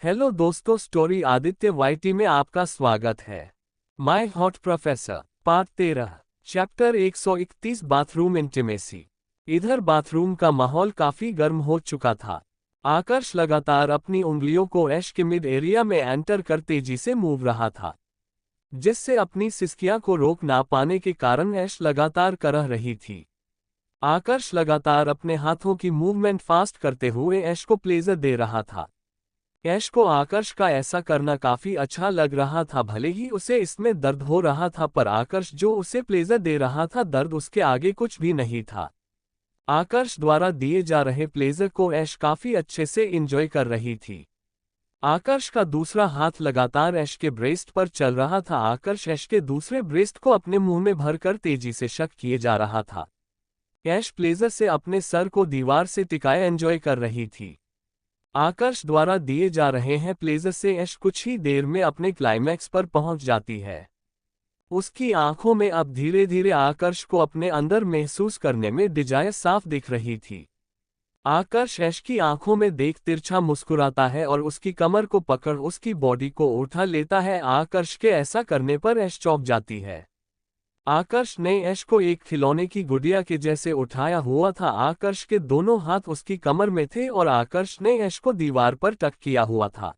Hello दोस्तों, story Aditya YT में आपका स्वागत है। My hot professor part 13 chapter 131 bathroom intimacy. इधर बाथरूम का माहौल काफी गर्म हो चुका था। आकर्ष लगातार अपनी उंगलियों को ऐश के मिड एरिया में एंटर कर तेजी से मूव रहा था, जिससे अपनी सिसकियां को रोक ना पाने के कारण ऐश लगातार करह रही थी। आकर्ष लगातार अपने हाथों की मूवमेंट फास्ट करते हुए ऐश को प्लेजर दे रहा था। ऐश को आकर्ष का ऐसा करना काफी अच्छा लग रहा था। भले ही उसे इसमें दर्द हो रहा था, पर आकर्ष जो उसे प्लेजर दे रहा था, दर्द उसके आगे कुछ भी नहीं था। आकर्ष द्वारा दिए जा रहे प्लेजर को ऐश काफी अच्छे से एंजॉय कर रही थी। आकर्ष का दूसरा हाथ लगातार ऐश के ब्रेस्ट पर चल रहा था। आकर्ष ऐश के दूसरे ब्रेस्ट को अपने मुंह में भरकर तेजी से शक किए जा रहा था। ऐश प्लेजर से अपने सर को दीवार से टिकाए एंजॉय कर रही थी। आकर्ष द्वारा दिए जा रहे हैं प्लेजर से ऐश कुछ ही देर में अपने क्लाइमैक्स पर पहुंच जाती है। उसकी आंखों में अब धीरे धीरे आकर्ष को अपने अंदर महसूस करने में डिजायर साफ दिख रही थी। आकर्ष ऐश की आंखों में देख तिरछा मुस्कुराता है और उसकी कमर को पकड़ उसकी बॉडी को उठा लेता है। आकर्ष के ऐसा करने पर ऐश चौंक जाती है। आकर्ष ने ऐश को एक खिलौने की गुड़िया के जैसे उठाया हुआ था। आकर्ष के दोनों हाथ उसकी कमर में थे और आकर्ष ने ऐश को दीवार पर टक किया हुआ था।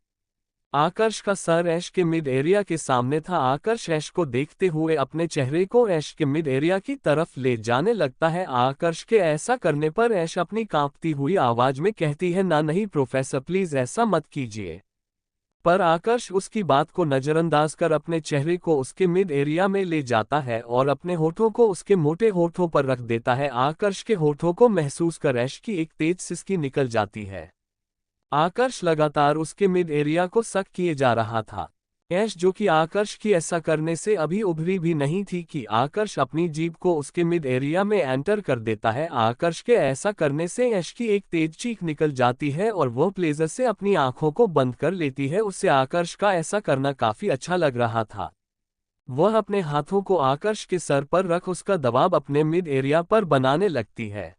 आकर्ष का सर ऐश के मिड एरिया के सामने था। आकर्ष ऐश को देखते हुए अपने चेहरे को ऐश के मिड एरिया की तरफ ले जाने लगता है। आकर्ष के ऐसा करने पर ऐश अपनी कांपती हुई आवाज में कहती है, ना नहीं प्रोफेसर, प्लीज ऐसा मत कीजिए। पर आकर्ष उसकी बात को नजरअंदाज कर अपने चेहरे को उसके मिड एरिया में ले जाता है और अपने होठों को उसके मोटे होठों पर रख देता है। आकर्ष के होठों को महसूस कर ऐश की एक तेज सिसकी निकल जाती है। आकर्ष लगातार उसके मिड एरिया को सक किए जा रहा था। ऐश जो कि आकर्ष की ऐसा करने से अभी उभरी भी नहीं थी कि आकर्ष अपनी जीभ को उसके मिड एरिया में एंटर कर देता है। आकर्ष के ऐसा करने से ऐश की एक तेज चीख निकल जाती है और वह प्लेजर से अपनी आंखों को बंद कर लेती है। उससे आकर्ष का ऐसा करना काफी अच्छा लग रहा था। वह अपने हाथों को आकर्ष के सर पर रख उसका दबाव अपने मिड एरिया पर बनाने लगती है।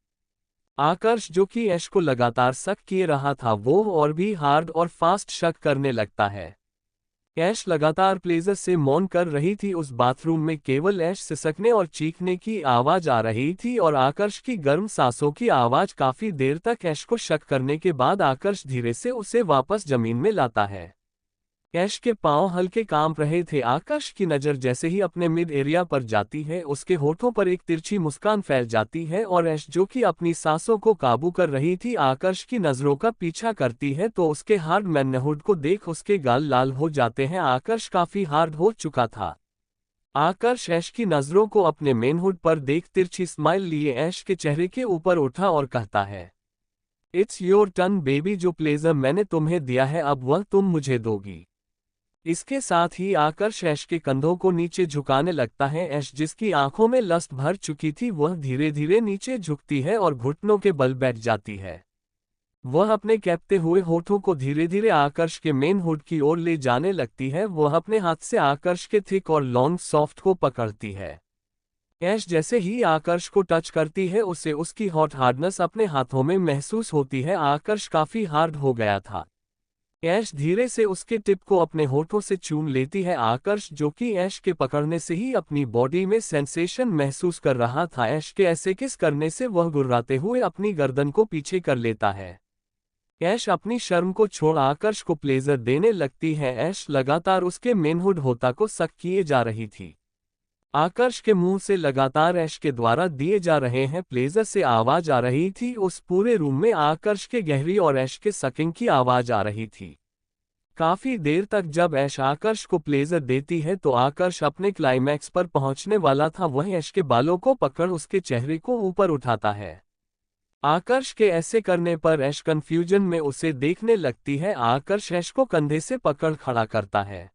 आकर्ष जो कि ऐश को लगातार सक किए रहा था, वो और भी हार्ड और फास्ट शक करने लगता है। ऐश लगातार प्लेजर से मौन कर रही थी। उस बाथरूम में केवल ऐश सिसकने और चीखने की आवाज आ रही थी और आकर्ष की गर्म सांसों की आवाज। काफी देर तक ऐश को शक करने के बाद आकर्ष धीरे से उसे वापस जमीन में लाता है। ऐश के पांव हल्के कांप रहे थे। आकर्ष की नजर जैसे ही अपने मिड एरिया पर जाती है, उसके होठों पर एक तिरछी मुस्कान फैल जाती है और ऐश जो कि अपनी सांसों को काबू कर रही थी, आकर्ष की नजरों का पीछा करती है तो उसके हार्ड मैनहुड को देख उसके गाल लाल हो जाते हैं। आकर्ष काफी हार्ड हो चुका था। आकर्ष ऐश की नजरों को अपने मेनहुड पर देख तिरछी स्माइल लिए ऐश के चेहरे के ऊपर उठा और कहता है, इट्स योर टर्न बेबी, जो प्लेजर मैंने तुम्हें दिया है अब वह तुम मुझे दोगी। इसके साथ ही आकर्ष ऐश के कंधों को नीचे झुकाने लगता है। ऐश जिसकी आंखों में लस्ट भर चुकी थी, वह धीरे धीरे नीचे झुकती है और घुटनों के बल बैठ जाती है। वह अपने कैपते हुए होठों को धीरे धीरे आकर्ष के मेन हुड की ओर ले जाने लगती है। वह अपने हाथ से आकर्ष के थिक और लॉन्ग सॉफ्ट को पकड़ती है। ऐश जैसे ही आकर्ष को टच करती है, उसे उसकी हॉट हार्डनेस अपने हाथों में महसूस होती है। आकर्ष काफी हार्ड हो गया था। ऐश धीरे से उसके टिप को अपने होठों से चूम लेती है। आकर्ष जो कि ऐश के पकड़ने से ही अपनी बॉडी में सेंसेशन महसूस कर रहा था, ऐश के ऐसे किस करने से वह गुर्राते हुए अपनी गर्दन को पीछे कर लेता है। ऐश अपनी शर्म को छोड़ आकर्ष को प्लेजर देने लगती है। ऐश लगातार उसके मेनहुड होता को सक किए जा रही थी। आकर्ष के मुंह से लगातार ऐश के द्वारा दिए जा रहे हैं प्लेजर से आवाज आ रही थी। उस पूरे रूम में आकर्ष के गहरी और ऐश के सकिंग की आवाज आ रही थी। काफी देर तक जब ऐश आकर्ष को प्लेजर देती है तो आकर्ष अपने क्लाइमैक्स पर पहुंचने वाला था। वह ऐश के बालों को पकड़ उसके चेहरे को ऊपर उठाता है। आकर्ष के ऐसे करने पर ऐश कंफ्यूजन में उसे देखने लगती है। आकर्ष ऐश को कंधे से पकड़ खड़ा करता है।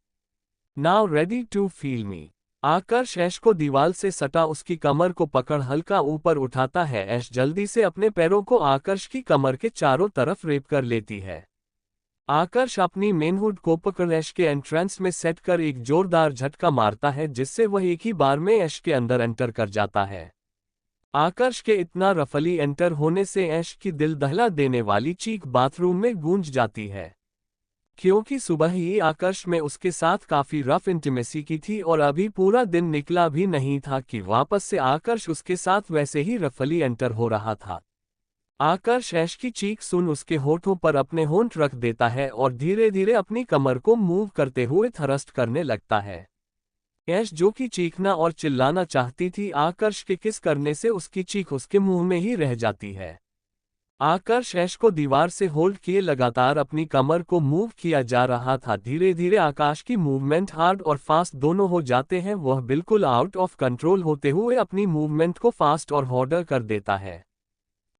Now ready to feel me. Aakarsh Aish को दीवार से सटा उसकी कमर को पकड़ हल्का ऊपर उठाता है। ऐश जल्दी से अपने पैरों को आकर्ष की कमर के चारों तरफ रेप कर लेती है। आकर्ष अपनी मेनहुड को पकड़ ऐश के एंट्रेंस में सेट कर एक जोरदार झटका मारता है, जिससे वह एक ही बार में ऐश के अंदर एंटर कर जाता है। आकर्ष के इतना रफली एंटर होने से ऐश की दिल दहला देने वाली चीख बाथरूम में गूंज जाती है। क्योंकि सुबह ही आकर्ष में उसके साथ काफी रफ इंटीमेसी की थी और अभी पूरा दिन निकला भी नहीं था कि वापस से आकर्ष उसके साथ वैसे ही रफली एंटर हो रहा था। आकर्ष ऐश की चीख सुन उसके होठों पर अपने होंठ रख देता है और धीरे धीरे अपनी कमर को मूव करते हुए थ्रस्ट करने लगता है। ऐश जो कि चीखना और चिल्लाना चाहती थी, आकर्ष के किस करने से उसकी चीख उसके मुंह में ही रह जाती है। आकर्ष ऐश को दीवार से होल्ड किए लगातार अपनी कमर को मूव किया जा रहा था। धीरे धीरे आकाश की मूवमेंट हार्ड और फास्ट दोनों हो जाते हैं। वह बिल्कुल आउट ऑफ कंट्रोल होते हुए अपनी मूवमेंट को फास्ट और हार्डर कर देता है।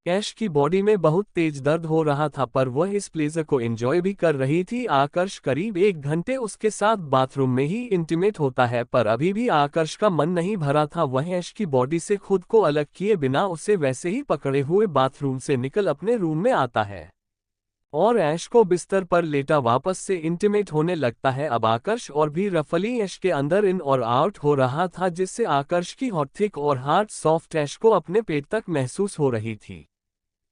ऐश की बॉडी में बहुत तेज दर्द हो रहा था, पर वह इस प्लेजर को एंजॉय भी कर रही थी। आकर्ष करीब 1 घंटे उसके साथ बाथरूम में ही इंटीमेट होता है, पर अभी भी आकर्ष का मन नहीं भरा था। वह ऐश की बॉडी से खुद को अलग किए बिना उसे वैसे ही पकड़े हुए बाथरूम से निकल अपने रूम में आता है और ऐश को बिस्तर पर लेटा वापस से इंटीमेट होने लगता है। अब आकर्ष और भी रफली ऐश के अंदर इन और आउट हो रहा था, जिससे आकर्ष की हॉट थिक और हार्ड सॉफ्ट ऐश को अपने पेट तक महसूस हो रही थी।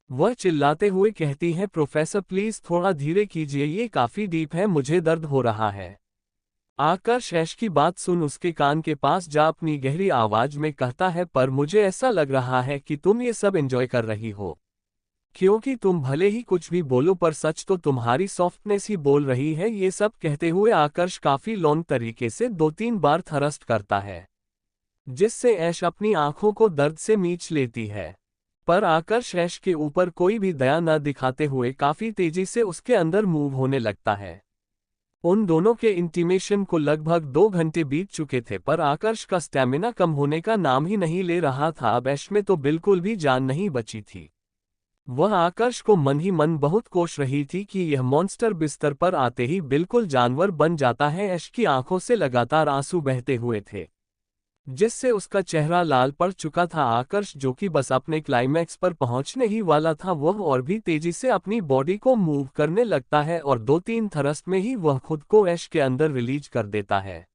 वह चिल्लाते हुए कहती है, प्रोफेसर प्लीज थोड़ा धीरे कीजिए, ये काफी डीप है, मुझे दर्द हो रहा है। आकर्ष ऐश की बात सुन उसके कान के पास जा अपनी गहरी आवाज में कहता है, पर मुझे ऐसा लग रहा है कि तुम ये सब एंजॉय कर रही हो, क्योंकि तुम भले ही कुछ भी बोलो पर सच तो तुम्हारी सॉफ्टनेस ही बोल रही है। ये सब कहते हुए आकर्ष काफी लॉन्ग तरीके से 2-3 बार थ्रस्ट करता है, जिससे ऐश अपनी आंखों को दर्द से मींच लेती है। पर आकर्ष ऐश के ऊपर कोई भी दया न दिखाते हुए काफी तेजी से उसके अंदर मूव होने लगता है। उन दोनों के इंटीमेशन को लगभग 2 घंटे बीत चुके थे, पर आकर्ष का स्टैमिना कम होने का नाम ही नहीं ले रहा था। अब ऐश में तो बिल्कुल भी जान नहीं बची थी। वह आकर्ष को मन ही मन बहुत कोस रही थी कि यह मॉन्स्टर बिस्तर पर आते ही बिल्कुल जानवर बन जाता है। ऐश की आंखों से लगातार आंसू बहते हुए थे, जिससे उसका चेहरा लाल पड़ चुका था। आकर्ष जो कि बस अपने क्लाइमैक्स पर पहुंचने ही वाला था, वह और भी तेजी से अपनी बॉडी को मूव करने लगता है और 2-3 थ्रस्ट में ही वह खुद को ऐश के अंदर रिलीज कर देता है।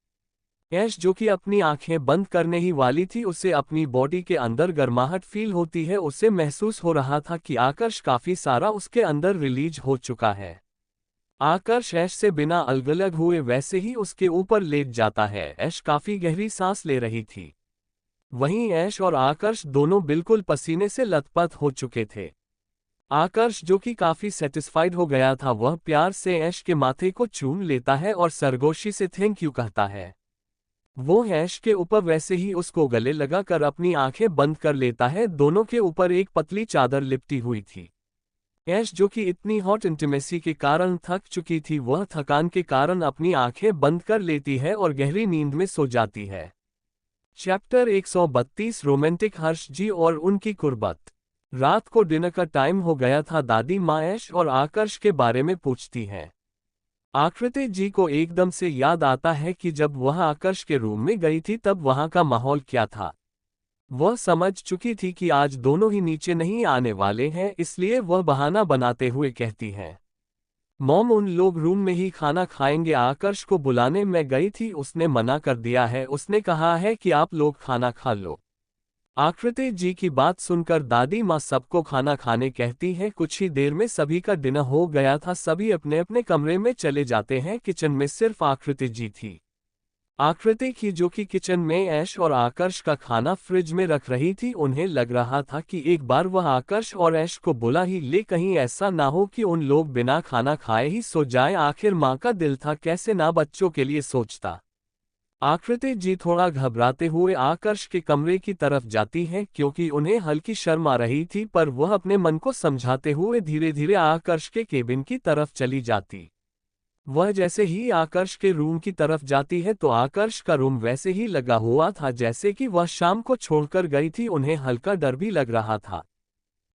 ऐश जो कि अपनी आंखें बंद करने ही वाली थी, उसे अपनी बॉडी के अंदर गर्माहट फील होती है। उसे महसूस हो रहा था कि आकर्ष काफी सारा उसके अंदर रिलीज हो चुका है। आकर्ष ऐश से बिना अलग हुए वैसे ही उसके ऊपर लेट जाता है। ऐश काफी गहरी सांस ले रही थी, वहीं ऐश और आकर्ष दोनों बिल्कुल पसीने से लथपथ हो चुके थे। आकर्ष जो कि काफी सेटिस्फाइड हो गया था, वह प्यार से ऐश के माथे को चूम लेता है और सरगोशी से थैंक यू कहता है। वो ऐश के ऊपर वैसे ही उसको गले लगाकर अपनी आंखें बंद कर लेता है। दोनों के ऊपर एक पतली चादर लिपटी हुई थी। ऐश जो कि इतनी हॉट इंटीमेसी के कारण थक चुकी थी, वह थकान के कारण अपनी आंखें बंद कर लेती है और गहरी नींद में सो जाती है। चैप्टर 132 रोमांटिक हर्ष जी और उनकी कुर्बत। रात को डिनर का टाइम हो गया था। दादी माँ ऐश और आकर्ष के बारे में पूछती हैं। आकृति जी को एकदम से याद आता है कि जब वह आकर्ष के रूम में गई थी तब वहां का माहौल क्या था। वह समझ चुकी थी कि आज दोनों ही नीचे नहीं आने वाले हैं, इसलिए वह बहाना बनाते हुए कहती हैं, मॉम उन लोग रूम में ही खाना खाएंगे। आकर्ष को बुलाने मैं गई थी, उसने मना कर दिया है। उसने कहा है कि आप लोग खाना खा लो। आकृति जी की बात सुनकर दादी माँ सबको खाना खाने कहती है। कुछ ही देर में सभी का डिनर हो गया था। सभी अपने अपने कमरे में चले जाते हैं। किचन में सिर्फ आकृति जी थी। आकृति की जो कि किचन में ऐश और आकर्ष का खाना फ्रिज में रख रही थी। उन्हें लग रहा था कि एक बार वह आकर्ष और ऐश को बुला ही ले, कहीं ऐसा ना हो कि उन लोग बिना खाना खाए ही सो जाएं। आखिर माँ का दिल था, कैसे ना बच्चों के लिए सोचता। आकृति जी थोड़ा घबराते हुए आकर्ष के कमरे की तरफ जाती हैं, क्योंकि उन्हें हल्की शर्म आ रही थी, पर वह अपने मन को समझाते हुए धीरे धीरे आकर्ष के केबिन की तरफ चली जाती। वह जैसे ही आकर्ष के रूम की तरफ जाती है तो आकर्ष का रूम वैसे ही लगा हुआ था जैसे कि वह शाम को छोड़कर गई थी। उन्हें हल्का डर भी लग रहा था।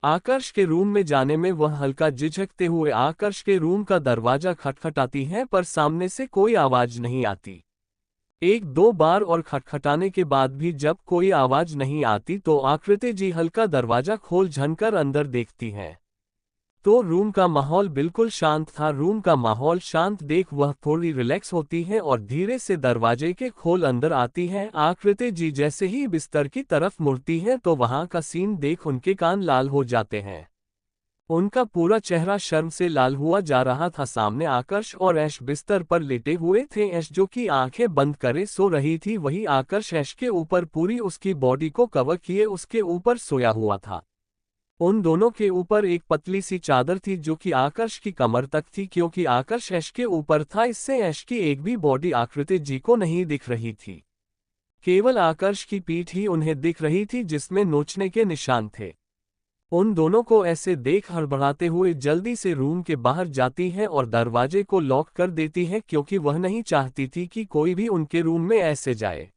आकर्ष के रूम में जाने में वह हल्का झिझकते हुए आकर्ष के रूम का दरवाजा खटखटाती हैं, पर सामने से कोई आवाज नहीं आती। 1-2 बार और खटखटाने के बाद भी जब कोई आवाज नहीं आती तो आकृति जी हल्का दरवाजा खोल झनकर अंदर देखती हैं, तो रूम का माहौल बिल्कुल शांत था। रूम का माहौल शांत देख वह थोड़ी रिलैक्स होती है और धीरे से दरवाजे के खोल अंदर आती है। आकृति जी जैसे ही बिस्तर की तरफ मुड़ती है तो वहां का सीन देख उनके कान लाल हो जाते हैं। उनका पूरा चेहरा शर्म से लाल हुआ जा रहा था। सामने आकर्ष और ऐश बिस्तर पर लेटे हुए थे। ऐश जो कि आंखें बंद करे सो रही थी, वही आकर्ष ऐश के ऊपर पूरी उसकी बॉडी को कवर किए उसके ऊपर सोया हुआ था। उन दोनों के ऊपर एक पतली सी चादर थी जो कि आकर्ष की कमर तक थी, क्योंकि आकर्ष ऐश के ऊपर था। इससे ऐश की एक भी बॉडी आकृति जी को नहीं दिख रही थी। केवल आकर्ष की पीठ ही उन्हें दिख रही थी जिसमें नोचने के निशान थे। उन दोनों को ऐसे देख हड़बड़ाते हुए जल्दी से रूम के बाहर जाती है और दरवाजे को लॉक कर देती है, क्योंकि वह नहीं चाहती थी कि कोई भी उनके रूम में ऐसे जाए।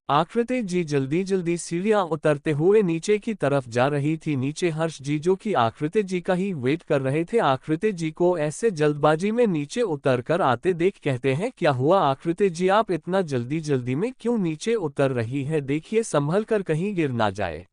आकृति जी जल्दी जल्दी सीढ़ियां उतरते हुए नीचे की तरफ जा रही थी। नीचे हर्ष जी जो कि आकृति जी का ही वेट कर रहे थे, आकृति जी को ऐसे जल्दबाजी में नीचे उतरकर आते देख कहते हैं, क्या हुआ आकृति जी, आप इतना जल्दी जल्दी में क्यों नीचे उतर रही है? देखिए संभल कर कहीं गिर ना जाए।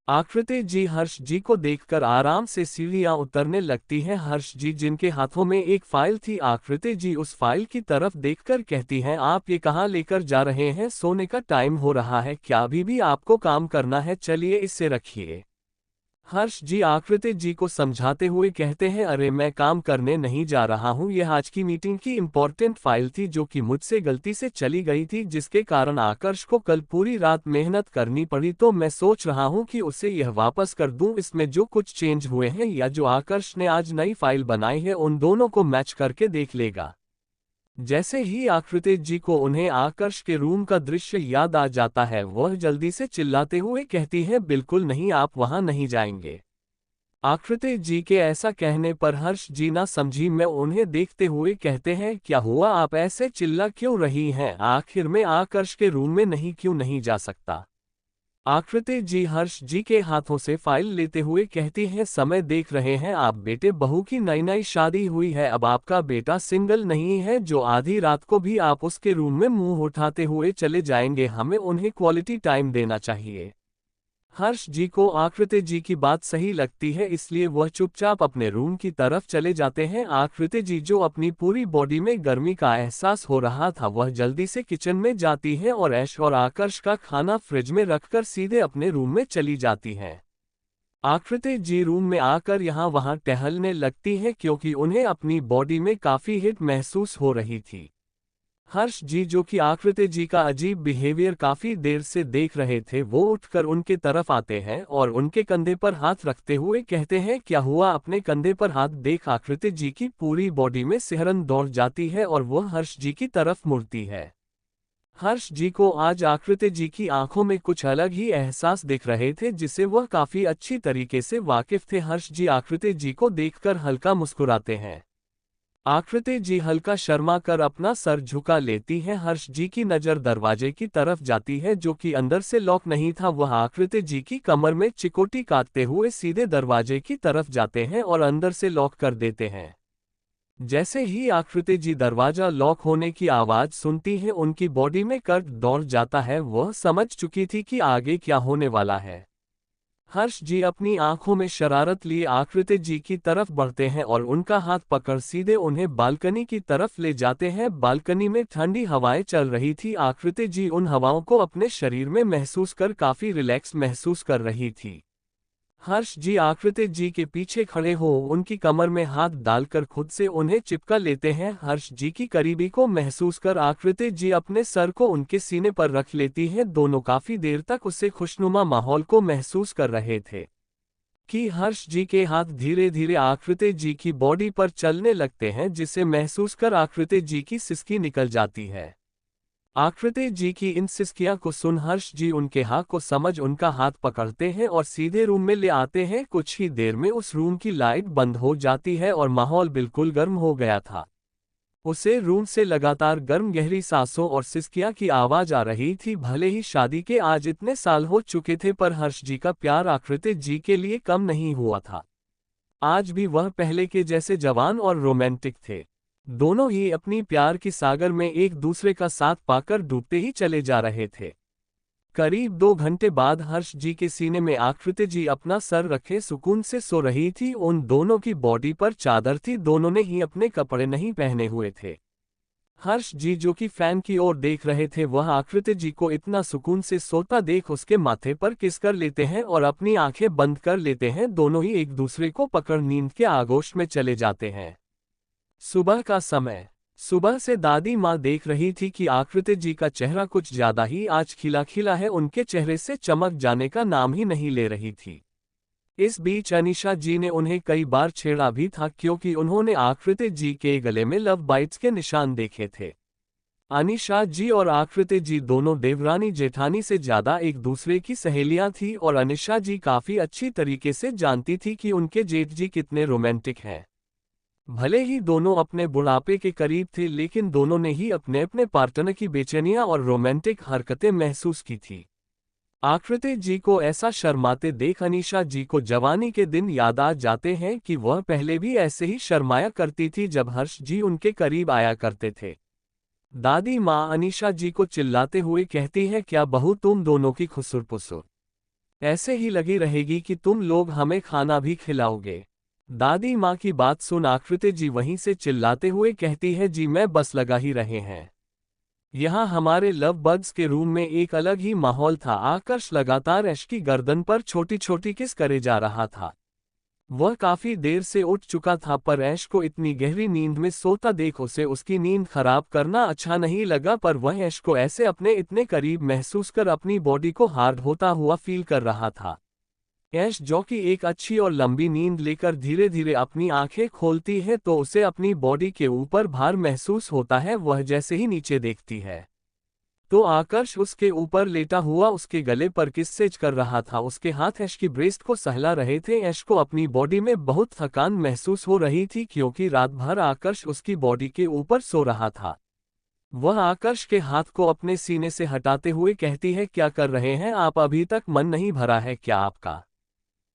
आकृति जी हर्ष जी को देखकर आराम से सीढ़ियां उतरने लगती हैं। हर्ष जी जिनके हाथों में एक फाइल थी, आकृति जी उस फाइल की तरफ देखकर कहती हैं, आप ये कहाँ लेकर जा रहे हैं? सोने का टाइम हो रहा है, क्या अभी भी आपको काम करना है? चलिए इसे रखिए। हर्ष जी आकृति जी को समझाते हुए कहते हैं, अरे मैं काम करने नहीं जा रहा हूँ, यह आज की मीटिंग की इम्पोर्टेंट फाइल थी जो कि मुझसे गलती से चली गई थी, जिसके कारण आकर्ष को कल पूरी रात मेहनत करनी पड़ी। तो मैं सोच रहा हूँ कि उसे यह वापस कर दूँ। इसमें जो कुछ चेंज हुए हैं या जो आकर्ष ने आज नई फाइल बनाई है, उन दोनों को मैच करके देख लेगा। जैसे ही आकृति जी को उन्हें आकर्ष के रूम का दृश्य याद आ जाता है, वह जल्दी से चिल्लाते हुए कहती है, बिल्कुल नहीं, आप वहां नहीं जाएंगे। आकृति जी के ऐसा कहने पर हर्ष जी ना समझी में उन्हें देखते हुए कहते हैं, क्या हुआ, आप ऐसे चिल्ला क्यों रही हैं? आखिर में आकर्ष के रूम में नहीं जा सकता? आकृति जी हर्ष जी के हाथों से फाइल लेते हुए कहती हैं, समय देख रहे हैं आप, बेटे बहू की नई नई शादी हुई है, अब आपका बेटा सिंगल नहीं है जो आधी रात को भी आप उसके रूम में मुंह उठाते हुए चले जाएंगे। हमें उन्हें क्वालिटी टाइम देना चाहिए। हर्ष जी को आकृति जी की बात सही लगती है, इसलिए वह चुपचाप अपने रूम की तरफ चले जाते हैं। आकृति जी जो अपनी पूरी बॉडी में गर्मी का एहसास हो रहा था, वह जल्दी से किचन में जाती है और ऐश और आकर्ष का खाना फ्रिज में रखकर सीधे अपने रूम में चली जाती हैं। आकृति जी रूम में आकर यहाँ वहाँ टहलने लगती है, क्योंकि उन्हें अपनी बॉडी में काफी हिट महसूस हो रही थी। हर्ष जी जो कि आकृति जी का अजीब बिहेवियर काफी देर से देख रहे थे, वो उठकर उनके तरफ आते हैं और उनके कंधे पर हाथ रखते हुए कहते हैं, क्या हुआ? अपने कंधे पर हाथ देख आकृति जी की पूरी बॉडी में सिहरन दौड़ जाती है और वह हर्ष जी की तरफ मुड़ती है। हर्ष जी को आज आकृति जी की आंखों में कुछ अलग ही एहसास दिख रहे थे, जिसे वह काफी अच्छी तरीके से वाकिफ थे। हर्ष जी आकृति जी को देखकर हल्का मुस्कुराते हैं। आकृति जी हल्का शर्मा कर अपना सर झुका लेती हैं। हर्ष जी की नज़र दरवाजे की तरफ जाती है जो कि अंदर से लॉक नहीं था। वह आकृति जी की कमर में चिकोटी काटते हुए सीधे दरवाजे की तरफ जाते हैं और अंदर से लॉक कर देते हैं। जैसे ही आकृति जी दरवाजा लॉक होने की आवाज़ सुनती है, उनकी बॉडी में कर्क दौड़ जाता है। वह समझ चुकी थी कि आगे क्या होने वाला है। हर्ष जी अपनी आंखों में शरारत लिए आकृति जी की तरफ बढ़ते हैं और उनका हाथ पकड़ सीधे उन्हें बालकनी की तरफ ले जाते हैं। बालकनी में ठंडी हवाएं चल रही थी। आकृति जी उन हवाओं को अपने शरीर में महसूस कर काफी रिलैक्स महसूस कर रही थी। हर्ष जी आकृति जी के पीछे खड़े हो उनकी कमर में हाथ डालकर खुद से उन्हें चिपका लेते हैं। हर्ष जी की करीबी को महसूस कर आकृति जी अपने सर को उनके सीने पर रख लेती हैं। दोनों काफी देर तक उससे खुशनुमा माहौल को महसूस कर रहे थे कि हर्ष जी के हाथ धीरे धीरे आकृति जी की बॉडी पर चलने लगते हैं, जिसे महसूस कर आकृति जी की सिसकी निकल जाती है। आकृति जी की इन सिसकियां को सुन हर्ष जी उनके हाथ को समझ उनका हाथ पकड़ते हैं और सीधे रूम में ले आते हैं। कुछ ही देर में उस रूम की लाइट बंद हो जाती है और माहौल बिल्कुल गर्म हो गया था। उसे रूम से लगातार गर्म गहरी सांसों और सिसकियां की आवाज आ रही थी। भले ही शादी के आज इतने साल हो चुके थे, पर हर्ष जी का प्यार आकृति जी के लिए कम नहीं हुआ था। आज भी वह पहले के जैसे जवान और रोमांटिक थे। दोनों ही अपनी प्यार की सागर में एक दूसरे का साथ पाकर डूबते ही चले जा रहे थे। करीब 2 घंटे बाद हर्ष जी के सीने में आकृति जी अपना सर रखे सुकून से सो रही थी। उन दोनों की बॉडी पर चादर थी, दोनों ने ही अपने कपड़े नहीं पहने हुए थे। हर्ष जी जो कि फैन की ओर देख रहे थे वह आकृति जी को इतना सुकून से सोता देख उसके माथे पर किस कर लेते हैं और अपनी आंखें बंद कर लेते हैं। दोनों ही एक दूसरे को पकड़ नींद के आगोश में चले जाते हैं। सुबह का समय। सुबह से दादी माँ देख रही थी कि आकृति जी का चेहरा कुछ ज्यादा ही आज खिला खिला है, उनके चेहरे से चमक जाने का नाम ही नहीं ले रही थी। इस बीच अनीशा जी ने उन्हें कई बार छेड़ा भी था क्योंकि उन्होंने आकृति जी के गले में लव बाइट्स के निशान देखे थे। अनीशा जी और आकृति जी दोनों देवरानी जेठानी से ज्यादा एक दूसरे की सहेलियां थी और अनीशा जी काफी अच्छी तरीके से जानती थी कि उनके जेठ जी कितने रोमांटिक हैं। भले ही दोनों अपने बुढ़ापे के करीब थे लेकिन दोनों ने ही अपने अपने पार्टनर की बेचैनियां और रोमांटिक हरकतें महसूस की थी। आकृति जी को ऐसा शर्माते देख अनीशा जी को जवानी के दिन याद आ जाते हैं कि वह पहले भी ऐसे ही शर्माया करती थी जब हर्ष जी उनके करीब आया करते थे। दादी माँ अनीशा जी को चिल्लाते हुए कहती है, क्या बहू तुम दोनों की खुसुर पुसुर ऐसे ही लगी रहेगी कि तुम लोग हमें खाना भी खिलाओगे। दादी माँ की बात सुन आकृति जी वहीं से चिल्लाते हुए कहती है, जी मैं बस लगा ही रहे हैं। यहाँ हमारे लव बर्ड्स के रूम में एक अलग ही माहौल था। आकर्ष लगातार ऐश की गर्दन पर छोटी छोटी किस करे जा रहा था। वह काफी देर से उठ चुका था पर ऐश को इतनी गहरी नींद में सोता देख उसे उसकी नींद खराब करना अच्छा नहीं लगा, पर वह ऐश को ऐसे अपने इतने करीब महसूस कर अपनी बॉडी को हार्ड होता हुआ फील कर रहा था। ऐश जो कि एक अच्छी और लंबी नींद लेकर धीरे धीरे अपनी आंखें खोलती है तो उसे अपनी बॉडी के ऊपर भार महसूस होता है। वह जैसे ही नीचे देखती है तो आकर्ष उसके ऊपर लेटा हुआ उसके गले पर किस कर रहा था। उसके हाथ ऐश की ब्रेस्ट को सहला रहे थे। ऐश को अपनी बॉडी में बहुत थकान महसूस हो रही थी क्योंकि रात भर आकर्ष उसकी बॉडी के ऊपर सो रहा था। वह आकर्ष के हाथ को अपने सीने से हटाते हुए कहती है, क्या कर रहे हैं आप, अभी तक मन नहीं भरा है क्या आपका?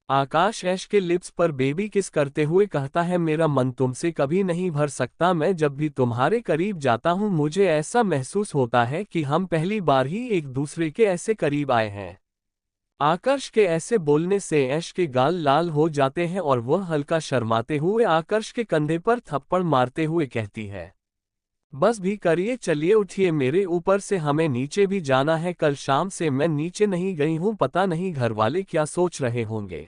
आकाश ऐश के लिप्स पर बेबी किस करते हुए कहता है, मेरा मन तुमसे कभी नहीं भर सकता। मैं जब भी तुम्हारे करीब जाता हूं मुझे ऐसा महसूस होता है कि हम पहली बार ही एक दूसरे के ऐसे करीब आए हैं। आकर्ष के ऐसे बोलने से ऐश के गाल लाल हो जाते हैं और वह हल्का शर्माते हुए आकर्ष के कंधे पर थप्पड़ मारते हुए कहती है, बस भी करिए, चलिए उठिए मेरे ऊपर से, हमें नीचे भी जाना है। कल शाम से मैं नीचे नहीं गई हूं, पता नहीं घर वाले क्या सोच रहे होंगे।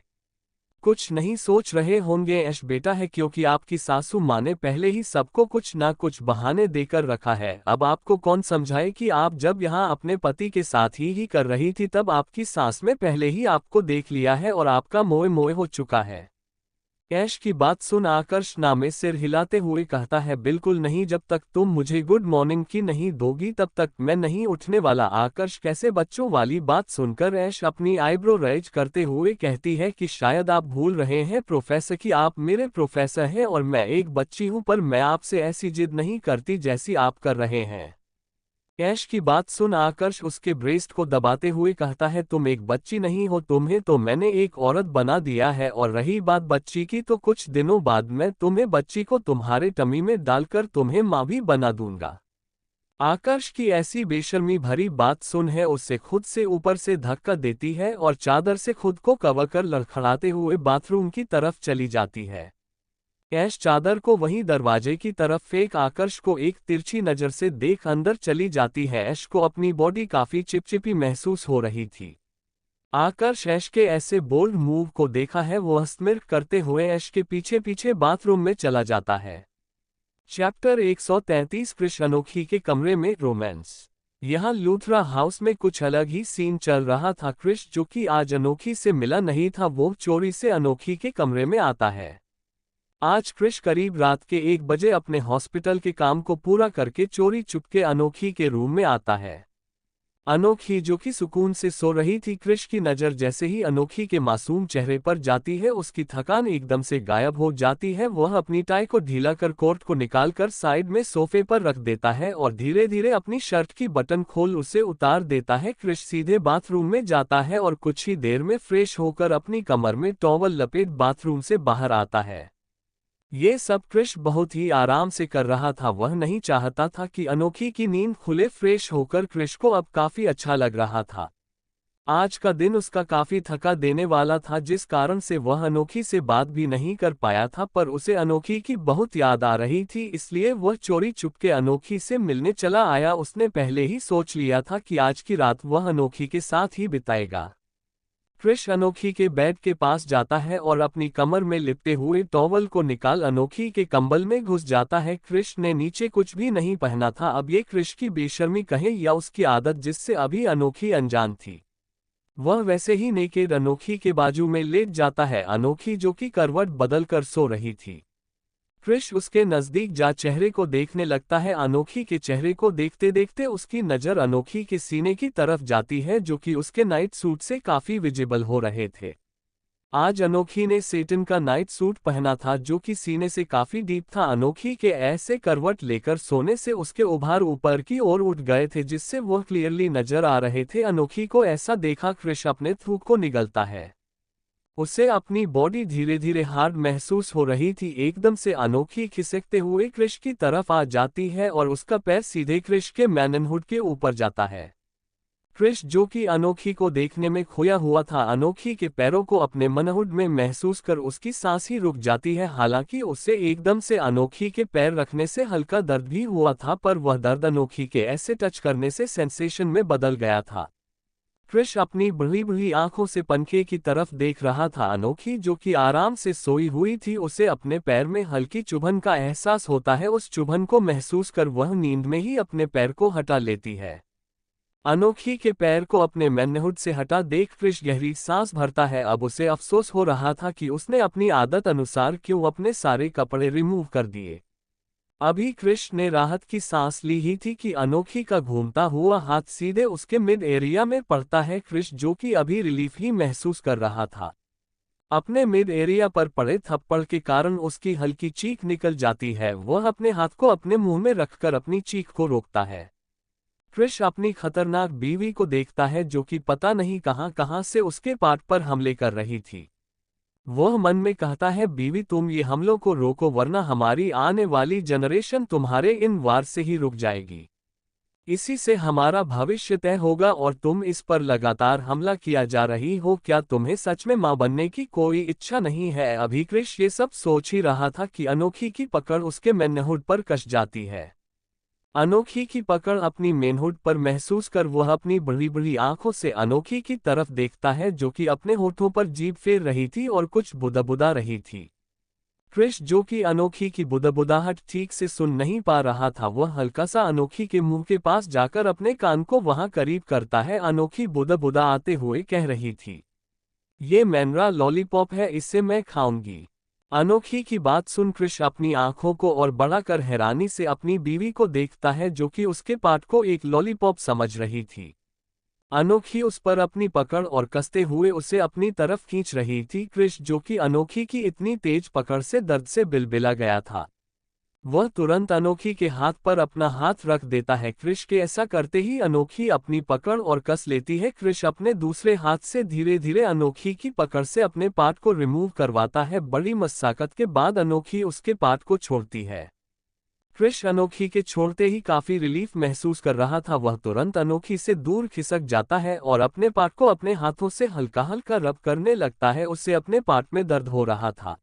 कुछ नहीं सोच रहे होंगे ऐश बेटा है क्योंकि आपकी सासू माँ ने पहले ही सबको कुछ ना कुछ बहाने देकर रखा है। अब आपको कौन समझाए कि आप जब यहाँ अपने पति के साथ ही कर रही थी तब आपकी सास में पहले ही आपको देख लिया है और आपका मोह मोह हो चुका है। ऐश की बात सुन आकर्ष नामे सिर हिलाते हुए कहता है, बिल्कुल नहीं, जब तक तुम मुझे गुड मॉर्निंग की नहीं दोगी तब तक मैं नहीं उठने वाला। आकर्ष कैसे बच्चों वाली बात सुनकर ऐश अपनी आईब्रो रेज करते हुए कहती है कि शायद आप भूल रहे हैं प्रोफेसर कि आप मेरे प्रोफेसर हैं और मैं एक बच्ची हूं, पर मैं आपसे ऐसी जिद नहीं करती जैसी आप कर रहे हैं। ऐश की बात सुन आकर्ष उसके ब्रेस्ट को दबाते हुए कहता है, तुम एक बच्ची नहीं हो, तुम्हें तो मैंने एक औरत बना दिया है। और रही बात बच्ची की तो कुछ दिनों बाद मैं तुम्हें बच्ची को तुम्हारे टमी में डालकर तुम्हें माँ भी बना दूंगा। आकर्ष की ऐसी बेशर्मी भरी बात सुन है उसे खुद से ऊपर से धक्का देती है और चादर से खुद को कवर कर लड़खड़ाते हुए बाथरूम की तरफ चली जाती है। ऐश चादर को वहीं दरवाजे की तरफ फेंक आकर्ष को एक तिरछी नजर से देख अंदर चली जाती है। ऐश को अपनी बॉडी काफी चिपचिपी महसूस हो रही थी। आकर्ष ऐश के ऐसे बोल्ड मूव को देखा है, वह स्मिर्क करते हुए ऐश के पीछे पीछे बाथरूम में चला जाता है। चैप्टर 133 कृष अनोखी के कमरे में रोमांस। यहाँ लूथरा हाउस में कुछ अलग ही सीन चल रहा था। कृष जो कि आज अनोखी से मिला नहीं था वो चोरी से अनोखी के कमरे में आता है। आज कृष करीब रात के 1 बजे अपने हॉस्पिटल के काम को पूरा करके चोरी चुपके अनोखी के रूम में आता है। अनोखी जो कि सुकून से सो रही थी, कृष की नज़र जैसे ही अनोखी के मासूम चेहरे पर जाती है उसकी थकान एकदम से गायब हो जाती है। वह अपनी टाई को ढीला कर कोट को निकालकर साइड में सोफे पर रख देता है और धीरे धीरे अपनी शर्ट की बटन खोल उसे उतार देता है। कृष सीधे बाथरूम में जाता है और कुछ ही देर में फ्रेश होकर अपनी कमर में टॉवल लपेट बाथरूम से बाहर आता है। ये सब कृष बहुत ही आराम से कर रहा था। वह नहीं चाहता था कि अनोखी की नींद खुले। फ्रेश होकर कृष को अब काफी अच्छा लग रहा था। आज का दिन उसका काफी थका देने वाला था, जिस कारण से वह अनोखी से बात भी नहीं कर पाया था, पर उसे अनोखी की बहुत याद आ रही थी, इसलिए वह चोरी चुपके अनोखी से मिलने चला आया। उसने पहले ही सोच लिया था कि आज की रात वह अनोखी के साथ ही बिताएगा। कृष अनोखी के बेड के पास जाता है और अपनी कमर में लिपटे हुए टॉवल को निकाल अनोखी के कंबल में घुस जाता है। कृष ने नीचे कुछ भी नहीं पहना था। अब ये कृष की बेशर्मी कहे या उसकी आदत, जिससे अभी अनोखी अनजान थी। वह वैसे ही नेकेड अनोखी के बाजू में लेट जाता है, अनोखी जो कि करवट बदल कर सो रही थी। कृष उसके नजदीक जा चेहरे को देखने लगता है। अनोखी के चेहरे को देखते देखते उसकी नज़र अनोखी के सीने की तरफ जाती है, जो कि उसके नाइट सूट से काफी विजिबल हो रहे थे। आज अनोखी ने सेटन का नाइट सूट पहना था, जो कि सीने से काफी डीप था। अनोखी के ऐसे करवट लेकर सोने से उसके उभार ऊपर की ओर उठ गए थे, जिससे वह क्लियरली नजर आ रहे थे। अनोखी को ऐसा देखा कृष अपने थूक को निगलता है। उसे अपनी बॉडी धीरे धीरे हार्ड महसूस हो रही थी। एकदम से अनोखी खिसकते हुए कृष की तरफ आ जाती है और उसका पैर सीधे कृष के मैननहुड के ऊपर जाता है। कृष, जो कि अनोखी को देखने में खोया हुआ था, अनोखी के पैरों को अपने मनहुड में महसूस कर उसकी सांस ही रुक जाती है। हालांकि उसे एकदम से अनोखी के पैर रखने से हल्का दर्द भी हुआ था, पर वह दर्द अनोखी के ऐसे टच करने से सेंसेशन में बदल गया था। कृष अपनी बड़ी बड़ी आंखों से पंखे की तरफ देख रहा था। अनोखी, जो कि आराम से सोई हुई थी, उसे अपने पैर में हल्की चुभन का एहसास होता है। उस चुभन को महसूस कर वह नींद में ही अपने पैर को हटा लेती है। अनोखी के पैर को अपने मैनहुड से हटा देख कृष गहरी सांस भरता है। अब उसे अफसोस हो रहा था कि उसने अपनी आदत अनुसार क्यों अपने सारे कपड़े रिमूव कर दिए। अभी कृष ने राहत की सांस ली ही थी कि अनोखी का घूमता हुआ हाथ सीधे उसके मिड एरिया में पड़ता है। कृष, जो कि अभी रिलीफ ही महसूस कर रहा था, अपने मिड एरिया पर पड़े थप्पड़ के कारण उसकी हल्की चीख निकल जाती है। वह अपने हाथ को अपने मुंह में रखकर अपनी चीख को रोकता है। कृष अपनी खतरनाक बीवी को देखता है, जो कि पता नहीं कहां कहां से उसके पार्ट पर हमले कर रही थी। वह मन में कहता है, बीवी तुम ये हमलों को रोको, वरना हमारी आने वाली जनरेशन तुम्हारे इन वार से ही रुक जाएगी। इसी से हमारा भविष्य तय होगा और तुम इस पर लगातार हमला किया जा रही हो। क्या तुम्हें सच में मां बनने की कोई इच्छा नहीं है? अभी कृष ये सब सोच ही रहा था कि अनोखी की पकड़ उसके मैनहुड पर कस जाती है। अनोखी की पकड़ अपनी मेनहुड पर महसूस कर वह अपनी बड़ी बड़ी आंखों से अनोखी की तरफ देखता है, जो कि अपने होठों पर जीभ फेर रही थी और कुछ बुदबुदा रही थी। कृष, जो कि अनोखी की बुदबुदाहट ठीक से सुन नहीं पा रहा था, वह हल्का सा अनोखी के मुंह के पास जाकर अपने कान को वहां करीब करता है। अनोखी बुदबुदा आते हुए कह रही थी, ये मेरा लॉलीपॉप है, इससे मैं खाऊंगी। अनोखी की बात सुन कृष अपनी आंखों को और बढ़ाकर हैरानी से अपनी बीवी को देखता है, जो कि उसके पार्ट को एक लॉलीपॉप समझ रही थी। अनोखी उस पर अपनी पकड़ और कसते हुए उसे अपनी तरफ खींच रही थी। कृष, जो कि अनोखी की इतनी तेज पकड़ से दर्द से बिलबिला गया था, वह तुरंत अनोखी के हाथ पर अपना हाथ रख देता है। कृष के ऐसा करते ही अनोखी अपनी पकड़ और कस लेती है। कृष अपने दूसरे हाथ से धीरे धीरे अनोखी की पकड़ से अपने पार्ट को रिमूव करवाता है। बड़ी मशक्कत के बाद अनोखी उसके पार्ट को छोड़ती है। कृष अनोखी के छोड़ते ही काफी रिलीफ महसूस कर रहा था। वह तुरंत अनोखी से दूर खिसक जाता है और अपने पार्ट को अपने हाथों से हल्का हल्का रब करने लगता है। उसे अपने पार्ट में दर्द हो रहा था।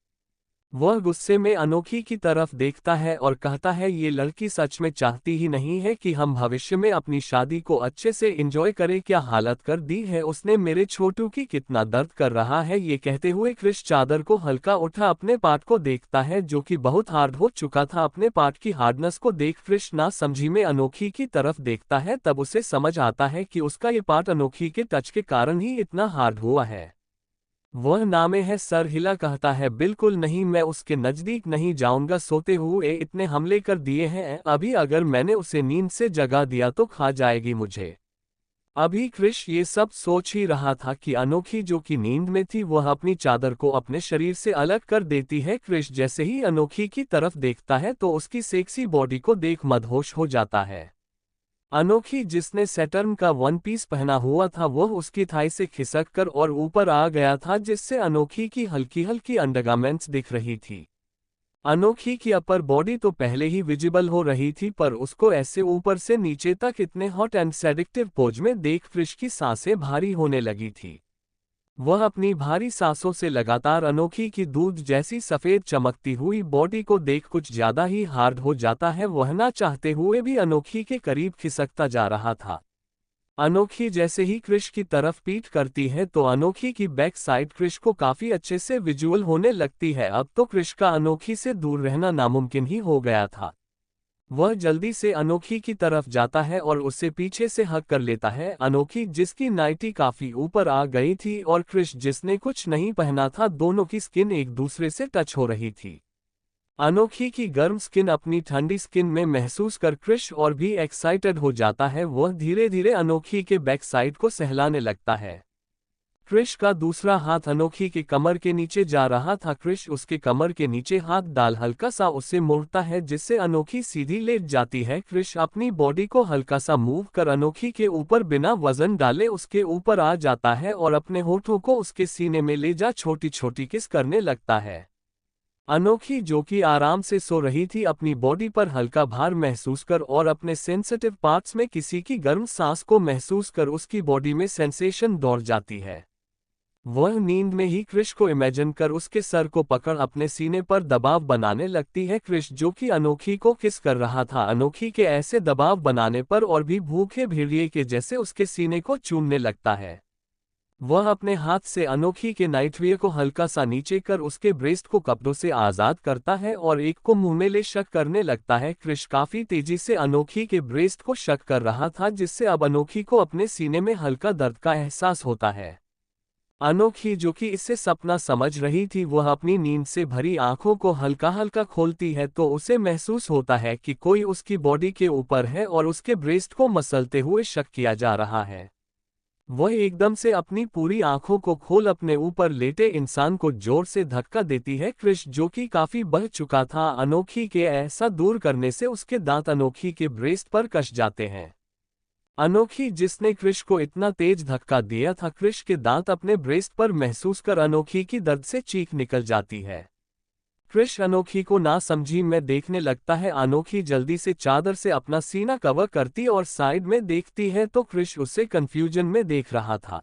वह गुस्से में अनोखी की तरफ देखता है और कहता है, ये लड़की सच में चाहती ही नहीं है कि हम भविष्य में अपनी शादी को अच्छे से एंजॉय करें। क्या हालत कर दी है उसने मेरे छोटू की, कितना दर्द कर रहा है। ये कहते हुए कृष चादर को हल्का उठा अपने पार्ट को देखता है, जो कि बहुत हार्ड हो चुका था। अपने पार्ट की हार्डनेस को देख कृष ना समझी में अनोखी की तरफ देखता है। तब उसे समझ आता है कि उसका ये पार्ट अनोखी के टच के कारण ही इतना हार्ड हुआ है। वह नामे है सर हिला कहता है, बिल्कुल नहीं, मैं उसके नजदीक नहीं जाऊंगा। सोते हुए इतने हमले कर दिए हैं, अभी अगर मैंने उसे नींद से जगा दिया तो खा जाएगी मुझे। अभी कृष ये सब सोच ही रहा था कि अनोखी, जो कि नींद में थी, वह अपनी चादर को अपने शरीर से अलग कर देती है। कृष जैसे ही अनोखी की तरफ देखता है तो उसकी सेक्सी बॉडी को देख मदहोश हो जाता है। अनोखी, जिसने सैटर्न का वन पीस पहना हुआ था, वह उसकी थाई से खिसक कर और ऊपर आ गया था, जिससे अनोखी की हल्की हल्की अंडरगारमेंट्स दिख रही थी। अनोखी की अपर बॉडी तो पहले ही विजिबल हो रही थी, पर उसको ऐसे ऊपर से नीचे तक इतने हॉट एंड सेडिक्टिव पोज में देख क्रिश की सांसें भारी होने लगी थी। वह अपनी भारी सांसों से लगातार अनोखी की दूध जैसी सफेद चमकती हुई बॉडी को देख कुछ ज्यादा ही हार्ड हो जाता है। वह ना चाहते हुए भी अनोखी के करीब खिसकता जा रहा था। अनोखी जैसे ही क्रिश की तरफ पीठ करती है तो अनोखी की बैक साइड क्रिश को काफी अच्छे से विजुअल होने लगती है। अब तो क्रिश का अनोखी से दूर रहना नामुमकिन ही हो गया था। वह जल्दी से अनोखी की तरफ जाता है और उसे पीछे से हग कर लेता है। अनोखी जिसकी नाइटी काफी ऊपर आ गई थी और क्रिश जिसने कुछ नहीं पहना था, दोनों की स्किन एक दूसरे से टच हो रही थी। अनोखी की गर्म स्किन अपनी ठंडी स्किन में महसूस कर क्रिश और भी एक्साइटेड हो जाता है। वह धीरे धीरे अनोखी के बैक साइड को सहलाने लगता है। क्रिश का दूसरा हाथ अनोखी के कमर के नीचे जा रहा था। क्रिश उसके कमर के नीचे हाथ डाल हल्का सा उसे मोड़ता है, जिससे अनोखी सीधी लेट जाती है। क्रिश अपनी बॉडी को हल्का सा मूव कर अनोखी के ऊपर बिना वजन डाले उसके ऊपर आ जाता है और अपने होठों को उसके सीने में ले जा छोटी छोटी किस करने लगता है। अनोखी जो कि आराम से सो रही थी, अपनी बॉडी पर हल्का भार महसूस कर और अपने सेंसिटिव पार्ट्स में किसी की गर्म सांस को महसूस कर उसकी बॉडी में सेंसेशन दौड़ जाती है। वह नींद में ही क्रिश को इमेजिन कर उसके सर को पकड़ अपने सीने पर दबाव बनाने लगती है। क्रिश जो कि अनोखी को किस कर रहा था, अनोखी के ऐसे दबाव बनाने पर और भी भूखे भेड़िए के जैसे उसके सीने को चूमने लगता है। वह अपने हाथ से अनोखी के नाइटवियर को हल्का सा नीचे कर उसके ब्रेस्ट को कपड़ों से आजाद करता है और एक को मुंह में ले शक करने लगता है। क्रिश काफी तेजी से अनोखी के ब्रेस्ट को शक कर रहा था, जिससे अब अनोखी को अपने सीने में हल्का दर्द का एहसास होता है। अनोखी जो कि इससे सपना समझ रही थी, वह अपनी नींद से भरी आंखों को हल्का हल्का खोलती है तो उसे महसूस होता है कि कोई उसकी बॉडी के ऊपर है और उसके ब्रेस्ट को मसलते हुए शक किया जा रहा है। वह एकदम से अपनी पूरी आंखों को खोल अपने ऊपर लेटे इंसान को जोर से धक्का देती है। क्रिश जो कि काफी बह चुका था, अनोखी के ऐसा दूर करने से उसके दांत अनोखी के ब्रेस्ट पर कस जाते हैं। अनोखी जिसने क्रिश को इतना तेज धक्का दिया था, क्रिश के दांत अपने ब्रेस्ट पर महसूस कर अनोखी की दर्द से चीख निकल जाती है। क्रिश अनोखी को ना समझी में देखने लगता है। अनोखी जल्दी से चादर से अपना सीना कवर करती और साइड में देखती है तो क्रिश उसे कंफ्यूजन में देख रहा था।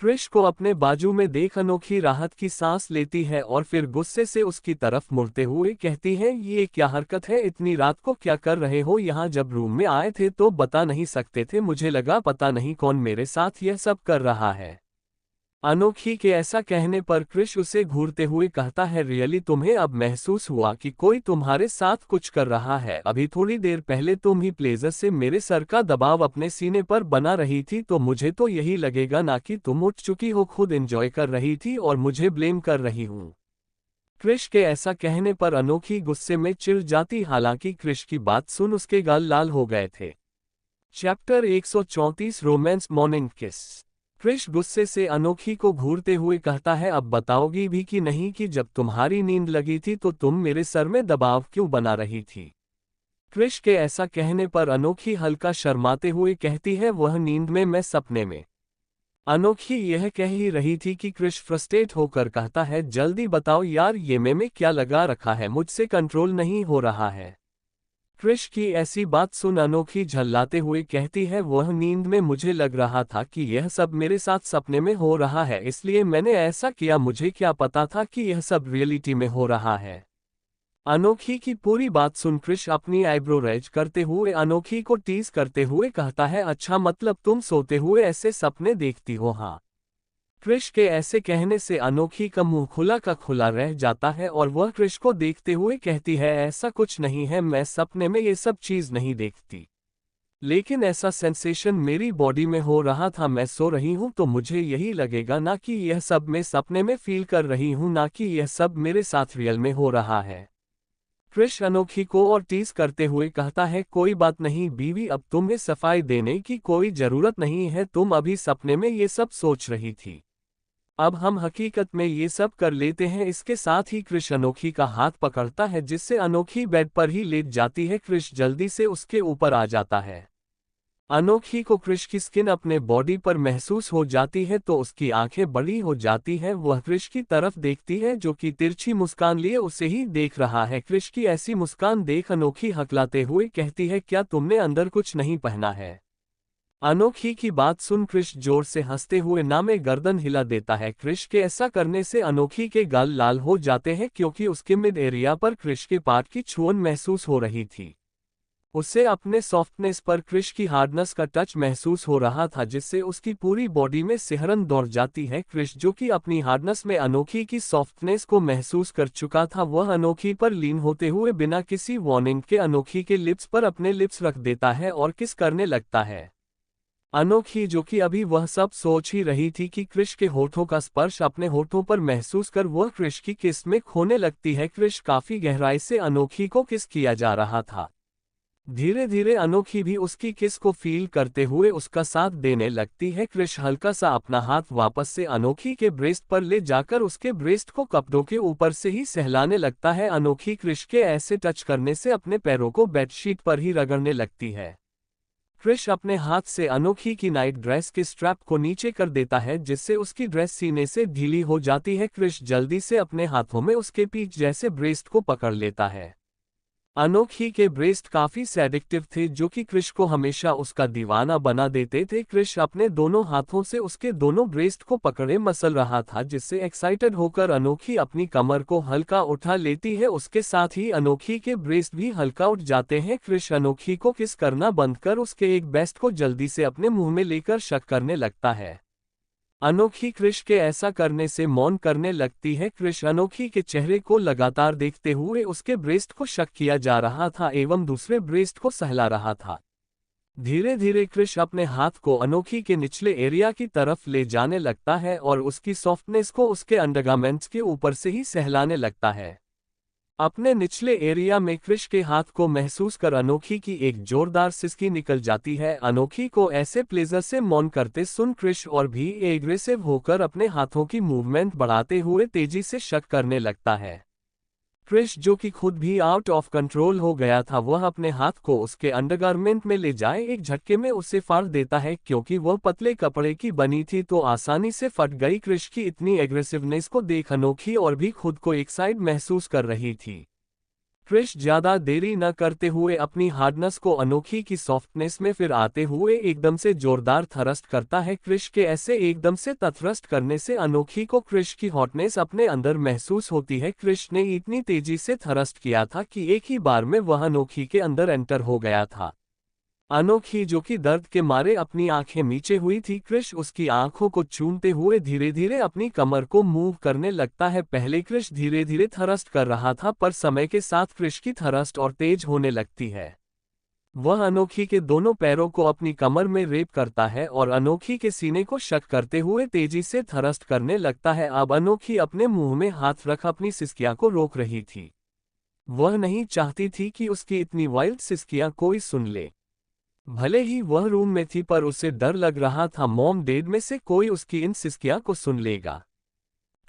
क्रिश को अपने बाजू में देख अनोखी राहत की सांस लेती है और फिर गुस्से से उसकी तरफ मुड़ते हुए कहती है, ये क्या हरकत है, इतनी रात को क्या कर रहे हो यहाँ? जब रूम में आए थे तो बता नहीं सकते थे? मुझे लगा पता नहीं कौन मेरे साथ यह सब कर रहा है। अनोखी के ऐसा कहने पर क्रिश उसे घूरते हुए कहता है, रियली तुम्हें अब महसूस हुआ कि कोई तुम्हारे साथ कुछ कर रहा है? अभी थोड़ी देर पहले तुम ही प्लेजर से मेरे सर का दबाव अपने सीने पर बना रही थी, तो मुझे तो यही लगेगा ना कि तुम उठ चुकी हो, खुद एंजॉय कर रही थी और मुझे ब्लेम कर रही हूँ। क्रिश के ऐसा कहने पर अनोखी गुस्से में चिढ़ जाती, हालांकि क्रिश की बात सुन उसके गाल लाल हो गए थे। चैप्टर 134 रोमांस मॉर्निंग किस। क्रिश गुस्से से अनोखी को घूरते हुए कहता है, अब बताओगी भी कि नहीं कि जब तुम्हारी नींद लगी थी तो तुम मेरे सर में दबाव क्यों बना रही थी? क्रिश के ऐसा कहने पर अनोखी हल्का शर्माते हुए कहती है, वह नींद में, मैं सपने में। अनोखी यह कह ही रही थी कि क्रिश फ्रस्ट्रेट होकर कहता है, जल्दी बताओ यार, ये में क्या लगा रखा है, मुझसे कंट्रोल नहीं हो रहा है। क्रिश की ऐसी बात सुन अनोखी झल्लाते हुए कहती है, वह नींद में मुझे लग रहा था कि यह सब मेरे साथ सपने में हो रहा है, इसलिए मैंने ऐसा किया, मुझे क्या पता था कि यह सब रियलिटी में हो रहा है। अनोखी की पूरी बात सुन क्रिश अपनी आईब्रो रेज करते हुए अनोखी को टीज करते हुए कहता है, अच्छा मतलब तुम सोते हुए ऐसे सपने देखती हो? हाँ। क्रिश के ऐसे कहने से अनोखी का मुंह खुला का खुला रह जाता है और वह क्रिश को देखते हुए कहती है, ऐसा कुछ नहीं है, मैं सपने में ये सब चीज नहीं देखती, लेकिन ऐसा सेंसेशन मेरी बॉडी में हो रहा था। मैं सो रही हूं तो मुझे यही लगेगा ना कि यह सब मैं सपने में फील कर रही हूं, ना कि यह सब मेरे साथ रियल में हो रहा है। क्रिश अनोखी को और टीज करते हुए कहता है, कोई बात नहीं बीवी, अब तुम्हें सफाई देने की कोई जरूरत नहीं है, तुम अभी सपने में ये सब सोच रही थी, अब हम हकीकत में ये सब कर लेते हैं। इसके साथ ही क्रिश अनोखी का हाथ पकड़ता है, जिससे अनोखी बेड पर ही लेट जाती है। क्रिश जल्दी से उसके ऊपर आ जाता है। अनोखी को क्रिश की स्किन अपने बॉडी पर महसूस हो जाती है तो उसकी आंखें बड़ी हो जाती हैं। वह क्रिश की तरफ देखती है जो कि तिरछी मुस्कान लिए उसे ही देख रहा है। क्रिश की ऐसी मुस्कान देख अनोखी हकलाते हुए कहती है, क्या तुमने अंदर कुछ नहीं पहना है? अनोखी की बात सुन क्रिश जोर से हंसते हुए ना में गर्दन हिला देता है। क्रिश के ऐसा करने से अनोखी के गाल लाल हो जाते हैं क्योंकि उसके मिड एरिया पर क्रिश के पार्ट की छुअन महसूस हो रही थी। उसे अपने सॉफ्टनेस पर क्रिश की हार्डनेस का टच महसूस हो रहा था जिससे उसकी पूरी बॉडी में सिहरन दौड़ जाती है। क्रिश जो कि अपनी हार्डनेस में अनोखी की सॉफ्टनेस को महसूस कर चुका था, वह अनोखी पर लीन होते हुए बिना किसी वार्निंग के अनोखी के लिप्स पर अपने लिप्स रख देता है और किस करने लगता है। अनोखी जो कि अभी वह सब सोच ही रही थी कि क्रिश के होठों का स्पर्श अपने होठों पर महसूस कर वह क्रिश की किस में खोने लगती है। क्रिश काफी गहराई से अनोखी को किस किया जा रहा था। धीरे धीरे अनोखी भी उसकी किस को फील करते हुए उसका साथ देने लगती है। क्रिश हल्का सा अपना हाथ वापस से अनोखी के ब्रेस्ट पर ले जाकर उसके ब्रेस्ट को कपड़ों के ऊपर से ही सहलाने लगता है। अनोखी क्रिश के ऐसे टच करने से अपने पैरों को बेडशीट पर ही रगड़ने लगती है। क्रिश अपने हाथ से अनोखी की नाइट ड्रेस के स्ट्रैप को नीचे कर देता है जिससे उसकी ड्रेस सीने से ढीली हो जाती है। क्रिश जल्दी से अपने हाथों में उसके पीठ जैसे ब्रेस्ट को पकड़ लेता है। अनोखी के ब्रेस्ट काफी सेडिक्टिव थे जो कि क्रिश को हमेशा उसका दीवाना बना देते थे। क्रिश अपने दोनों हाथों से उसके दोनों ब्रेस्ट को पकड़े मसल रहा था जिससे एक्साइटेड होकर अनोखी अपनी कमर को हल्का उठा लेती है। उसके साथ ही अनोखी के ब्रेस्ट भी हल्का उठ जाते हैं। क्रिश अनोखी को किस करना बंद कर उसके एक बेस्ट को जल्दी से अपने मुंह में लेकर शक करने लगता है। अनोखी क्रिश के ऐसा करने से मौन करने लगती है। क्रिश अनोखी के चेहरे को लगातार देखते हुए उसके ब्रेस्ट को शक किया जा रहा था एवं दूसरे ब्रेस्ट को सहला रहा था। धीरे धीरे क्रिश अपने हाथ को अनोखी के निचले एरिया की तरफ ले जाने लगता है और उसकी सॉफ्टनेस को उसके अंडरगारमेंट्स के ऊपर से ही सहलाने लगता है। अपने निचले एरिया में क्रिश के हाथ को महसूस कर अनोखी की एक जोरदार सिसकी निकल जाती है। अनोखी को ऐसे प्लेजर से मौन करते सुन क्रिश और भी एग्रेसिव होकर अपने हाथों की मूवमेंट बढ़ाते हुए तेजी से शक करने लगता है। क्रिश जो कि खुद भी आउट ऑफ कंट्रोल हो गया था, वह अपने हाथ को उसके अंडरगारमेंट में ले जाए एक झटके में उसे फाड़ देता है क्योंकि वह पतले कपड़े की बनी थी तो आसानी से फट गई। क्रिश की इतनी एग्रेसिवनेस को देख अनोखी और भी खुद को एक्साइट महसूस कर रही थी। क्रिश ज्यादा देरी न करते हुए अपनी हार्डनेस को अनोखी की सॉफ्टनेस में फिर आते हुए एकदम से जोरदार थ्रस्ट करता है। क्रिश के ऐसे एकदम से थ्रस्ट करने से अनोखी को क्रिश की हॉटनेस अपने अंदर महसूस होती है। क्रिश ने इतनी तेजी से थ्रस्ट किया था कि एक ही बार में वह अनोखी के अंदर एंटर हो गया था। अनोखी जो कि दर्द के मारे अपनी आंखें नीचे हुई थी, क्रिश उसकी आंखों को चूमते हुए धीरे धीरे अपनी कमर को मूव करने लगता है। पहले क्रिश धीरे धीरे थ्रस्ट कर रहा था पर समय के साथ क्रिश की थ्रस्ट और तेज होने लगती है। वह अनोखी के दोनों पैरों को अपनी कमर में रेप करता है और अनोखी के सीने को शक करते हुए तेजी से थ्रस्ट करने लगता है। अब अनोखी अपने मुंह में हाथ रख अपनी सिसकियां को रोक रही थी। वह नहीं चाहती थी कि उसकी इतनी वाइल्ड सिसकियां कोई सुन ले। भले ही वह रूम में थी पर उसे डर लग रहा था मॉम डैड में से कोई उसकी इन सिसकियां को सुन लेगा।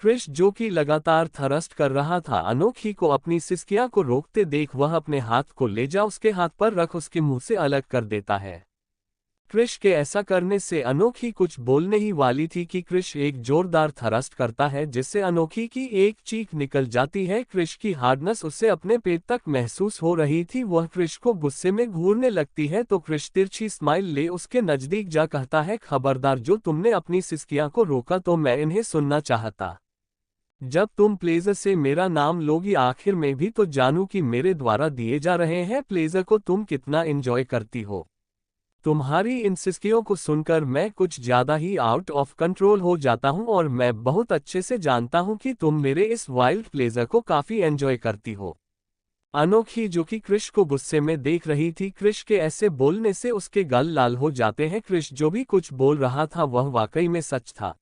क्रिश जो कि लगातार थ्रस्ट कर रहा था, अनोखी को अपनी सिसकियां को रोकते देख वह अपने हाथ को ले जा उसके हाथ पर रख उसके मुंह से अलग कर देता है। क्रिश के ऐसा करने से अनोखी कुछ बोलने ही वाली थी कि क्रिश एक जोरदार थ्रस्ट करता है जिससे अनोखी की एक चीख निकल जाती है। क्रिश की हार्डनेस उसे अपने पेट तक महसूस हो रही थी। वह क्रिश को गुस्से में घूरने लगती है तो क्रिश तिरछी स्माइल ले उसके नजदीक जा कहता है, खबरदार, जो तुमने अपनी सिसकियां को रोका तो मैं इन्हें सुनना चाहता। जब तुम प्लेजर से मेरा नाम लोगी आखिर में भी तो जानू कि मेरे द्वारा दिए जा रहे हैं प्लेजर को तुम कितना एंजॉय करती हो। तुम्हारी इन सिसकियों को सुनकर मैं कुछ ज्यादा ही आउट ऑफ कंट्रोल हो जाता हूं और मैं बहुत अच्छे से जानता हूं कि तुम मेरे इस वाइल्ड प्लेजर को काफी एंजॉय करती हो। अनोखी जो कि क्रिश को गुस्से में देख रही थी, क्रिश के ऐसे बोलने से उसके गाल लाल हो जाते हैं। क्रिश जो भी कुछ बोल रहा था वह वाकई में सच था।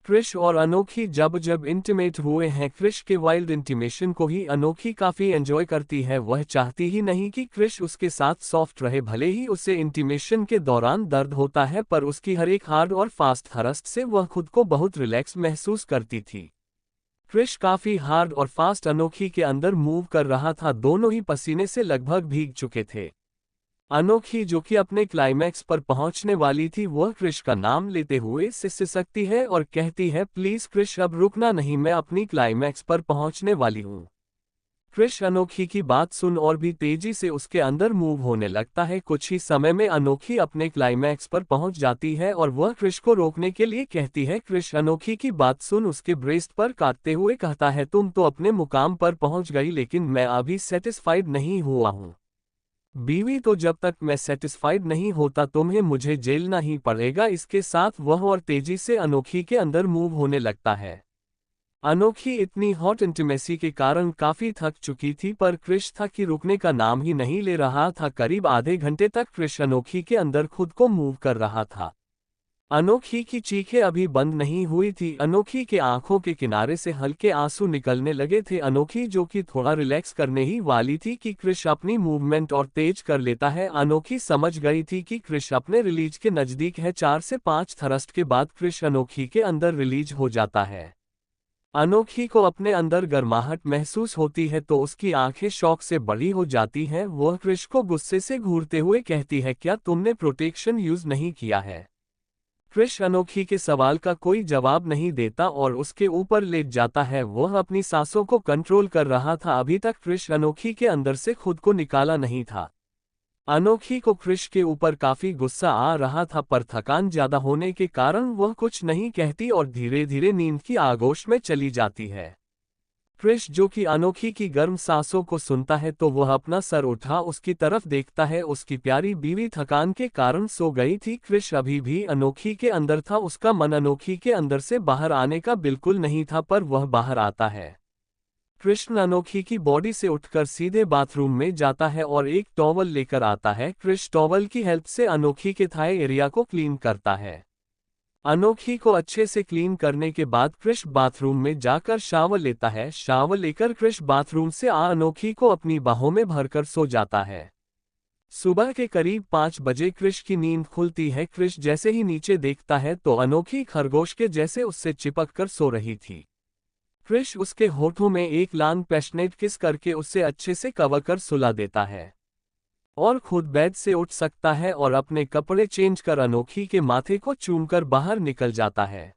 क्रिश और अनोखी जब जब इंटीमेट हुए हैं, क्रिश के वाइल्ड इंटीमेशन को ही अनोखी काफी एंजॉय करती है। वह चाहती ही नहीं कि क्रिश उसके साथ सॉफ्ट रहे, भले ही उसे इंटीमेशन के दौरान दर्द होता है पर उसकी हर एक हार्ड और फास्ट थ्रस्ट से वह खुद को बहुत रिलैक्स महसूस करती थी। क्रिश काफी हार्ड और फास्ट अनोखी के अंदर मूव कर रहा था, दोनों ही पसीने से लगभग भीग चुके थे। अनोखी जो कि अपने क्लाइमैक्स पर पहुंचने वाली थी, वह क्रिश का नाम लेते हुए सिसकती है और कहती है, प्लीज क्रिश अब रुकना नहीं, मैं अपनी क्लाइमैक्स पर पहुंचने वाली हूं। क्रिश अनोखी की बात सुन और भी तेजी से उसके अंदर मूव होने लगता है। कुछ ही समय में अनोखी अपने क्लाइमैक्स पर पहुंच जाती है और वह क्रिश को रोकने के लिए कहती है। क्रिश अनोखी की बात सुन उसके ब्रेस्ट पर काटते हुए कहता है, तुम तो अपने मुकाम पर पहुंच गई, लेकिन मैं अभी सेटिस्फाइड नहीं हुआ हूं। बीवी, तो जब तक मैं सेटिस्फाइड नहीं होता तुम्हें मुझे झेलना ही पड़ेगा। इसके साथ वह और तेजी से अनोखी के अंदर मूव होने लगता है। अनोखी इतनी हॉट इंटीमेसी के कारण काफी थक चुकी थी, पर क्रिश था कि रुकने का नाम ही नहीं ले रहा था। करीब आधे घंटे तक क्रिश अनोखी के अंदर खुद को मूव कर रहा था। अनोखी की चीखें अभी बंद नहीं हुई थी। अनोखी के आंखों के किनारे से हल्के आंसू निकलने लगे थे। अनोखी जो कि थोड़ा रिलैक्स करने ही वाली थी कि क्रिश अपनी मूवमेंट और तेज कर लेता है। अनोखी समझ गई थी कि क्रिश अपने रिलीज के नजदीक है। 4 से 5 थ्रस्ट के बाद क्रिश अनोखी के अंदर रिलीज हो जाता है। अनोखी को अपने अंदर गर्माहट महसूस होती है तो उसकी आंखें शौक से बड़ी हो जाती हैं। वह क्रिश को गुस्से से घूरते हुए कहती है, क्या तुमने प्रोटेक्शन यूज नहीं किया है? क्रिश अनोखी के सवाल का कोई जवाब नहीं देता और उसके ऊपर लेट जाता है। वह अपनी सांसों को कंट्रोल कर रहा था। अभी तक क्रिश अनोखी के अंदर से खुद को निकाला नहीं था। अनोखी को क्रिश के ऊपर काफी गुस्सा आ रहा था, पर थकान ज्यादा होने के कारण वह कुछ नहीं कहती और धीरे धीरे नींद की आगोश में चली जाती है। क्रिश जो कि अनोखी की गर्म सांसों को सुनता है तो वह अपना सर उठा उसकी तरफ देखता है। उसकी प्यारी बीवी थकान के कारण सो गई थी। क्रिश अभी भी अनोखी के अंदर था। उसका मन अनोखी के अंदर से बाहर आने का बिल्कुल नहीं था, पर वह बाहर आता है। कृष्ण अनोखी की बॉडी से उठकर सीधे बाथरूम में जाता है और एक टॉवल लेकर आता है। क्रिश टॉवल की हेल्प से अनोखी के थाई एरिया को क्लीन करता है। अनोखी को अच्छे से क्लीन करने के बाद क्रिश बाथरूम में जाकर शावर लेता है। शावर लेकर क्रिश बाथरूम से अनोखी को अपनी बाहों में भरकर सो जाता है। सुबह के करीब 5 बजे क्रिश की नींद खुलती है। क्रिश जैसे ही नीचे देखता है तो अनोखी खरगोश के जैसे उससे चिपक कर सो रही थी। क्रिश उसके होठों में एक लॉन्ग पैशनेट किस करके उससे अच्छे से कवर कर सुला देता है और खुद बेड से उठ सकता है और अपने कपड़े चेंज कर अनोखी के माथे को चूमकर बाहर निकल जाता है।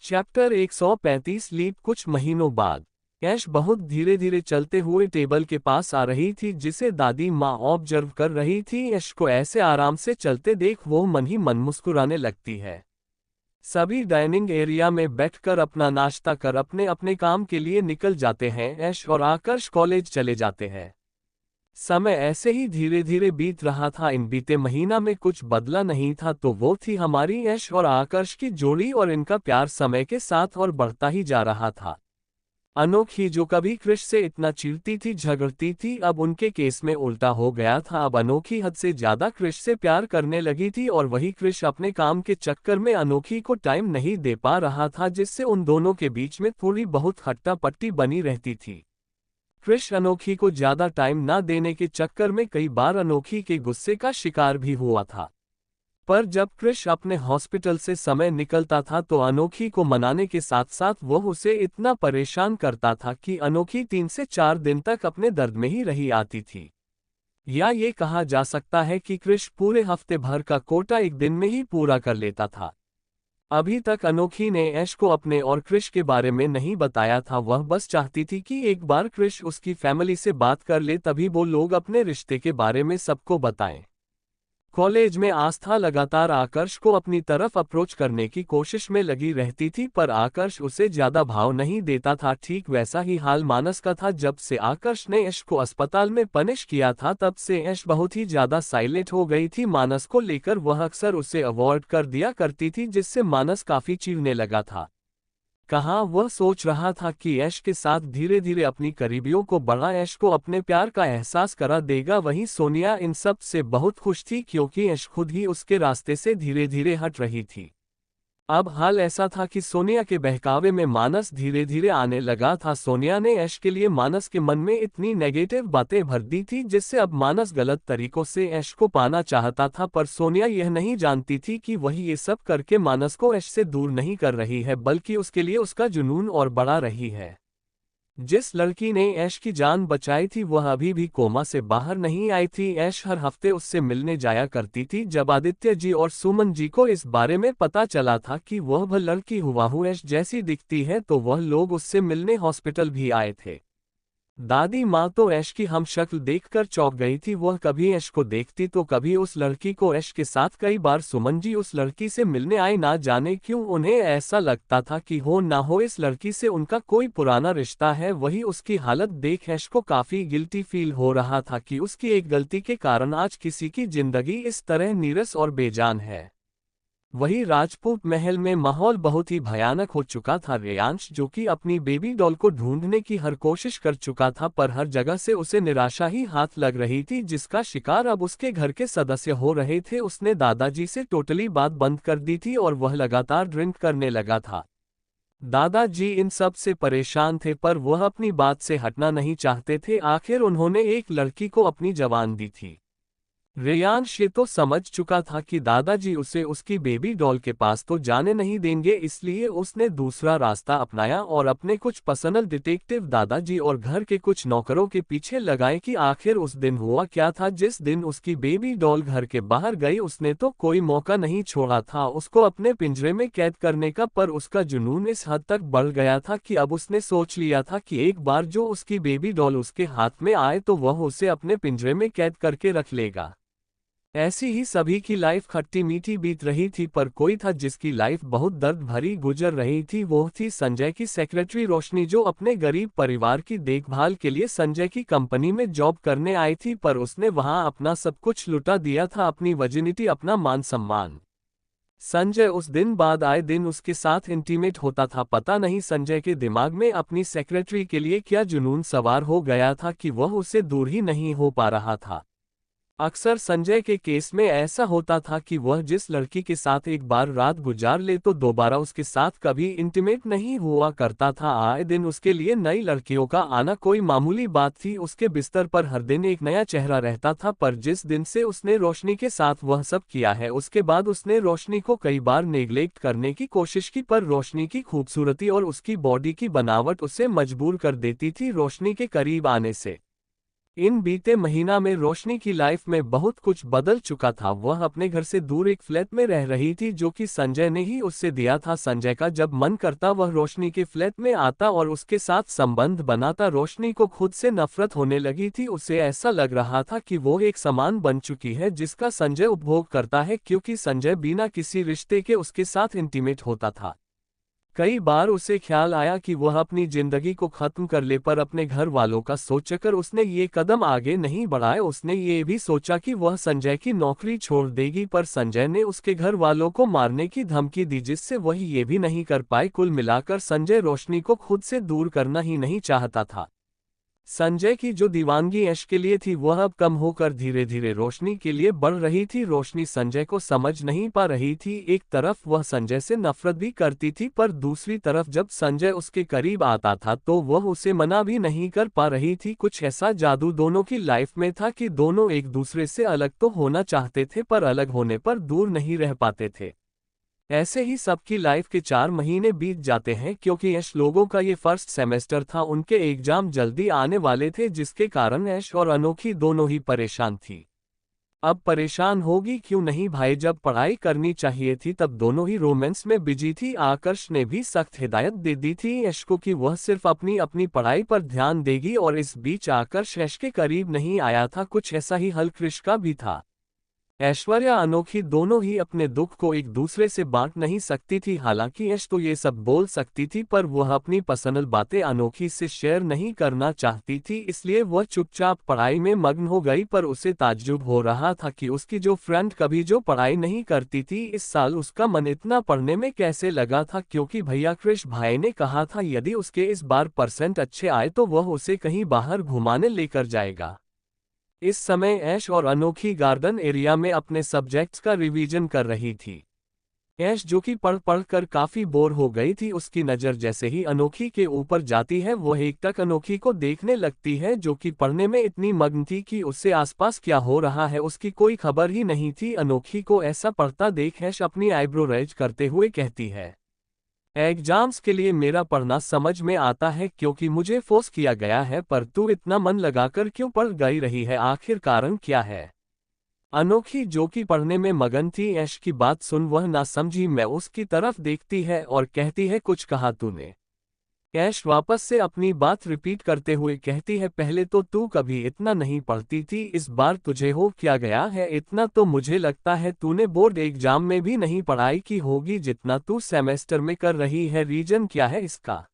Chapter 135 leap. कुछ महीनों बाद ऐश बहुत धीरे धीरे चलते हुए टेबल के पास आ रही थी, जिसे दादी माँ ऑब्जर्व कर रही थी। ऐश को ऐसे आराम से चलते देख वो मन ही मन मुस्कुराने लगती है। सभी डाइनिंग एरिया में बैठकर अपना नाश्ता कर अपने अपने काम के लिए निकल जाते हैं। ऐश और आकर्ष कॉलेज चले जाते हैं। समय ऐसे ही धीरे धीरे बीत रहा था। इन बीते महीना में कुछ बदला नहीं था, तो वो थी हमारी ऐश और आकर्ष की जोड़ी और इनका प्यार समय के साथ और बढ़ता ही जा रहा था। अनोखी जो कभी क्रिश से इतना चिढ़ती थी, झगड़ती थी, अब उनके केस में उल्टा हो गया था। अब अनोखी हद से ज्यादा क्रिश से प्यार करने लगी थी और वही क्रिश अपने काम के चक्कर में अनोखी को टाइम नहीं दे पा रहा था, जिससे उन दोनों के बीच में थोड़ी बहुत खट्टा पट्टी बनी रहती थी। क्रिश अनोखी को ज्यादा टाइम ना देने के चक्कर में कई बार अनोखी के गुस्से का शिकार भी हुआ था। पर जब क्रिश अपने हॉस्पिटल से समय निकलता था तो अनोखी को मनाने के साथ साथ वह उसे इतना परेशान करता था कि अनोखी 3 से 4 दिन तक अपने दर्द में ही रही आती थी। या ये कहा जा सकता है कि क्रिश पूरे हफ्ते भर का कोटा एक दिन में ही पूरा कर लेता था। अभी तक अनोखी ने ऐश को अपने और क्रिश के बारे में नहीं बताया था। वह बस चाहती थी कि एक बार क्रिश उसकी फैमिली से बात कर ले, तभी वो लोग अपने रिश्ते के बारे में सबको बताएं। कॉलेज में आस्था लगातार आकर्ष को अपनी तरफ अप्रोच करने की कोशिश में लगी रहती थी, पर आकर्ष उसे ज्यादा भाव नहीं देता था। ठीक वैसा ही हाल मानस का था। जब से आकर्ष ने ऐश को अस्पताल में पनिश किया था, तब से ऐश बहुत ही ज्यादा साइलेंट हो गई थी। मानस को लेकर वह अक्सर उसे अवॉइड कर दिया करती थी, जिससे मानस काफी चिढ़ने लगा था। कहाँ वह सोच रहा था कि ऐश के साथ धीरे धीरे अपनी करीबियों को बढ़ा ऐश को अपने प्यार का एहसास करा देगा। वहीं सोनिया इन सब से बहुत खुश थी, क्योंकि ऐश खुद ही उसके रास्ते से धीरे धीरे हट रही थी। अब हाल ऐसा था कि सोनिया के बहकावे में मानस धीरे धीरे आने लगा था। सोनिया ने ऐश के लिए मानस के मन में इतनी नेगेटिव बातें भर दी थी, जिससे अब मानस गलत तरीकों से ऐश को पाना चाहता था। पर सोनिया यह नहीं जानती थी कि वही ये सब करके मानस को ऐश से दूर नहीं कर रही है, बल्कि उसके लिए उसका जुनून और बढ़ा रही है। जिस लड़की ने ऐश की जान बचाई थी वह अभी भी कोमा से बाहर नहीं आई थी। ऐश हर हफ्ते उससे मिलने जाया करती थी। जब आदित्य जी और सुमन जी को इस बारे में पता चला था कि वह लड़की हुवाहू ऐश जैसी दिखती है तो वह लोग उससे मिलने हॉस्पिटल भी आए थे। दादी माँ तो ऐश की हम शक्ल देखकर चौंक गई थी। वह कभी ऐश को देखती तो कभी उस लड़की को। ऐश के साथ कई बार सुमन जी उस लड़की से मिलने आए। ना जाने क्यों उन्हें ऐसा लगता था कि हो ना हो इस लड़की से उनका कोई पुराना रिश्ता है। वही उसकी हालत देख ऐश को काफी गिल्टी फील हो रहा था कि उसकी एक गलती के कारण आज किसी की जिंदगी इस तरह नीरस और बेजान है। वही राजपूत महल में माहौल बहुत ही भयानक हो चुका था। रेयांश जो कि अपनी बेबी डॉल को ढूंढने की हर कोशिश कर चुका था पर हर जगह से उसे निराशा ही हाथ लग रही थी, जिसका शिकार अब उसके घर के सदस्य हो रहे थे। उसने दादाजी से टोटली बात बंद कर दी थी और वह लगातार ड्रिंक करने लगा था। दादाजी इन सब से परेशान थे पर वह अपनी बात से हटना नहीं चाहते थे। आखिर उन्होंने एक लड़की को अपनी जबान दी थी। रेयांश ये तो समझ चुका था कि दादाजी उसे उसकी बेबी डॉल के पास तो जाने नहीं देंगे, इसलिए उसने दूसरा रास्ता अपनाया और अपने कुछ पर्सनल डिटेक्टिव दादाजी और घर के कुछ नौकरों के पीछे लगाए कि आखिर उस दिन हुआ क्या था जिस दिन उसकी बेबी डॉल घर के बाहर गई। उसने तो कोई मौका नहीं छोड़ा था उसको अपने पिंजरे में कैद करने का, पर उसका जुनून इस हद तक बढ़ गया था कि अब उसने सोच लिया था कि एक बार जो उसकी बेबी डॉल उसके हाथ में आए तो वह उसे अपने पिंजरे में कैद करके रख लेगा। ऐसी ही सभी की लाइफ खट्टी मीठी बीत रही थी पर कोई था जिसकी लाइफ बहुत दर्द भरी गुजर रही थी। वो थी संजय की सेक्रेटरी रोशनी, जो अपने गरीब परिवार की देखभाल के लिए संजय की कंपनी में जॉब करने आई थी, पर उसने वहां अपना सब कुछ लुटा दिया था, अपनी वर्जिनिटी, अपना मान सम्मान। संजय उस दिन बाद आए दिन उसके साथ इंटीमेट होता था। पता नहीं संजय के दिमाग में अपनी सेक्रेटरी के लिए क्या जुनून सवार हो गया था कि वह उससे दूर ही नहीं हो पा रहा था। अक्सर संजय के केस में ऐसा होता था कि वह जिस लड़की के साथ एक बार रात गुजार ले तो दोबारा उसके साथ कभी इंटीमेट नहीं हुआ करता था। आए दिन उसके लिए नई लड़कियों का आना कोई मामूली बात थी। उसके बिस्तर पर हर दिन एक नया चेहरा रहता था, पर जिस दिन से उसने रोशनी के साथ वह सब किया है उसके बाद उसने रोशनी को कई बार नेग्लेक्ट करने की कोशिश की, पर रोशनी की खूबसूरती और उसकी बॉडी की बनावट उसे मजबूर कर देती थी रोशनी के करीब आने से। इन बीते महीना में रोशनी की लाइफ में बहुत कुछ बदल चुका था। वह अपने घर से दूर एक फ्लैट में रह रही थी जो कि संजय ने ही उससे दिया था। संजय का जब मन करता वह रोशनी के फ्लैट में आता और उसके साथ संबंध बनाता। रोशनी को खुद से नफरत होने लगी थी। उसे ऐसा लग रहा था कि वो एक सामान बन चुकी है जिसका संजय उपभोग करता है, क्योंकि संजय बिना किसी रिश्ते के उसके साथ इंटीमेट होता था। कई बार उसे ख्याल आया कि वह अपनी जिंदगी को खत्म कर ले, पर अपने घर वालों का सोचकर उसने ये कदम आगे नहीं बढ़ाया। उसने ये भी सोचा कि वह संजय की नौकरी छोड़ देगी, पर संजय ने उसके घर वालों को मारने की धमकी दी जिससे वह ये भी नहीं कर पाए। कुल मिलाकर संजय रोशनी को खुद से दूर करना ही नहीं चाहता था। संजय की जो दीवानगी ऐश के लिए थी वह अब कम होकर धीरे धीरे रोशनी के लिए बढ़ रही थी। रोशनी संजय को समझ नहीं पा रही थी। एक तरफ वह संजय से नफरत भी करती थी, पर दूसरी तरफ जब संजय उसके करीब आता था तो वह उसे मना भी नहीं कर पा रही थी। कुछ ऐसा जादू दोनों की लाइफ में था कि दोनों एक दूसरे से अलग तो होना चाहते थे पर अलग होने पर दूर नहीं रह पाते थे। ऐसे ही सबकी लाइफ के 4 महीने बीत जाते हैं, क्योंकि ऐश लोगों का ये फर्स्ट सेमेस्टर था। उनके एग्जाम जल्दी आने वाले थे जिसके कारण ऐश और अनोखी दोनों ही परेशान थी। अब परेशान होगी क्यों नहीं भाई, जब पढ़ाई करनी चाहिए थी तब दोनों ही रोमांस में बिजी थी। आकर्ष ने भी सख्त हिदायत दे दी थी ऐश को कि वह सिर्फ अपनी अपनी पढ़ाई पर ध्यान देगी, और इस बीच आकर्ष ऐश के करीब नहीं आया था। कुछ ऐसा ही हल कृष का भी था। ऐश्वर्या अनोखी दोनों ही अपने दुख को एक दूसरे से बांट नहीं सकती थी। हालांकि ऐश तो ये सब बोल सकती थी पर वह अपनी पर्सनल बातें अनोखी से शेयर नहीं करना चाहती थी, इसलिए वह चुपचाप पढ़ाई में मग्न हो गई। पर उसे ताज्जुब हो रहा था कि उसकी जो फ्रेंड कभी जो पढ़ाई नहीं करती थी, इस साल उसका मन इतना पढ़ने में कैसे लगा था, क्योंकि भैया कृष भाई ने कहा था यदि उसके इस बार परसेंट अच्छे आए तो वह उसे कहीं बाहर घुमाने लेकर जाएगा। इस समय ऐश और अनोखी गार्डन एरिया में अपने सब्जेक्ट्स का रिवीजन कर रही थी। ऐश जो कि पढ़ पढ़ कर काफी बोर हो गई थी, उसकी नज़र जैसे ही अनोखी के ऊपर जाती है वह एकटक अनोखी को देखने लगती है, जो कि पढ़ने में इतनी मग्न थी कि उससे आसपास क्या हो रहा है उसकी कोई खबर ही नहीं थी। अनोखी को ऐसा पढ़ता देख ऐश अपनी आईब्रो रेज करते हुए कहती है, एग्जाम्स के लिए मेरा पढ़ना समझ में आता है क्योंकि मुझे फोर्स किया गया है, पर तू इतना मन लगाकर क्यों पढ़ गई रही है, आखिर कारण क्या है? अनोखी जो कि पढ़ने में मगन थी, ऐश की बात सुन वह ना समझी मैं उसकी तरफ देखती है और कहती है कुछ कहा तूने? ऐश वापस से अपनी बात रिपीट करते हुए कहती है पहले तो तू कभी इतना नहीं पढ़ती थी, इस बार तुझे हो क्या गया है इतना? तो मुझे लगता है तूने बोर्ड एग्जाम में भी नहीं पढ़ाई की होगी जितना तू सेमेस्टर में कर रही है, रीजन क्या है इसका?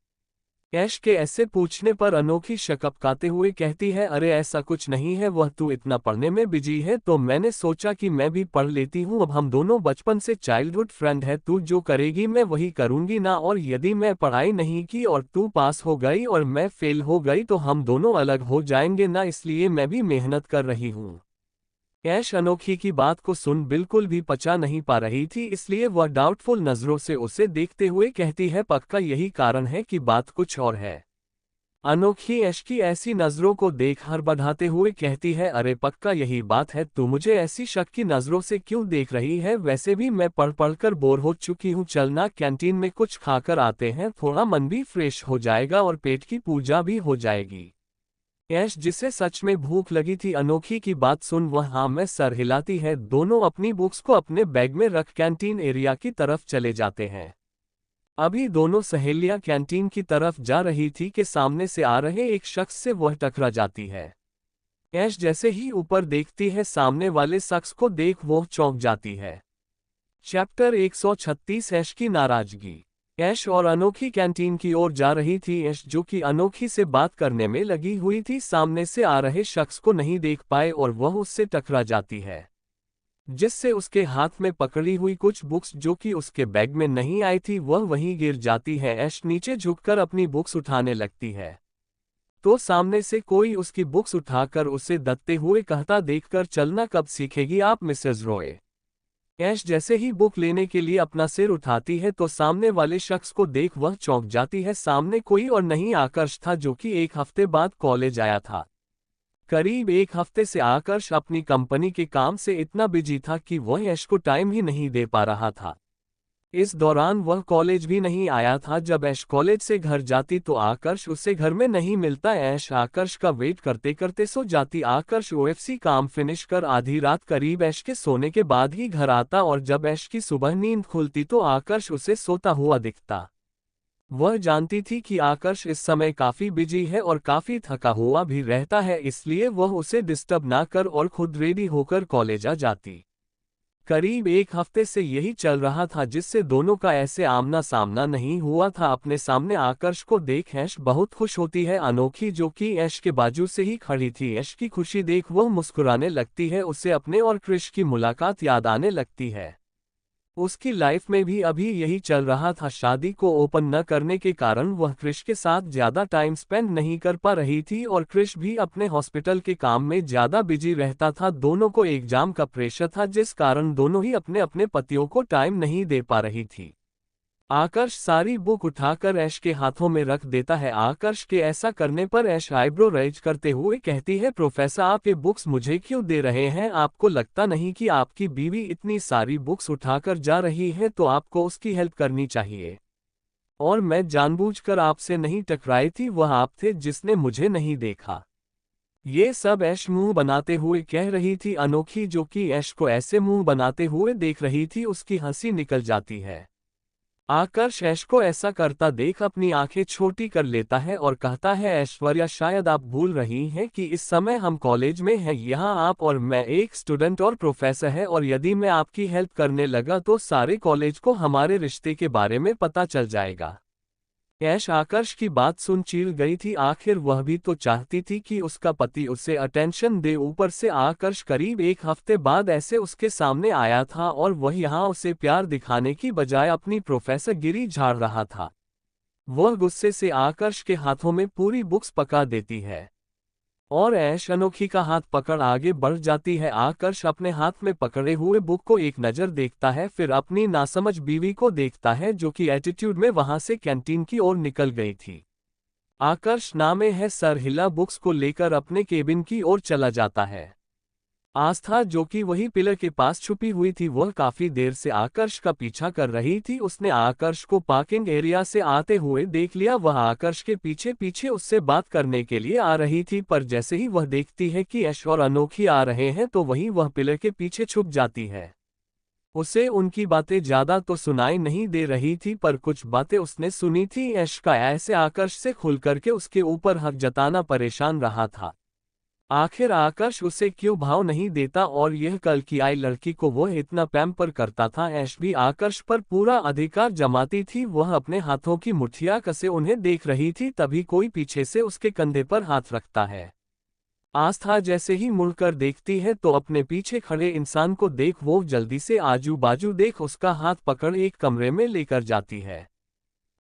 ऐश के ऐसे पूछने पर अनोखी शकपकाते हुए कहती है अरे ऐसा कुछ नहीं है, वह तू इतना पढ़ने में बिजी है तो मैंने सोचा कि मैं भी पढ़ लेती हूँ, अब हम दोनों बचपन से चाइल्डहुड फ्रेंड है, तू जो करेगी मैं वही करूँगी ना, और यदि मैं पढ़ाई नहीं की और तू पास हो गई और मैं फेल हो गई तो हम दोनों अलग हो जाएंगे ना, इसलिए मैं भी मेहनत कर रही हूँ। ऐश अनोखी की बात को सुन बिल्कुल भी पचा नहीं पा रही थी, इसलिए वह डाउटफुल नजरों से उसे देखते हुए कहती है पक्का यही कारण है कि बात कुछ और है? अनोखी ऐश की ऐसी नजरों को देख हड़बड़ाते हुए कहती है अरे पक्का यही बात है, तू मुझे ऐसी शक की नजरों से क्यों देख रही है? वैसे भी मैं पढ़ पढ़ कर बोर हो चुकी हूँ, चलना कैंटीन में कुछ खाकर आते हैं, थोड़ा मन भी फ्रेश हो जाएगा और पेट की पूजा भी हो जाएगी। ऐश जिसे सच में भूख लगी थी अनोखी की बात सुन वह हाँ में सर हिलाती है, दोनों अपनी बुक्स को अपने बैग में रख कैंटीन एरिया की तरफ चले जाते हैं। अभी दोनों सहेलियां कैंटीन की तरफ जा रही थी कि सामने से आ रहे एक शख्स से वह टकरा जाती है। ऐश जैसे ही ऊपर देखती है सामने वाले शख्स को देख वह चौंक जाती है। चैप्टर 136 ऐश की नाराजगी। ऐश और अनोखी कैंटीन की ओर जा रही थी। ऐश जो कि अनोखी से बात करने में लगी हुई थी, सामने से आ रहे शख्स को नहीं देख पाए और वह उससे टकरा जाती है, जिससे उसके हाथ में पकड़ी हुई कुछ बुक्स जो कि उसके बैग में नहीं आई थी वह वहीं गिर जाती है। ऐश नीचे झुककर अपनी बुक्स उठाने लगती है तो सामने से कोई उसकी बुक्स उठाकर उसे दबते हुए कहता देखकर चलना कब सीखेगी आप मिसेस रॉय। ऐश जैसे ही बुक लेने के लिए अपना सिर उठाती है तो सामने वाले शख्स को देख वह चौंक जाती है। सामने कोई और नहीं आकर्ष था जो कि एक हफ्ते बाद कॉलेज आया था। करीब एक हफ्ते से आकर्ष अपनी कंपनी के काम से इतना बिजी था कि वह ऐश को टाइम ही नहीं दे पा रहा था। इस दौरान वह कॉलेज भी नहीं आया था। जब ऐश कॉलेज से घर जाती तो आकर्ष उसे घर में नहीं मिलता। ऐश आकर्ष का वेट करते करते सो जाती। आकर्ष ओएफसी काम फिनिश कर आधी रात करीब ऐश के सोने के बाद ही घर आता और जब ऐश की सुबह नींद खुलती तो आकर्ष उसे सोता हुआ दिखता। वह जानती थी कि आकर्ष इस समय काफी बिजी है और काफी थका हुआ भी रहता है, इसलिए वह उसे डिस्टर्ब ना कर और खुद रेडी होकर कॉलेज आ जाती। करीब एक हफ्ते से यही चल रहा था जिससे दोनों का ऐसे आमना सामना नहीं हुआ था। अपने सामने आकर्ष को देख ऐश बहुत खुश होती है। अनोखी जो कि ऐश के बाजू से ही खड़ी थी, ऐश की खुशी देख वह मुस्कुराने लगती है। उसे अपने और क्रिश की मुलाकात याद आने लगती है। उसकी लाइफ में भी अभी यही चल रहा था, शादी को ओपन न करने के कारण वह क्रिश के साथ ज्यादा टाइम स्पेंड नहीं कर पा रही थी और क्रिश भी अपने हॉस्पिटल के काम में ज्यादा बिजी रहता था। दोनों को एग्जाम का प्रेशर था जिस कारण दोनों ही अपने अपने पतियों को टाइम नहीं दे पा रही थी। आकर्ष सारी बुक उठाकर ऐश के हाथों में रख देता है। आकर्ष के ऐसा करने पर ऐश आईब्रो रेज करते हुए कहती है प्रोफेसर आप ये बुक्स मुझे क्यों दे रहे हैं? आपको लगता नहीं कि आपकी बीवी इतनी सारी बुक्स उठाकर जा रही है तो आपको उसकी हेल्प करनी चाहिए। और मैं जानबूझकर आपसे नहीं टकराई थी, वह आप थे जिसने मुझे नहीं देखा। ये सब ऐश मुंह बनाते हुए कह रही थी। अनोखी जो कि ऐश को ऐसे मुंह बनाते हुए देख रही थी उसकी हंसी निकल जाती है। आकर्ष ऐश को ऐसा करता देख अपनी आंखें छोटी कर लेता है और कहता है ऐश्वर्या शायद आप भूल रही हैं कि इस समय हम कॉलेज में हैं, यहाँ आप और मैं एक स्टूडेंट और प्रोफेसर है और यदि मैं आपकी हेल्प करने लगा तो सारे कॉलेज को हमारे रिश्ते के बारे में पता चल जाएगा। ऐश आकर्ष की बात सुन चिढ़ गई थी, आखिर वह भी तो चाहती थी कि उसका पति उसे अटेंशन दे। ऊपर से आकर्ष करीब एक हफ्ते बाद ऐसे उसके सामने आया था और वह यहाँ उसे प्यार दिखाने की बजाय अपनी प्रोफेसर गिरी झाड़ रहा था। वह गुस्से से आकर्ष के हाथों में पूरी बुक्स पका देती है और ऐश अनोखी का हाथ पकड़ आगे बढ़ जाती है। आकर्ष अपने हाथ में पकड़े हुए बुक को एक नज़र देखता है, फिर अपनी नासमझ बीवी को देखता है जो कि एटीट्यूड में वहां से कैंटीन की ओर निकल गई थी। आकर्ष नामे है सर हिला बुक्स को लेकर अपने केबिन की ओर चला जाता है। आस्था, जो कि वही पिलर के पास छुपी हुई थी, वह काफी देर से आकर्ष का पीछा कर रही थी। उसने आकर्ष को पार्किंग एरिया से आते हुए देख लिया। वह आकर्ष के पीछे पीछे उससे बात करने के लिए आ रही थी, पर जैसे ही वह देखती है कि ऐश और अनोखी आ रहे हैं तो वहीं वह पिलर के पीछे छुप जाती है। उसे उनकी बातें ज्यादा तो सुनाई नहीं दे रही थी, पर कुछ बातें उसने सुनी थी। ऐश का ऐसे आकर्ष से खुल करके उसके ऊपर हक जताना परेशान रहा था। आखिर आकर्ष उसे क्यों भाव नहीं देता, और यह कल की आई लड़की को वह इतना पैम्पर करता था। ऐश भी आकर्ष पर पूरा अधिकार जमाती थी। वह अपने हाथों की मुट्ठियां कसे उन्हें देख रही थी, तभी कोई पीछे से उसके कंधे पर हाथ रखता है। आस्था जैसे ही मुड़कर देखती है तो अपने पीछे खड़े इंसान को देख वो जल्दी से आजू बाजू देख उसका हाथ पकड़ एक कमरे में लेकर जाती है।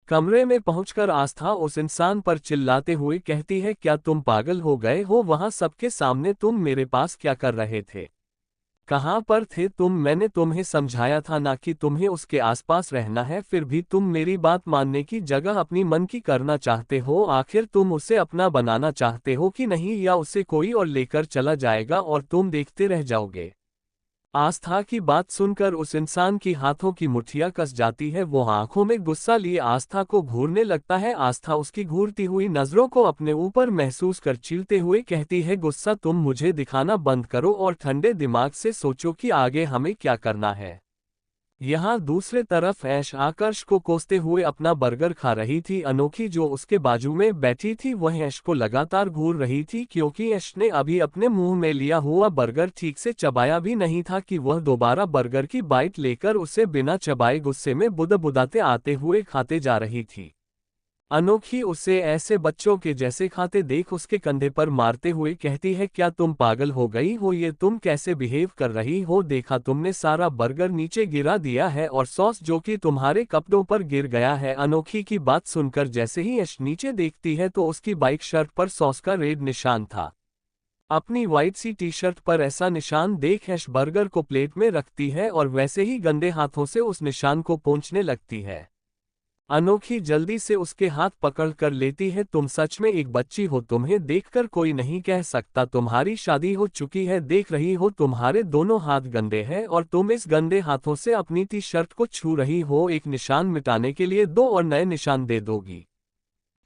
कमरे में पहुंचकर आस्था उस इंसान पर चिल्लाते हुए कहती है, क्या तुम पागल हो गए हो? वहां सबके सामने तुम मेरे पास क्या कर रहे थे? कहां पर थे तुम? मैंने तुम्हें समझाया था ना कि तुम्हें उसके आसपास रहना है, फिर भी तुम मेरी बात मानने की जगह अपनी मन की करना चाहते हो। आखिर तुम उसे अपना बनाना चाहते हो कि नहीं, या उसे कोई और लेकर चला जाएगा और तुम देखते रह जाओगे? आस्था की बात सुनकर उस इंसान की हाथों की मुट्ठियां कस जाती है। वो आंखों में गुस्सा लिए आस्था को घूरने लगता है। आस्था उसकी घूरती हुई नजरों को अपने ऊपर महसूस कर चीरते हुए कहती है, गुस्सा तुम मुझे दिखाना बंद करो और ठंडे दिमाग से सोचो कि आगे हमें क्या करना है। यहाँ दूसरे तरफ ऐश आकर्ष को कोसते हुए अपना बर्गर खा रही थी। अनोखी, जो उसके बाजू में बैठी थी, वह ऐश को लगातार घूर रही थी, क्योंकि ऐश ने अभी अपने मुंह में लिया हुआ बर्गर ठीक से चबाया भी नहीं था कि वह दोबारा बर्गर की बाइट लेकर उसे बिना चबाए गुस्से में बुदबुदाते आते हुए खाते जा रही थी। अनोखी उसे ऐसे बच्चों के जैसे खाते देख उसके कंधे पर मारते हुए कहती है, क्या तुम पागल हो गई हो? ये तुम कैसे बिहेव कर रही हो? देखा तुमने, सारा बर्गर नीचे गिरा दिया है और सॉस जो कि तुम्हारे कपड़ों पर गिर गया है। अनोखी की बात सुनकर जैसे ही यश नीचे देखती है तो उसकी बाइक शर्ट पर सॉस का रेड निशान था। अपनी व्हाइट सी टी शर्ट पर ऐसा निशान देख यश बर्गर को प्लेट में रखती है और वैसे ही गंदे हाथों से उस निशान को पोंछने लगती है। अनोखी जल्दी से उसके हाथ पकड़ कर लेती है, तुम सच में एक बच्ची हो, तुम्हें देखकर कोई नहीं कह सकता तुम्हारी शादी हो चुकी है। देख रही हो तुम्हारे दोनों हाथ गंदे हैं और तुम इस गंदे हाथों से अपनी टी शर्ट को छू रही हो। एक निशान मिटाने के लिए दो और नए निशान दे दोगी?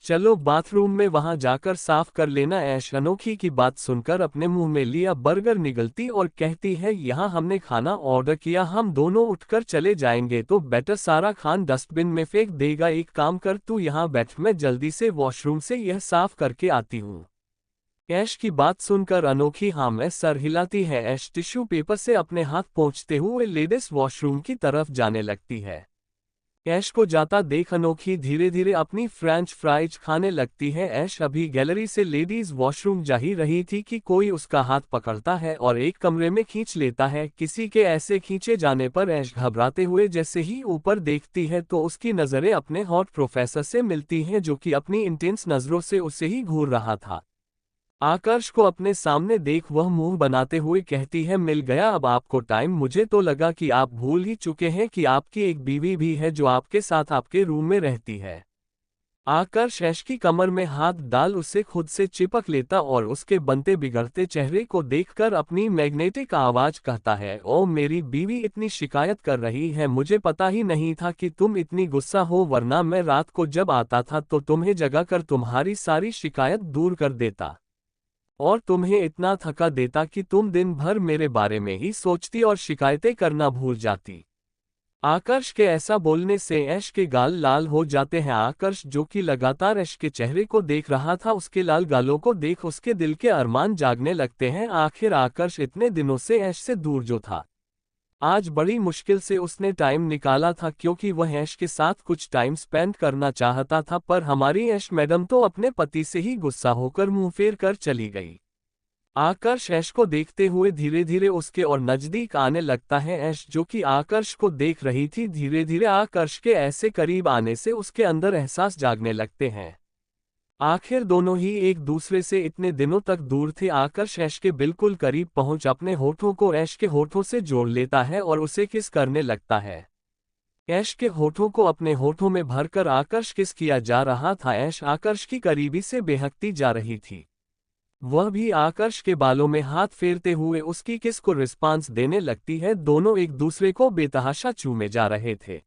चलो बाथरूम में वहां जाकर साफ कर लेना। ऐश अनोखी की बात सुनकर अपने मुंह में लिया बर्गर निगलती और कहती है, यहाँ हमने खाना ऑर्डर किया, हम दोनों उठकर चले जाएंगे तो बेटर सारा खान डस्टबिन में फेंक देगा। एक काम कर, तू यहाँ बैठ, मैं जल्दी से वॉशरूम से यह साफ करके आती हूँ। ऐश की बात सुनकर अनोखी हाँ में सर हिलाती है। ऐश टिश्यू पेपर से अपने हाथ पोंछते हुए लेडीज वॉशरूम की तरफ जाने लगती है। ऐश को जाता देख अनोखी धीरे धीरे अपनी फ्रेंच फ्राइज खाने लगती है। ऐश अभी गैलरी से लेडीज वॉशरूम जा ही रही थी कि कोई उसका हाथ पकड़ता है और एक कमरे में खींच लेता है। किसी के ऐसे खींचे जाने पर ऐश घबराते हुए जैसे ही ऊपर देखती है तो उसकी नजरें अपने हॉट प्रोफेसर से मिलती हैं, जो कि अपनी इंटेंस नजरों से उसे ही घूर रहा था। आकर्ष को अपने सामने देख वह मुंह बनाते हुए कहती है, मिल गया अब आपको टाइम। मुझे तो लगा कि आप भूल ही चुके हैं कि आपकी एक बीवी भी है जो आपके साथ आपके रूम में रहती है। आकर्ष ऐश की कमर में हाथ डाल उसे खुद से चिपक लेता और उसके बनते बिगड़ते चेहरे को देखकर अपनी मैग्नेटिक आवाज कहता है, ओ मेरी बीवी इतनी शिकायत कर रही है, मुझे पता ही नहीं था कि तुम इतनी गुस्सा हो, वरना मैं रात को जब आता था तो तुम्हें जगाकर तुम्हारी सारी शिकायत दूर कर देता और तुम्हें इतना थका देता कि तुम दिन भर मेरे बारे में ही सोचती और शिकायतें करना भूल जाती। आकर्ष के ऐसा बोलने से ऐश के गाल लाल हो जाते हैं। आकर्ष, जो कि लगातार ऐश के चेहरे को देख रहा था, उसके लाल गालों को देख उसके दिल के अरमान जागने लगते हैं। आखिर आकर्ष इतने दिनों से ऐश से दूर जो था, आज बड़ी मुश्किल से उसने टाइम निकाला था, क्योंकि वह ऐश के साथ कुछ टाइम स्पेंड करना चाहता था। पर हमारी ऐश मैडम तो अपने पति से ही गुस्सा होकर मुंह फेर कर चली गई। आकर्ष ऐश को देखते हुए धीरे धीरे उसके और नजदीक आने लगता है। ऐश, जो कि आकर्ष को देख रही थी, धीरे धीरे आकर्ष के ऐसे करीब आने से उसके अंदर एहसास जागने लगते हैं। आखिर दोनों ही एक दूसरे से इतने दिनों तक दूर थे। आकर्ष ऐश के बिल्कुल करीब पहुंच अपने होठों को ऐश के होठों से जोड़ लेता है और उसे किस करने लगता है। ऐश के होठों को अपने होठों में भरकर आकर्ष किस किया जा रहा था। ऐश आकर्ष की करीबी से बेहकती जा रही थी। वह भी आकर्ष के बालों में हाथ फेरते हुए उसकी किस को रिस्पांस देने लगती है। दोनों एक दूसरे को बेतहाशा चूमे जा रहे थे।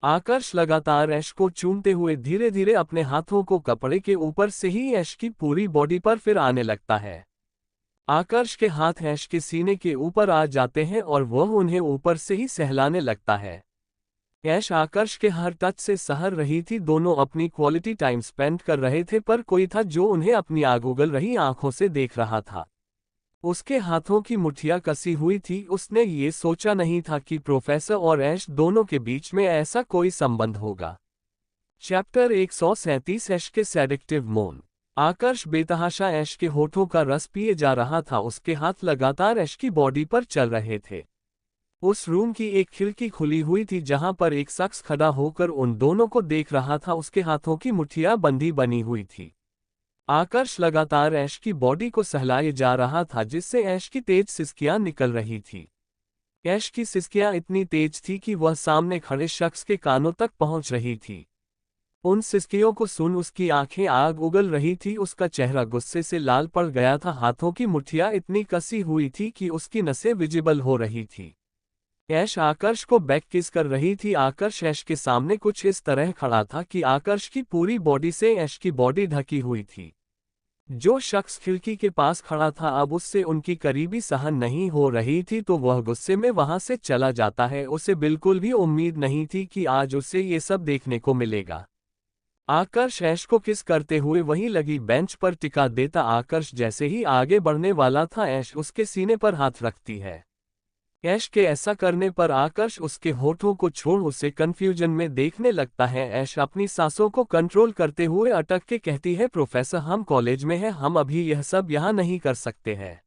आकर्ष लगातार ऐश को चूमते हुए धीरे धीरे अपने हाथों को कपड़े के ऊपर से ही ऐश की पूरी बॉडी पर फिर आने लगता है। आकर्ष के हाथ ऐश के सीने के ऊपर आ जाते हैं और वह उन्हें ऊपर से ही सहलाने लगता है। ऐश आकर्ष के हर टच से सहर रही थी। दोनों अपनी क्वालिटी टाइम स्पेंड कर रहे थे, पर कोई था जो उन्हें अपनी आग उगल रही आंखों से देख रहा था। उसके हाथों की मुट्ठियां कसी हुई थी। उसने ये सोचा नहीं था कि प्रोफेसर और ऐश दोनों के बीच में ऐसा कोई संबंध होगा। चैप्टर 137 ऐश के सेडिक्टिव मौन। आकर्ष बेतहाशा ऐश के होठों का रस पिए जा रहा था। उसके हाथ लगातार ऐश की बॉडी पर चल रहे थे। उस रूम की एक खिड़की खुली हुई थी जहां पर एक शख्स खड़ा होकर उन दोनों को देख रहा था। उसके हाथों की मुट्ठियां बंधी बनी हुई थी। आकर्ष लगातार ऐश की बॉडी को सहलाए जा रहा था, जिससे ऐश की तेज सिसकियां निकल रही थी। ऐश की सिसकियां इतनी तेज थी कि वह सामने खड़े शख्स के कानों तक पहुंच रही थी। उन सिसकियों को सुन उसकी आंखें आग उगल रही थी। उसका चेहरा गुस्से से लाल पड़ गया था। हाथों की मुट्ठियां इतनी कसी हुई थी कि उसकी नसें विजिबल हो रही थी। ऐश आकर्ष को बैक किस कर रही थी। आकर्ष ऐश के सामने कुछ इस तरह खड़ा था कि आकर्ष की पूरी बॉडी से ऐश की बॉडी ढकी हुई थी। जो शख्स खिड़की के पास खड़ा था अब उससे उनकी करीबी सहन नहीं हो रही थी, तो वह गुस्से में वहां से चला जाता है। उसे बिल्कुल भी उम्मीद नहीं थी कि आज उसे ये सब देखने को मिलेगा। आकर्ष ऐश को किस करते हुए वहीं लगी बेंच पर टिका देता। आकर्ष जैसे ही आगे बढ़ने वाला था, ऐश उसके सीने पर हाथ रखती है। ऐश के ऐसा करने पर आकर्ष उसके होठों को छोड़ उसे कंफ्यूजन में देखने लगता है। ऐश अपनी सांसों को कंट्रोल करते हुए अटक के कहती है, प्रोफेसर हम कॉलेज में हैं, हम अभी यह सब यहाँ नहीं कर सकते हैं।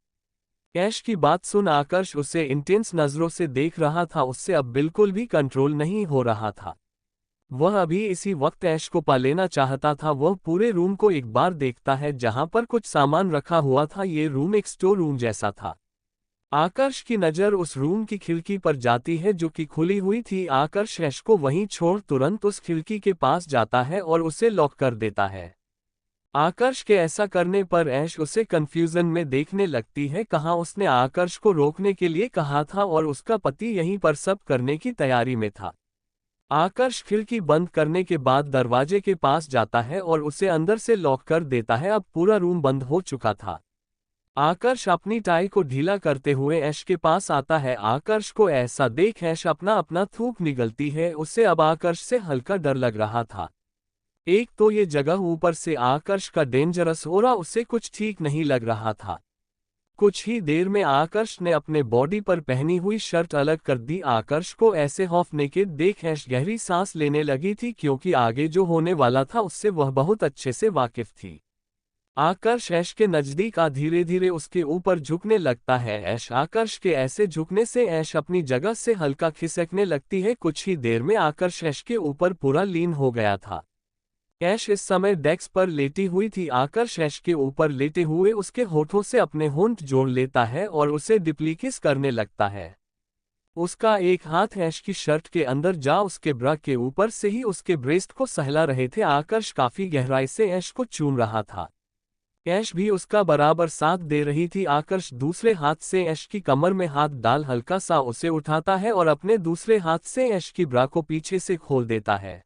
ऐश की बात सुन आकर्ष उसे इंटेंस नजरों से देख रहा था। उससे अब बिल्कुल भी कंट्रोल नहीं हो रहा था। वह अभी इसी वक्त ऐश को पा लेना चाहता था। वह पूरे रूम को एक बार देखता है जहां पर कुछ सामान रखा हुआ था। ये रूम एक स्टोर रूम जैसा था। आकर्ष की नज़र उस रूम की खिड़की पर जाती है जो कि खुली हुई थी। आकर्ष ऐश को वहीं छोड़ तुरंत उस खिड़की के पास जाता है और उसे लॉक कर देता है। आकर्ष के ऐसा करने पर ऐश उसे कंफ्यूजन में देखने लगती है। कहाँ उसने आकर्ष को रोकने के लिए कहा था और उसका पति यहीं पर सब करने की तैयारी में था। आकर्ष खिड़की बंद करने के बाद दरवाजे के पास जाता है और उसे अंदर से लॉक कर देता है। अब पूरा रूम बंद हो चुका था। आकर्ष अपनी टाई को ढीला करते हुए ऐश के पास आता है। आकर्ष को ऐसा देख ऐश अपना अपना थूक निगलती है। उसे अब आकर्ष से हल्का डर लग रहा था। एक तो ये जगह, ऊपर से आकर्ष का डेंजरस ऑरा उसे कुछ ठीक नहीं लग रहा था। कुछ ही देर में आकर्ष ने अपने बॉडी पर पहनी हुई शर्ट अलग कर दी। आकर्ष को ऐसे हाफ नेकेड देख ऐश गहरी सांस लेने लगी थी, क्योंकि आगे जो होने वाला था उससे वह बहुत अच्छे से वाकिफ थी। आकर्ष ऐश के नजदीक आ धीरे धीरे उसके ऊपर झुकने लगता है। ऐश आकर्ष के ऐसे झुकने से ऐश अपनी जगह से हल्का खिसकने लगती है। कुछ ही देर में आकर्ष ऐश के ऊपर पूरा लीन हो गया था। ऐश इस समय डेस्क पर लेटी हुई थी। आकर्ष ऐश के ऊपर लेटे हुए उसके होठों से अपने होंठ जोड़ लेता है और उसे डीपली किस करने लगता है। उसका एक हाथ ऐश की शर्ट के अंदर जा उसके ब्रा के ऊपर से ही उसके ब्रेस्ट को सहला रहे थे। आकर्ष काफी गहराई से ऐश को चूम रहा था। ऐश भी उसका बराबर साथ दे रही थी। आकर्ष दूसरे हाथ से ऐश की कमर में हाथ डाल हल्का सा उसे उठाता है और अपने दूसरे हाथ से ऐश की ब्रा को पीछे से खोल देता है।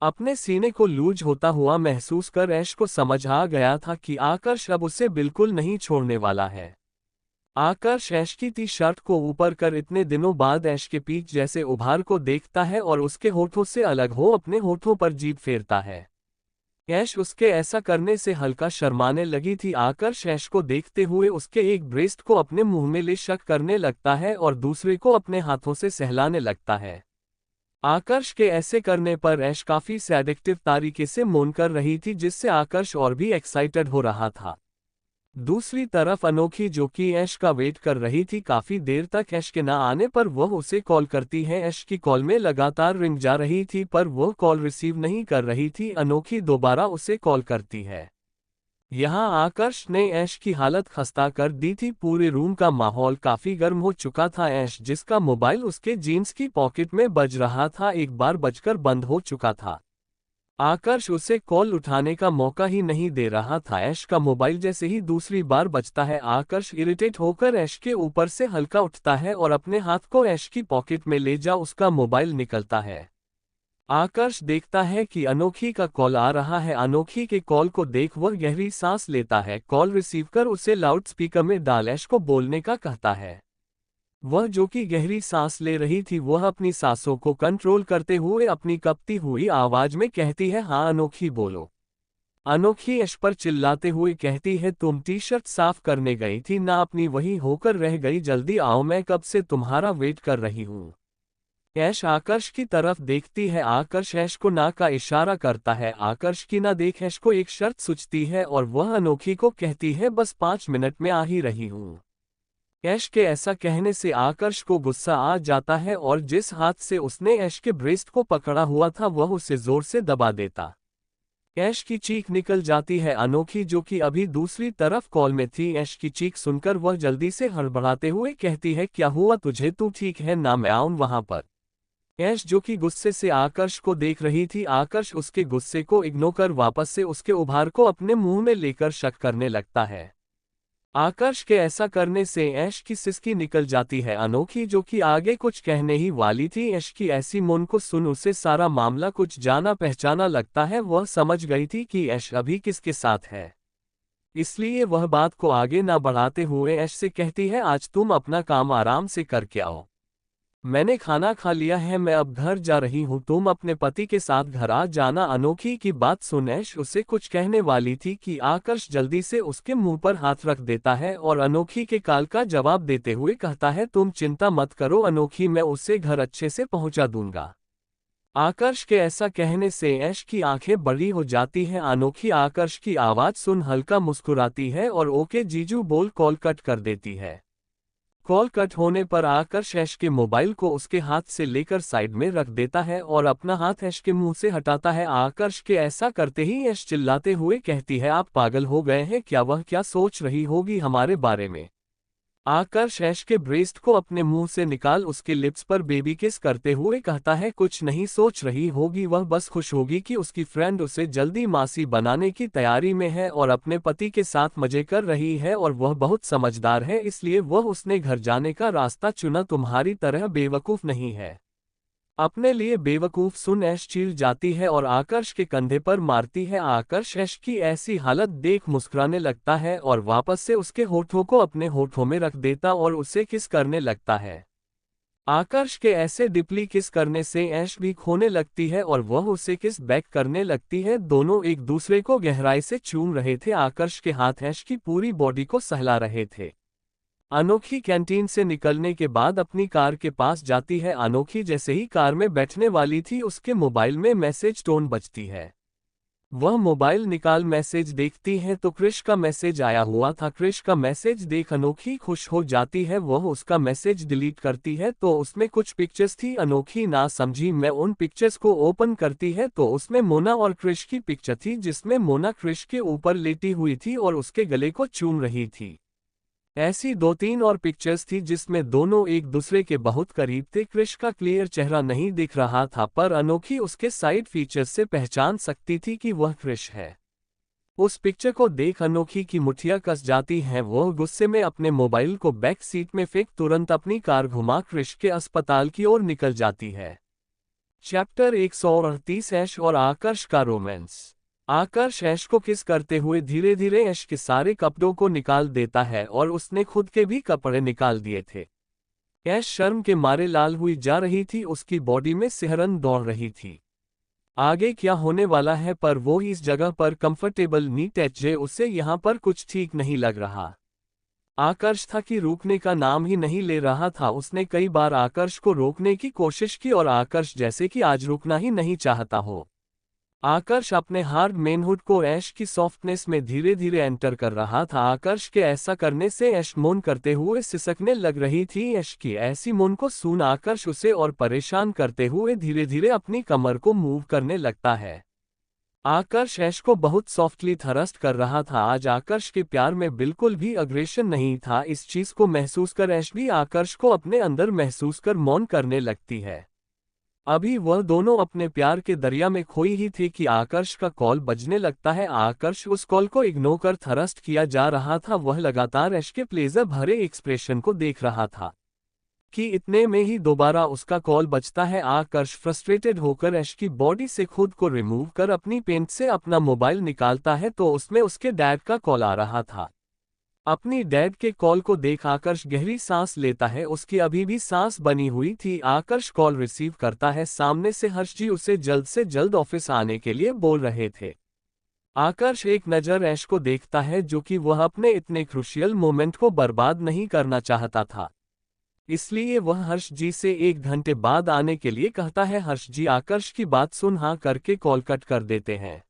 अपने सीने को लूज होता हुआ महसूस कर ऐश को समझ आ गया था कि आकर्ष अब उसे बिल्कुल नहीं छोड़ने वाला है। आकर्ष ऐश की टी शर्ट को ऊपर कर इतने दिनों बाद ऐश के पीठ जैसे उभार को देखता है और उसके होठों से अलग हो अपने होठों पर जीभ फेरता है। ऐश उसके ऐसा करने से हल्का शर्माने लगी थी। आकर्ष ऐश को देखते हुए उसके एक ब्रेस्ट को अपने मुंह में ले शक करने लगता है और दूसरे को अपने हाथों से सहलाने लगता है। आकर्ष के ऐसे करने पर ऐश काफी सैडिक्टिव तरीके से मौन कर रही थी, जिससे आकर्ष और भी एक्साइटेड हो रहा था। दूसरी तरफ अनोखी, जो कि ऐश का वेट कर रही थी, काफी देर तक ऐश के ना आने पर वह उसे कॉल करती है। ऐश की कॉल में लगातार रिंग जा रही थी पर वह कॉल रिसीव नहीं कर रही थी। अनोखी दोबारा उसे कॉल करती है। यहाँ आकर्ष ने ऐश की हालत खस्ता कर दी थी। पूरे रूम का माहौल काफी गर्म हो चुका था। ऐश, जिसका मोबाइल उसके जीन्स की पॉकेट में बज रहा था, एक बार बजकर बंद हो चुका था। आकर्ष उसे कॉल उठाने का मौका ही नहीं दे रहा था। ऐश का मोबाइल जैसे ही दूसरी बार बजता है, आकर्ष इरिटेट होकर ऐश के ऊपर से हल्का उठता है और अपने हाथ को ऐश की पॉकेट में ले जा उसका मोबाइल निकलता है। आकर्ष देखता है कि अनोखी का कॉल आ रहा है। अनोखी के कॉल को देख वह गहरी सांस लेता है। कॉल रिसीव कर उसे लाउड स्पीकर में डाल ऐश को बोलने का कहता है। वह जो कि गहरी सांस ले रही थी, वह अपनी सांसों को कंट्रोल करते हुए अपनी कपती हुई आवाज में कहती है, हाँ अनोखी बोलो। अनोखी ऐश पर चिल्लाते हुए कहती है, तुम टी शर्ट साफ करने गई थी ना, अपनी वही होकर रह गई, जल्दी आओ, मैं कब से तुम्हारा वेट कर रही हूँ। ऐश आकर्ष की तरफ देखती है। आकर्ष ऐश को ना का इशारा करता है। आकर्ष की ना देख ऐश को एक शर्त सूझती है और वह अनोखी को कहती है, बस 5 मिनट में आ ही रही हूँ। ऐश के ऐसा कहने से आकर्ष को गुस्सा आ जाता है और जिस हाथ से उसने ऐश के ब्रेस्ट को पकड़ा हुआ था वह उसे जोर से दबा देता। ऐश की चीख निकल जाती है। अनोखी जो कि अभी दूसरी तरफ कॉल में थी, ऐश की चीख सुनकर वह जल्दी से हड़बड़ाते हुए कहती है, क्या हुआ तुझे, तू ठीक है ना, मैं आऊं वहां पर। ऐश जो कि गुस्से से आकर्ष को देख रही थी, आकर्ष उसके गुस्से को इग्नोर कर वापस से उसके उभार को अपने मुंह में लेकर शक करने लगता है। आकर्ष के ऐसा करने से ऐश की सिसकी निकल जाती है। अनोखी जो कि आगे कुछ कहने ही वाली थी, ऐश की ऐसी मौन को सुन उसे सारा मामला कुछ जाना पहचाना लगता है। वह समझ गई थी कि ऐश अभी किसके साथ है, इसलिए वह बात को आगे ना बढ़ाते हुए ऐश से कहती है, आज तुम अपना काम आराम से करके आओ, मैंने खाना खा लिया है, मैं अब घर जा रही हूँ, तुम अपने पति के साथ घर आ जाना। अनोखी की बात सुन ऐश उसे कुछ कहने वाली थी कि आकर्ष जल्दी से उसके मुंह पर हाथ रख देता है और अनोखी के कॉल का जवाब देते हुए कहता है, तुम चिंता मत करो अनोखी, मैं उसे घर अच्छे से पहुंचा दूंगा। आकर्ष के ऐसा कहने से ऐश की आंखें बड़ी हो जाती हैं। अनोखी आकर्ष की आवाज सुन हल्का मुस्कुराती है और ओके जीजू बोल कॉल कट कर देती है। कॉल कट होने पर आकर्ष ऐश के मोबाइल को उसके हाथ से लेकर साइड में रख देता है और अपना हाथ ऐश के मुंह से हटाता है। आकर्ष के ऐसा करते ही ऐश चिल्लाते हुए कहती है, आप पागल हो गए हैं क्या, वह क्या सोच रही होगी हमारे बारे में। आकर्ष ऐश के ब्रेस्ट को अपने मुंह से निकाल उसके लिप्स पर बेबी किस करते हुए कहता है, कुछ नहीं सोच रही होगी, वह बस खुश होगी कि उसकी फ्रेंड उसे जल्दी मासी बनाने की तैयारी में है और अपने पति के साथ मजे कर रही है और वह बहुत समझदार है, इसलिए वह उसने घर जाने का रास्ता चुना, तुम्हारी तरह बेवकूफ नहीं है। अपने लिए बेवकूफ सुन ऐश चिढ़ जाती है और आकर्ष के कंधे पर मारती है। आकर्ष ऐश की ऐसी हालत देख मुस्कुराने लगता है और वापस से उसके होठों को अपने होठों में रख देता और उसे किस करने लगता है। आकर्ष के ऐसे डिपली किस करने से ऐश भी खोने लगती है और वह उसे किस बैक करने लगती है। दोनों एक दूसरे को गहराई से चूम रहे थे। आकर्ष के हाथ ऐश की पूरी बॉडी को सहला रहे थे। अनोखी कैंटीन से निकलने के बाद अपनी कार के पास जाती है। अनोखी जैसे ही कार में बैठने वाली थी, उसके मोबाइल में मैसेज टोन बजती है। वह मोबाइल निकाल मैसेज देखती है तो क्रिश का मैसेज आया हुआ था। क्रिश का मैसेज देख अनोखी खुश हो जाती है। वह उसका मैसेज डिलीट करती है तो उसमें कुछ पिक्चर्स थी। अनोखी ना समझी में उन पिक्चर्स को ओपन करती है तो उसमें मोना और क्रिश की पिक्चर थी, जिसमें मोना क्रिश के ऊपर लेटी हुई थी और उसके गले को चूम रही थी। ऐसी 2-3 और पिक्चर्स थी जिसमें दोनों एक दूसरे के बहुत करीब थे। क्रिश का क्लियर चेहरा नहीं दिख रहा था, पर अनोखी उसके साइड फीचर्स से पहचान सकती थी कि वह क्रिश है। उस पिक्चर को देख अनोखी की मुठियां कस जाती हैं। वह गुस्से में अपने मोबाइल को बैक सीट में फेंक तुरंत अपनी कार घुमा क्रिश के अस्पताल की ओर निकल जाती है। चैप्टर 138 ऐश और आकर्ष का रोमांस। आकर्ष ऐश को किस करते हुए धीरे धीरे ऐश के सारे कपड़ों को निकाल देता है और उसने खुद के भी कपड़े निकाल दिए थे। ऐश शर्म के मारे लाल हुई जा रही थी, उसकी बॉडी में सिहरन दौड़ रही थी। आगे क्या होने वाला है, पर वो इस जगह पर कंफर्टेबल नीट एच, उसे यहाँ पर कुछ ठीक नहीं लग रहा। आकर्ष था कि रुकने का नाम ही नहीं ले रहा था। उसने कई बार आकर्ष को रोकने की कोशिश की और आकर्ष जैसे कि आज रुकना ही नहीं चाहता हो। आकर्ष अपने हार्ड मैनहुड को ऐश की सॉफ्टनेस में धीरे धीरे एंटर कर रहा था। आकर्ष के ऐसा करने से ऐश मौन करते हुए सिसकने लग रही थी। ऐश की ऐसी मौन को सुन आकर्ष उसे और परेशान करते हुए धीरे धीरे अपनी कमर को मूव करने लगता है। आकर्ष ऐश को बहुत सॉफ्टली थरस्ट कर रहा था। आज आकर्ष के प्यार में बिल्कुल भी अग्रेशन नहीं था। इस चीज को महसूस कर ऐश भी आकर्ष को अपने अंदर महसूस कर मौन करने लगती है। अभी वह दोनों अपने प्यार के दरिया में खोई ही थे कि आकर्ष का कॉल बजने लगता है। आकर्ष उस कॉल को इग्नोर कर थरस्ट किया जा रहा था। वह लगातार ऐश के प्लेजर भरे एक्सप्रेशन को देख रहा था कि इतने में ही दोबारा उसका कॉल बजता है। आकर्ष फ्रस्ट्रेटेड होकर ऐश की बॉडी से खुद को रिमूव कर अपनी पेंट से अपना मोबाइल निकालता है तो उसमें उसके डैड का कॉल आ रहा था। अपनी डैड के कॉल को देख आकर्ष गहरी सांस लेता है। उसकी अभी भी सांस बनी हुई थी। आकर्ष कॉल रिसीव करता है। सामने से हर्ष जी उसे जल्द से जल्द ऑफिस आने के लिए बोल रहे थे। आकर्ष एक नज़र ऐश को देखता है जो कि वह अपने इतने क्रूशियल मोमेंट को बर्बाद नहीं करना चाहता था, इसलिए वह हर्ष जी से 1 घंटे बाद आने के लिए कहता है। हर्ष जी आकर्ष की बात सुन हाँ करके कॉल कट कर देते हैं।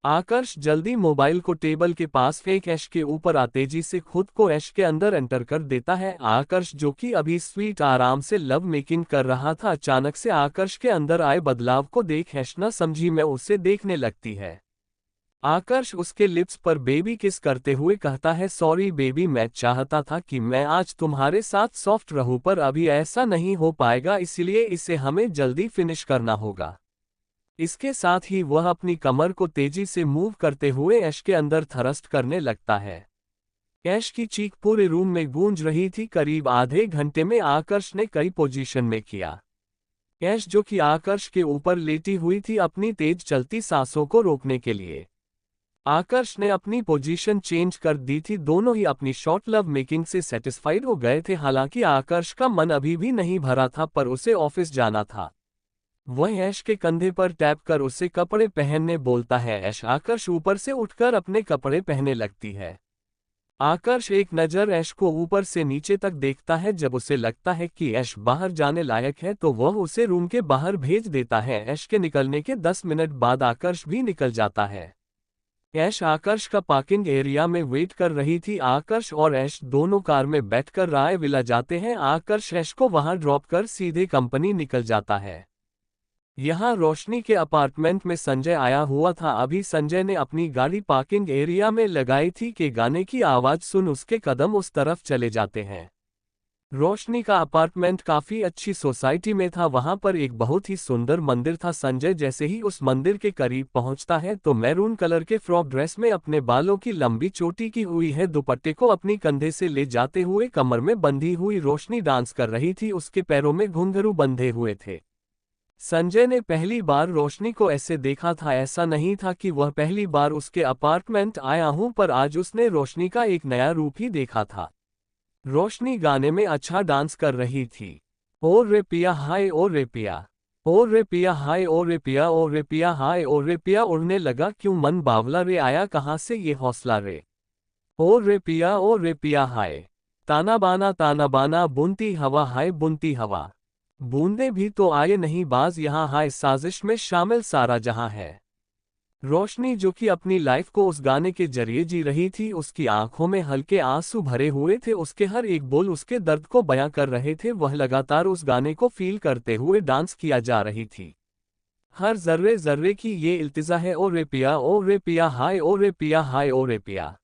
आकर्ष जल्दी मोबाइल को टेबल के पास फेंक ऐश के ऊपर तेजी से खुद को ऐश के अंदर एंटर कर देता है। आकर्ष जो कि अभी स्वीट आराम से लव मेकिंग कर रहा था, अचानक से आकर्ष के अंदर आए बदलाव को देख ऐश न समझी मैं उसे देखने लगती है। आकर्ष उसके लिप्स पर बेबी किस करते हुए कहता है, सॉरी बेबी, मैं चाहता था कि मैं आज तुम्हारे साथ सॉफ्ट रहूं पर अभी ऐसा नहीं हो पाएगा, इसलिए इसे हमें जल्दी फिनिश करना होगा। इसके साथ ही वह अपनी कमर को तेजी से मूव करते हुए ऐश के अंदर थरस्ट करने लगता है। ऐश की चीख पूरे रूम में गूंज रही थी। करीब आधे घंटे में आकर्ष ने कई पोजीशन में किया। ऐश जो कि आकर्ष के ऊपर लेटी हुई थी अपनी तेज चलती सांसों को रोकने के लिए आकर्ष ने अपनी पोजीशन चेंज कर दी थी। दोनों ही अपनी शॉर्ट लव मेकिंग से सेटिस्फाइड हो गए थे। हालांकि आकर्ष का मन अभी भी नहीं भरा था पर उसे ऑफिस जाना था। वह ऐश के कंधे पर टैप कर उसे कपड़े पहनने बोलता है। ऐश आकर्ष ऊपर से उठकर अपने कपड़े पहनने लगती है। आकर्ष एक नज़र ऐश को ऊपर से नीचे तक देखता है। जब उसे लगता है कि ऐश बाहर जाने लायक है तो वह उसे रूम के बाहर भेज देता है। ऐश के निकलने के 10 मिनट बाद आकर्ष भी निकल जाता है। ऐश आकर्ष का पार्किंग एरिया में वेट कर रही थी। आकर्ष और ऐश दोनों कार में बैठकर राय विला जाते हैं। आकर्ष ऐश को वहां ड्रॉप कर सीधे कंपनी निकल जाता है। यहाँ रोशनी के अपार्टमेंट में संजय आया हुआ था। अभी संजय ने अपनी गाड़ी पार्किंग एरिया में लगाई थी कि गाने की आवाज सुन उसके कदम उस तरफ चले जाते हैं। रोशनी का अपार्टमेंट काफी अच्छी सोसाइटी में था। वहां पर एक बहुत ही सुंदर मंदिर था। संजय जैसे ही उस मंदिर के करीब पहुंचता है तो मैरून कलर के फ्रॉक ड्रेस में अपने बालों की लंबी चोटी की हुई है दुपट्टे को अपनी कंधे से ले जाते हुए कमर में बंधी हुई रोशनी डांस कर रही थी। उसके पैरों में घुंघरू बंधे हुए थे। संजय ने पहली बार रोशनी को ऐसे देखा था। ऐसा नहीं था कि वह पहली बार उसके अपार्टमेंट आया हूं पर आज उसने रोशनी का एक नया रूप ही देखा था। रोशनी गाने में अच्छा डांस कर रही थी। ओ रे पिया हाय ओ रे पिया, ओ रे पिया हाय ओ रे पिया, ओ रे पिया हाय ओ रे पिया। उड़ने लगा क्यों मन बावला रे, आया कहाँ से ये हौसला रे। ओ रे पिया हाय, ताना बाना बुनती हवा हाय बुनती हवा। बूंदे भी तो आए नहीं बाज यहाँ हाय, साजिश में शामिल सारा जहां है। रोशनी जो कि अपनी लाइफ को उस गाने के जरिए जी रही थी, उसकी आंखों में हल्के आंसू भरे हुए थे। उसके हर एक बोल उसके दर्द को बयां कर रहे थे। वह लगातार उस गाने को फील करते हुए डांस किया जा रही थी। हर जर्रे जर्रे की ये इल्तिजा है, ओ रे पिया हाय ओ रे पिया हाय ओ रे पिया।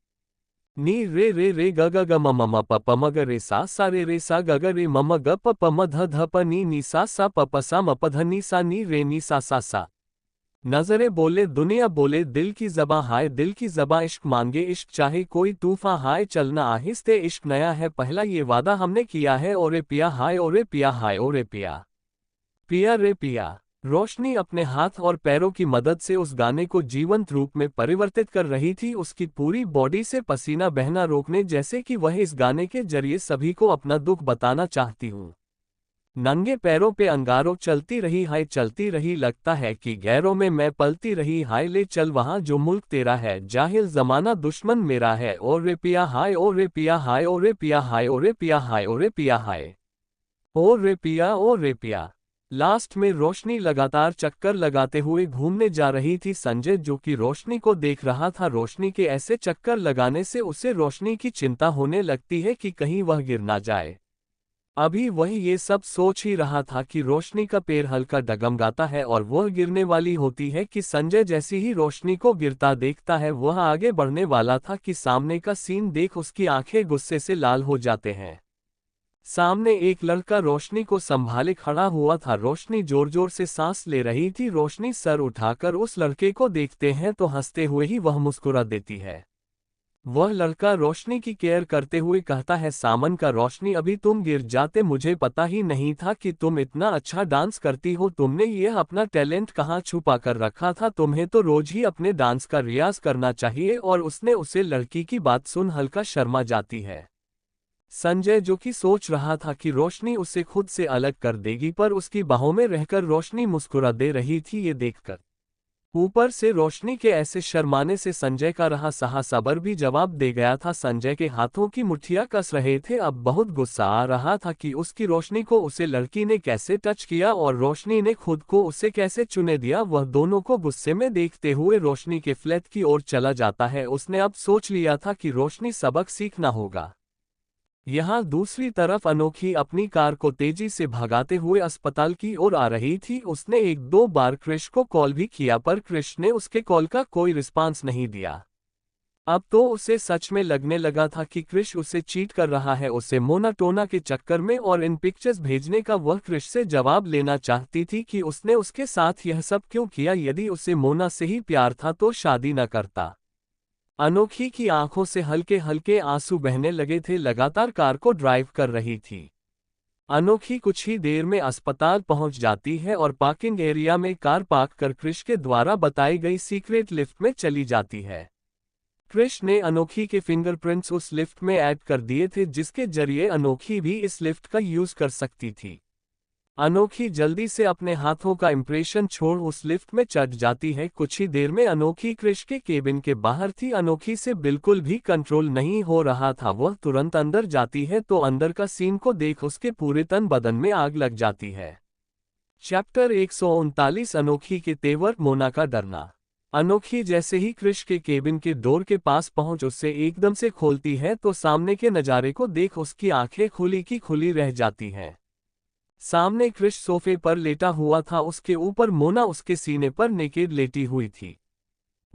नी रे रे रे ग ग ग म म म प प म ग रे सा ग ग रे म म ग प प म ध ध प नी सा प प सा म प ध नी रे नी सा। नजरे बोले दुनिया बोले दिल की ज़बां हाय दिल की ज़बां, इश्क मांगे इश्क चाहे कोई तूफान हाय, चलना आहिस्ते इश्क नया है पहला ये वादा हमने किया है। ओ रे पिया हाय ओ रे पिया हाय ओ रे पिया, पिया रे पिया। रोशनी अपने हाथ और पैरों की मदद से उस गाने को जीवंत रूप में परिवर्तित कर रही थी। उसकी पूरी बॉडी से पसीना बहना रोकने जैसे कि वह इस गाने के जरिए सभी को अपना दुख बताना चाहती हूँ। नंगे पैरों पे अंगारों चलती रही हाय चलती रही, लगता है कि गैरों में मैं पलती रही हाय, ले चल वहाँ जो मुल्क तेरा है, जाहिल जमाना दुश्मन मेरा है। ओ रे पिया हाय ओ रे पिया हाय ओ रे पिया हाय ओ रे पिया हाय ओ रे पिया हाय, ओ रे पिया ओ रे पिया। लास्ट में रोशनी लगातार चक्कर लगाते हुए घूमने जा रही थी। संजय जो कि रोशनी को देख रहा था, रोशनी के ऐसे चक्कर लगाने से उसे रोशनी की चिंता होने लगती है कि कहीं वह गिर ना जाए। अभी वह ये सब सोच ही रहा था कि रोशनी का पैर हल्का डगमगाता है और वह गिरने वाली होती है कि संजय जैसी ही रोशनी को गिरता देखता है वह आगे बढ़ने वाला था कि सामने का सीन देख उसकी आंखें गुस्से से लाल हो जाते हैं। सामने एक लड़का रोशनी को संभाले खड़ा हुआ था। रोशनी जोर जोर से सांस ले रही थी। रोशनी सर उठाकर उस लड़के को देखते हैं तो हंसते हुए ही वह मुस्कुरा देती है। वह लड़का रोशनी की केयर करते हुए कहता है, सामन का रोशनी, अभी तुम गिर जाते, मुझे पता ही नहीं था कि तुम इतना अच्छा डांस करती हो। तुमने यह अपना टैलेंट कहाँ छुपा कर रखा था? तुम्हें तो रोज ही अपने डांस का रियाज करना चाहिए। और उसने उसे लड़की की बात सुन हल्का शर्मा जाती है। संजय, जो कि सोच रहा था कि रोशनी उसे खुद से अलग कर देगी, पर उसकी बाहों में रहकर रोशनी मुस्कुरा दे रही थी, ये देखकर ऊपर से रोशनी के ऐसे शर्माने से संजय का रहा सहा सबर भी जवाब दे गया था। संजय के हाथों की मुट्ठियां कस रहे थे। अब बहुत गुस्सा आ रहा था कि उसकी रोशनी को उसे लड़की ने कैसे टच किया और रोशनी ने खुद को उसे कैसे चुने दिया। वह दोनों को गुस्से में देखते हुए रोशनी के फ्लैट की ओर चला जाता है। उसने अब सोच लिया था कि रोशनी सबक सीखना होगा। यहाँ दूसरी तरफ अनोखी अपनी कार को तेजी से भगाते हुए अस्पताल की ओर आ रही थी। उसने एक दो बार क्रिश को कॉल भी किया, पर क्रिश ने उसके कॉल का कोई रिस्पांस नहीं दिया। अब तो उसे सच में लगने लगा था कि क्रिश उसे चीट कर रहा है, उसे मोना टोना के चक्कर में, और इन पिक्चर्स भेजने का वह क्रिश से जवाब लेना चाहती थी कि उसने उसके साथ यह सब क्यों किया। यदि उसे मोना से ही प्यार था तो शादी न करता। अनोखी की आंखों से हल्के हल्के आंसू बहने लगे थे। लगातार कार को ड्राइव कर रही थी। अनोखी कुछ ही देर में अस्पताल पहुंच जाती है और पार्किंग एरिया में कार पार्क कर क्रिश के द्वारा बताई गई सीक्रेट लिफ्ट में चली जाती है। क्रिश ने अनोखी के फिंगरप्रिंट्स उस लिफ्ट में ऐड कर दिए थे, जिसके जरिए अनोखी भी इस लिफ्ट का यूज कर सकती थी। अनोखी जल्दी से अपने हाथों का इंप्रेशन छोड़ उस लिफ्ट में चढ़ जाती है। कुछ ही देर में अनोखी क्रिश के केबिन के बाहर थी। अनोखी से बिल्कुल भी कंट्रोल नहीं हो रहा था। वह तुरंत अंदर जाती है तो अंदर का सीन को देख उसके पूरे तन बदन में आग लग जाती है। चैप्टर 139 अनोखी के तेवर, मोना का डरना। अनोखी जैसे ही क्रिश के केबिन के डोर के पास पहुंच उसे एकदम से खोलती है तो सामने के नज़ारे को देख उसकी आंखें खुली की खुली रह जाती हैं। सामने क्रिश सोफे पर लेटा हुआ था। उसके ऊपर मोना उसके सीने पर नेकेड लेटी हुई थी।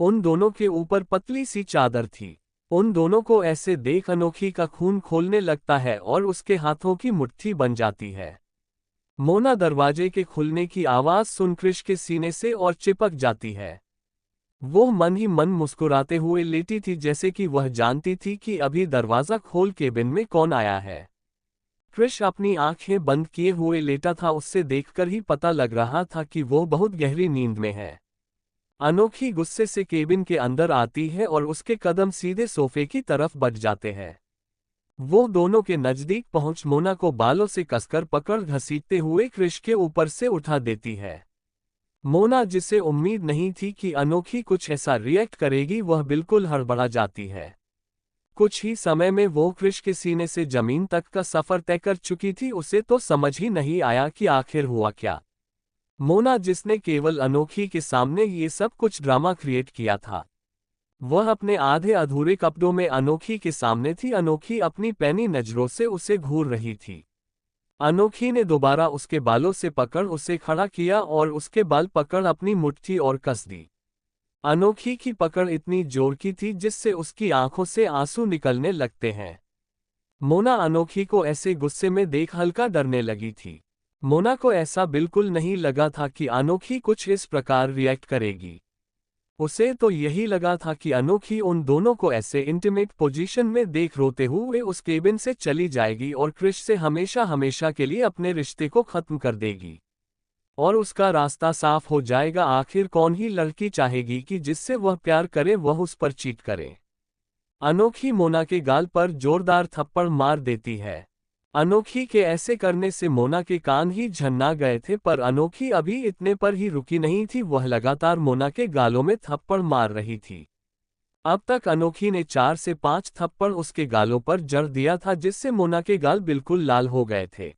उन दोनों के ऊपर पतली सी चादर थी। उन दोनों को ऐसे देख अनोखी का खून खोलने लगता है और उसके हाथों की मुट्ठी बन जाती है। मोना दरवाजे के खुलने की आवाज सुन क्रिश के सीने से और चिपक जाती है। वो मन ही मन मुस्कुराते हुए लेटी थी, जैसे कि वह जानती थी कि अभी दरवाजा खोल केबिन में कौन आया है। क्रिश अपनी आंखें बंद किए हुए लेटा था। उससे देखकर ही पता लग रहा था कि वो बहुत गहरी नींद में है। अनोखी गुस्से से केबिन के अंदर आती है और उसके कदम सीधे सोफे की तरफ बढ़ जाते हैं। वो दोनों के नजदीक पहुंच मोना को बालों से कसकर पकड़ घसीटते हुए क्रिश के ऊपर से उठा देती है। मोना, जिसे उम्मीद नहीं थी कि अनोखी कुछ ऐसा रिएक्ट करेगी, वह बिल्कुल हड़बड़ा जाती है। कुछ ही समय में वो क्रिश के सीने से जमीन तक का सफर तय कर चुकी थी। उसे तो समझ ही नहीं आया कि आखिर हुआ क्या। मोना, जिसने केवल अनोखी के सामने ये सब कुछ ड्रामा क्रिएट किया था, वह अपने आधे अधूरे कपड़ों में अनोखी के सामने थी। अनोखी अपनी पैनी नजरों से उसे घूर रही थी। अनोखी ने दोबारा उसके बालों से पकड़ उसे खड़ा किया और उसके बाल पकड़ अपनी मुट्ठी और कस दी। अनोखी की पकड़ इतनी जोर की थी जिससे उसकी आंखों से आंसू निकलने लगते हैं। मोना अनोखी को ऐसे गुस्से में देख हल्का डरने लगी थी। मोना को ऐसा बिल्कुल नहीं लगा था कि अनोखी कुछ इस प्रकार रिएक्ट करेगी। उसे तो यही लगा था कि अनोखी उन दोनों को ऐसे इंटीमेट पोजीशन में देख रोते हुए उस केबिन से चली जाएगी और क्रिश से हमेशा हमेशा के लिए अपने रिश्ते को खत्म कर देगी और उसका रास्ता साफ हो जाएगा। आखिर कौन ही लड़की चाहेगी कि जिससे वह प्यार करे वह उस पर चीट करे। अनोखी मोना के गाल पर जोरदार थप्पड़ मार देती है। अनोखी के ऐसे करने से मोना के कान ही झन्ना गए थे, पर अनोखी अभी इतने पर ही रुकी नहीं थी। वह लगातार मोना के गालों में थप्पड़ मार रही थी। अब तक अनोखी ने 4 से 5 थप्पड़ उसके गालों पर जड़ दिया था, जिससे मोना के गाल बिल्कुल लाल हो गए थे।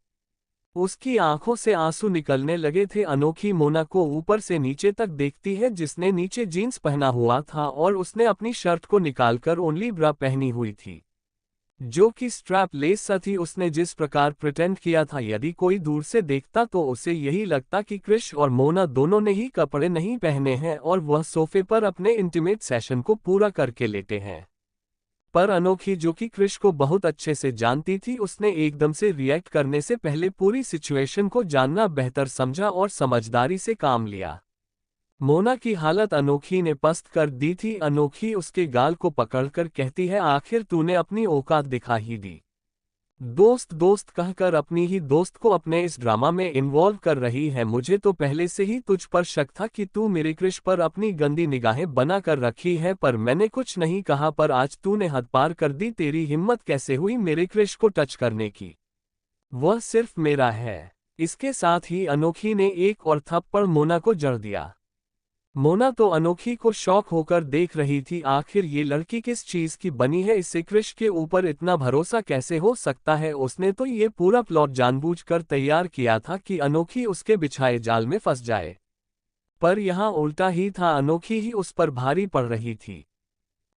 उसकी आंखों से आंसू निकलने लगे थे। अनोखी मोना को ऊपर से नीचे तक देखती है, जिसने नीचे जीन्स पहना हुआ था और उसने अपनी शर्ट को निकालकर ओनली ब्रा पहनी हुई थी, जो कि स्ट्रैप लेस सा थी। उसने जिस प्रकार प्रिटेंड किया था, यदि कोई दूर से देखता तो उसे यही लगता कि क्रिश और मोना दोनों ने ही कपड़े नहीं पहने हैं और वह सोफे पर अपने इंटीमेट सेशन को पूरा करके लेटे हैं। पर अनोखी, जो कि क्रिश को बहुत अच्छे से जानती थी, उसने एकदम से रिएक्ट करने से पहले पूरी सिचुएशन को जानना बेहतर समझा और समझदारी से काम लिया। मोना की हालत अनोखी ने पस्त कर दी थी। अनोखी उसके गाल को पकड़कर कहती है, आखिर तूने अपनी औकात दिखा ही दी। दोस्त दोस्त कहकर अपनी ही दोस्त को अपने इस ड्रामा में इन्वॉल्व कर रही है। मुझे तो पहले से ही तुझ पर शक था कि तू मेरे क्रिश पर अपनी गंदी निगाहें बना कर रखी है, पर मैंने कुछ नहीं कहा, पर आज तूने हद पार कर दी। तेरी हिम्मत कैसे हुई मेरे क्रिश को टच करने की? वह सिर्फ मेरा है। इसके साथ ही अनोखी ने एक और थप्पड़ मोना को जड़ दिया। मोना तो अनोखी को शौक होकर देख रही थी, आखिर ये लड़की किस चीज की बनी है, इससे क्रिश के ऊपर इतना भरोसा कैसे हो सकता है। उसने तो ये पूरा प्लॉट जानबूझकर तैयार किया था कि अनोखी उसके बिछाए जाल में फंस जाए, पर यहाँ उल्टा ही था, अनोखी ही उस पर भारी पड़ रही थी।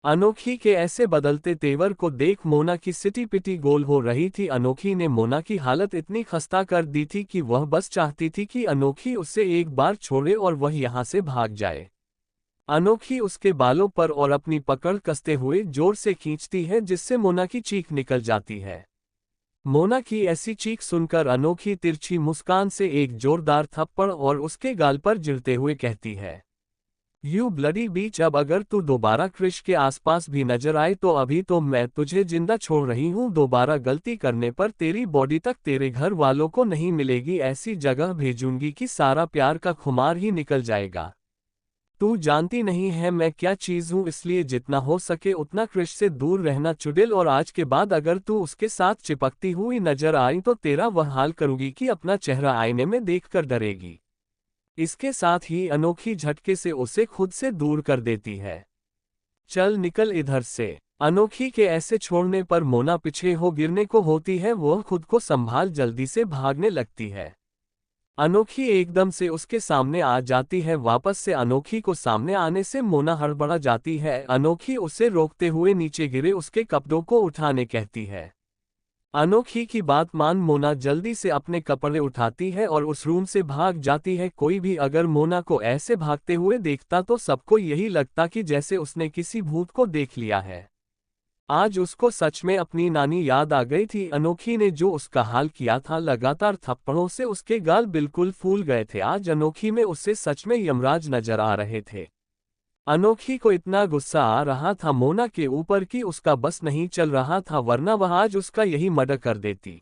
अनोखी के ऐसे बदलते तेवर को देख मोना की सिटी पिटी गोल हो रही थी। अनोखी ने मोना की हालत इतनी खस्ता कर दी थी कि वह बस चाहती थी कि अनोखी उससे एक बार छोड़े और वह यहाँ से भाग जाए। अनोखी उसके बालों पर और अपनी पकड़ कसते हुए जोर से खींचती है, जिससे मोना की चीख निकल जाती है। मोना की ऐसी चीख सुनकर अनोखी तिरछी मुस्कान से एक जोरदार थप्पड़ और उसके गाल पर गिरते हुए कहती है, यू ब्लडी बीच, अब अगर तू दोबारा क्रिश के आसपास भी नजर आए तो अभी तो मैं तुझे जिंदा छोड़ रही हूँ। दोबारा गलती करने पर तेरी बॉडी तक तेरे घर वालों को नहीं मिलेगी, ऐसी जगह भेजूंगी कि सारा प्यार का खुमार ही निकल जाएगा। तू जानती नहीं है मैं क्या चीज हूँ, इसलिए जितना हो सके उतना क्रिश से दूर रहना चुड़ैल, और आज के बाद अगर तू उसके साथ चिपकती हुई नजर आई तो तेरा वह हाल करूंगी कि अपना चेहरा आईने में देखकर डरेगी। इसके साथ ही अनोखी झटके से उसे खुद से दूर कर देती है। चल निकल इधर से। अनोखी के ऐसे छोड़ने पर मोना पीछे हो गिरने को होती है, वह खुद को संभाल जल्दी से भागने लगती है। अनोखी एकदम से उसके सामने आ जाती है। वापस से अनोखी को सामने आने से मोना हड़बड़ा जाती है। अनोखी उसे रोकते हुए नीचे गिरे उसके कपड़ों को उठाने कहती है। अनोखी की बात मान मोना जल्दी से अपने कपड़े उठाती है और उस रूम से भाग जाती है। कोई भी अगर मोना को ऐसे भागते हुए देखता तो सबको यही लगता कि जैसे उसने किसी भूत को देख लिया है। आज उसको सच में अपनी नानी याद आ गई थी। अनोखी ने जो उसका हाल किया था, लगातार थप्पड़ों से उसके गाल बिल्कुल फूल गए थे। आज अनोखी में उससे सच में यमराज नजर आ रहे थे। अनोखी को इतना गुस्सा आ रहा था मोना के ऊपर कि उसका बस नहीं चल रहा था, वरना वह आज उसका यही मर्डर कर देती।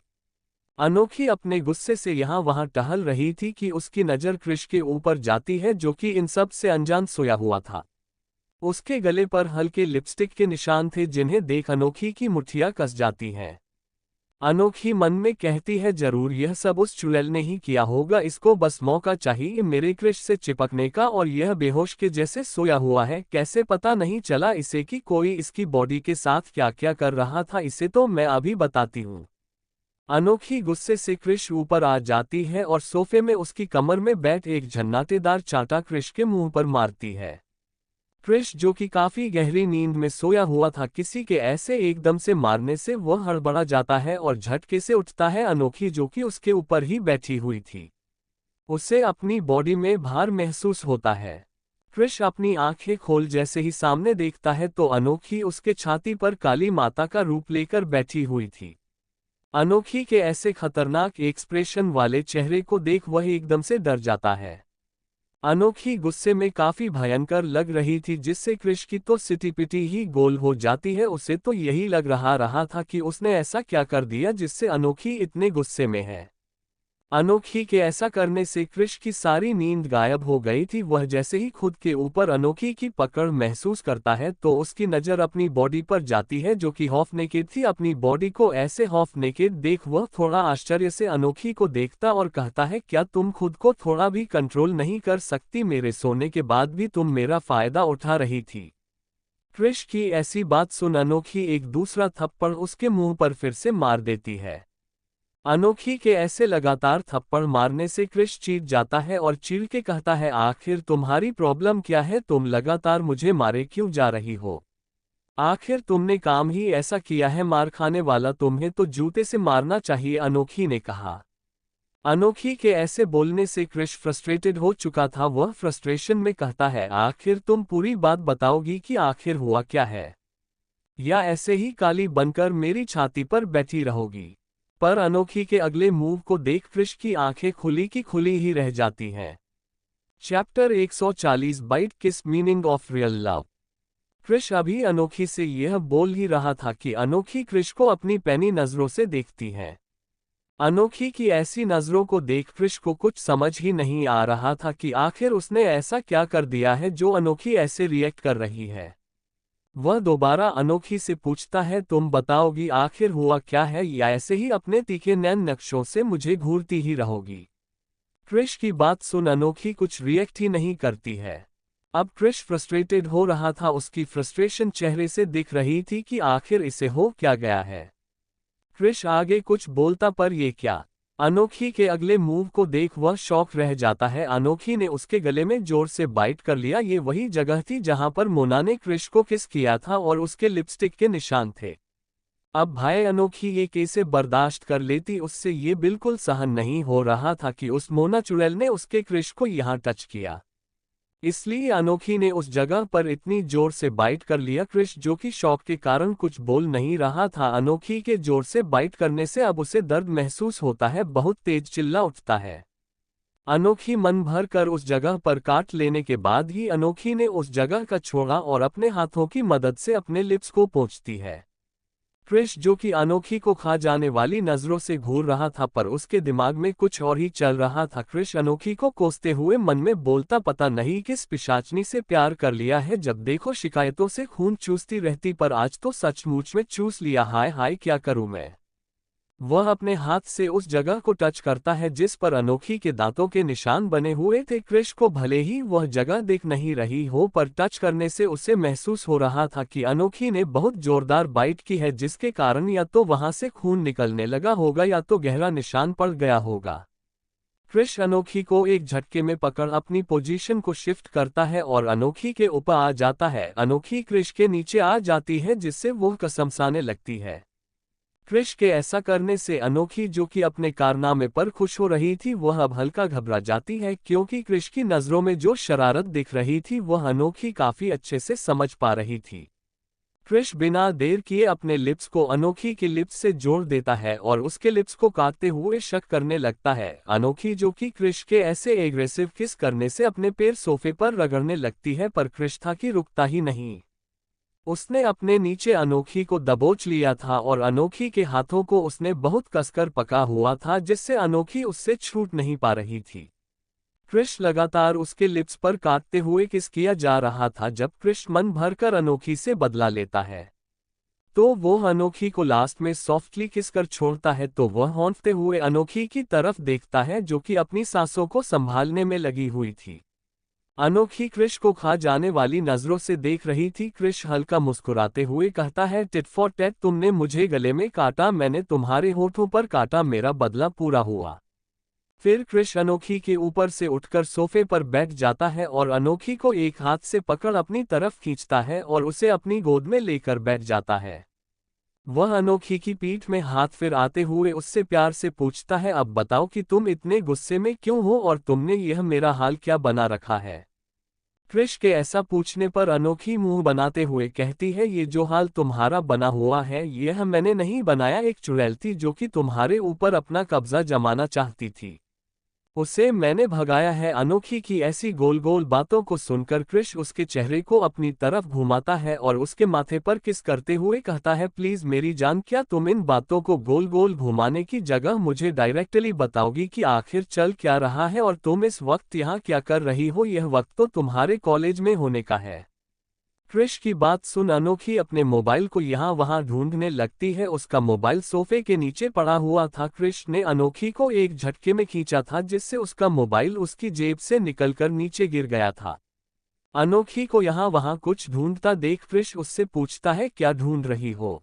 अनोखी अपने गुस्से से यहाँ वहाँ टहल रही थी कि उसकी नज़र क्रिश के ऊपर जाती है, जो कि इन सब से अनजान सोया हुआ था। उसके गले पर हल्के लिपस्टिक के निशान थे, जिन्हें देख अनोखी की मुठ्ठियां कस जाती हैं। अनोखी मन में कहती है, जरूर यह सब उस चुड़ैल ने ही किया होगा, इसको बस मौका चाहिए मेरे क्रिश से चिपकने का, और यह बेहोश के जैसे सोया हुआ है। कैसे पता नहीं चला इसे कि कोई इसकी बॉडी के साथ क्या क्या कर रहा था, इसे तो मैं अभी बताती हूँ। अनोखी गुस्से से क्रिश ऊपर आ जाती है और सोफे में उसकी कमर में बैठ एक झन्नाटेदार चांटा क्रिश के मुंह पर मारती है। क्रिश, जो कि काफी गहरी नींद में सोया हुआ था, किसी के ऐसे एकदम से मारने से वह हड़बड़ा जाता है और झटके से उठता है। अनोखी, जो कि उसके ऊपर ही बैठी हुई थी, उसे अपनी बॉडी में भार महसूस होता है। क्रिश अपनी आंखें खोल जैसे ही सामने देखता है तो अनोखी उसके छाती पर काली माता का रूप लेकर बैठी हुई थी। अनोखी के ऐसे खतरनाक एक्सप्रेशन वाले चेहरे को देख वह एकदम से डर जाता है। अनोखी गुस्से में काफी भयंकर लग रही थी, जिससे क्रिश की तो सिटी-पिटी ही गोल हो जाती है। उसे तो यही लग रहा था कि उसने ऐसा क्या कर दिया जिससे अनोखी इतने गुस्से में है। अनोखी के ऐसा करने से क्रिश की सारी नींद गायब हो गई थी। वह जैसे ही खुद के ऊपर अनोखी की पकड़ महसूस करता है तो उसकी नज़र अपनी बॉडी पर जाती है, जो कि हाफ नेकेड थी। अपनी बॉडी को ऐसे हाफ नेकेड देख वह थोड़ा आश्चर्य से अनोखी को देखता और कहता है, क्या तुम खुद को थोड़ा भी कंट्रोल नहीं कर सकती? मेरे सोने के बाद भी तुम मेरा फायदा उठा रही थी। क्रिश की ऐसी बात सुन अनोखी एक दूसरा थप्पड़ उसके मुंह पर फिर से मार देती है। अनोखी के ऐसे लगातार थप्पड़ मारने से क्रिश चीख जाता है और चीख के कहता है, आखिर तुम्हारी प्रॉब्लम क्या है? तुम लगातार मुझे मारे क्यों जा रही हो? आखिर तुमने काम ही ऐसा किया है, मार खाने वाला तुम्हें तो जूते से मारना चाहिए, अनोखी ने कहा। अनोखी के ऐसे बोलने से क्रिश फ्रस्ट्रेटेड हो चुका था। वह फ्रस्ट्रेशन में कहता है, आखिर तुम पूरी बात बताओगी कि आखिर हुआ क्या है? या ऐसे ही काली बनकर मेरी छाती पर बैठी रहोगी? पर अनोखी के अगले मूव को देख कृष की आंखें खुली की खुली ही रह जाती हैं। चैप्टर 140 बाइट किस मीनिंग ऑफ रियल लव। कृष अभी अनोखी से यह बोल ही रहा था कि अनोखी कृष को अपनी पैनी नजरों से देखती है। अनोखी की ऐसी नजरों को देख कृष को कुछ समझ ही नहीं आ रहा था कि आखिर उसने ऐसा क्या कर दिया है जो अनोखी ऐसे रिएक्ट कर रही है। वह दोबारा अनोखी से पूछता है, तुम बताओगी आखिर हुआ क्या है, या ऐसे ही अपने तीखे नैन नक्शों से मुझे घूरती ही रहोगी? कृष की बात सुन अनोखी कुछ रिएक्ट ही नहीं करती है। अब कृष फ्रस्ट्रेटेड हो रहा था, उसकी फ्रस्ट्रेशन चेहरे से दिख रही थी कि आखिर इसे हो क्या गया है। कृष आगे कुछ बोलता पर ये क्या। अनोखी के अगले मूव को देख वह शॉक रह जाता है। अनोखी ने उसके गले में जोर से बाइट कर लिया। ये वही जगह थी जहां पर मोना ने कृष को किस किया था और उसके लिपस्टिक के निशान थे। अब भाई अनोखी ये कैसे बर्दाश्त कर लेती, उससे ये बिल्कुल सहन नहीं हो रहा था कि उस मोना चुड़ैल ने उसके कृष को यहाँ टच किया। इसलिए अनोखी ने उस जगह पर इतनी जोर से बाइट कर लिया। कृष जो कि शॉक के कारण कुछ बोल नहीं रहा था, अनोखी के जोर से बाइट करने से अब उसे दर्द महसूस होता है, बहुत तेज चिल्ला उठता है। अनोखी मन भर कर उस जगह पर काट लेने के बाद ही अनोखी ने उस जगह का छोड़ा और अपने हाथों की मदद से अपने लिप्स को पोंछती है। कृष जो कि अनोखी को खा जाने वाली नजरों से घूर रहा था, पर उसके दिमाग में कुछ और ही चल रहा था। कृष अनोखी को कोसते हुए मन में बोलता, पता नहीं किस पिशाचनी से प्यार कर लिया है, जब देखो शिकायतों से खून चूसती रहती, पर आज तो सचमुच में चूस लिया। हाय हाय क्या करूं मैं। वह अपने हाथ से उस जगह को टच करता है जिस पर अनोखी के दांतों के निशान बने हुए थे। कृष को भले ही वह जगह दिख नहीं रही हो, पर टच करने से उसे महसूस हो रहा था कि अनोखी ने बहुत जोरदार बाइट की है, जिसके कारण या तो वहां से खून निकलने लगा होगा या तो गहरा निशान पड़ गया होगा। कृष अनोखी को एक झटके में पकड़ अपनी पोजीशन को शिफ्ट करता है और अनोखी के ऊपर आ जाता है। अनोखी कृष के नीचे आ जाती है जिससे वो कसमसाने लगती है। कृष के ऐसा करने से अनोखी जो कि अपने कारनामे पर खुश हो रही थी, वह अब हल्का घबरा जाती है, क्योंकि कृष की नजरों में जो शरारत दिख रही थी वह अनोखी काफी अच्छे से समझ पा रही थी। कृष बिना देर किए अपने लिप्स को अनोखी के लिप्स से जोड़ देता है और उसके लिप्स को काटते हुए शक करने लगता है। अनोखी जो कि कृष के ऐसे एग्रेसिव किस करने से अपने पैर सोफे पर रगड़ने लगती है, पर कृष था कि रुकता ही नहीं। उसने अपने नीचे अनोखी को दबोच लिया था और अनोखी के हाथों को उसने बहुत कसकर पका हुआ था, जिससे अनोखी उससे छूट नहीं पा रही थी। कृष लगातार उसके लिप्स पर काटते हुए किस किया जा रहा था। जब कृष मन भरकर अनोखी से बदला लेता है तो वो अनोखी को लास्ट में सॉफ्टली किस कर छोड़ता है, तो वह हौंकते हुए अनोखी की तरफ देखता है जो कि अपनी सांसों को संभालने में लगी हुई थी। अनोखी कृष को खा जाने वाली नजरों से देख रही थी। कृष हल्का मुस्कुराते हुए कहता है, टिट फॉर टैट, तुमने मुझे गले में काटा, मैंने तुम्हारे होठों पर काटा, मेरा बदला पूरा हुआ। फिर कृष अनोखी के ऊपर से उठकर सोफे पर बैठ जाता है और अनोखी को एक हाथ से पकड़ अपनी तरफ खींचता है और उसे अपनी गोद में लेकर बैठ जाता है। वह अनोखी की पीठ में हाथ फिर आते हुए उससे प्यार से पूछता है, अब बताओ कि तुम इतने गुस्से में क्यों हो और तुमने यह मेरा हाल क्या बना रखा है। कृष के ऐसा पूछने पर अनोखी मुंह बनाते हुए कहती है, ये जो हाल तुम्हारा बना हुआ है यह मैंने नहीं बनाया, एक चुड़ैल थी जो कि तुम्हारे ऊपर अपना कब्जा जमाना चाहती थी, उसे मैंने भगाया है। अनोखी की ऐसी गोल गोल बातों को सुनकर कृष उसके चेहरे को अपनी तरफ घुमाता है और उसके माथे पर किस करते हुए कहता है, प्लीज मेरी जान, क्या तुम इन बातों को गोल गोल घुमाने की जगह मुझे डायरेक्टली बताओगी कि आखिर चल क्या रहा है और तुम इस वक्त यहाँ क्या कर रही हो। यह वक्त तो तुम्हारे कॉलेज में होने का है। कृष की बात सुन अनोखी अपने मोबाइल को यहाँ वहाँ ढूंढने लगती है। उसका मोबाइल सोफे के नीचे पड़ा हुआ था। कृष ने अनोखी को एक झटके में खींचा था जिससे उसका मोबाइल उसकी जेब से निकलकर नीचे गिर गया था। अनोखी को यहाँ वहाँ कुछ ढूंढता देख कृष उससे पूछता है, क्या ढूंढ रही हो।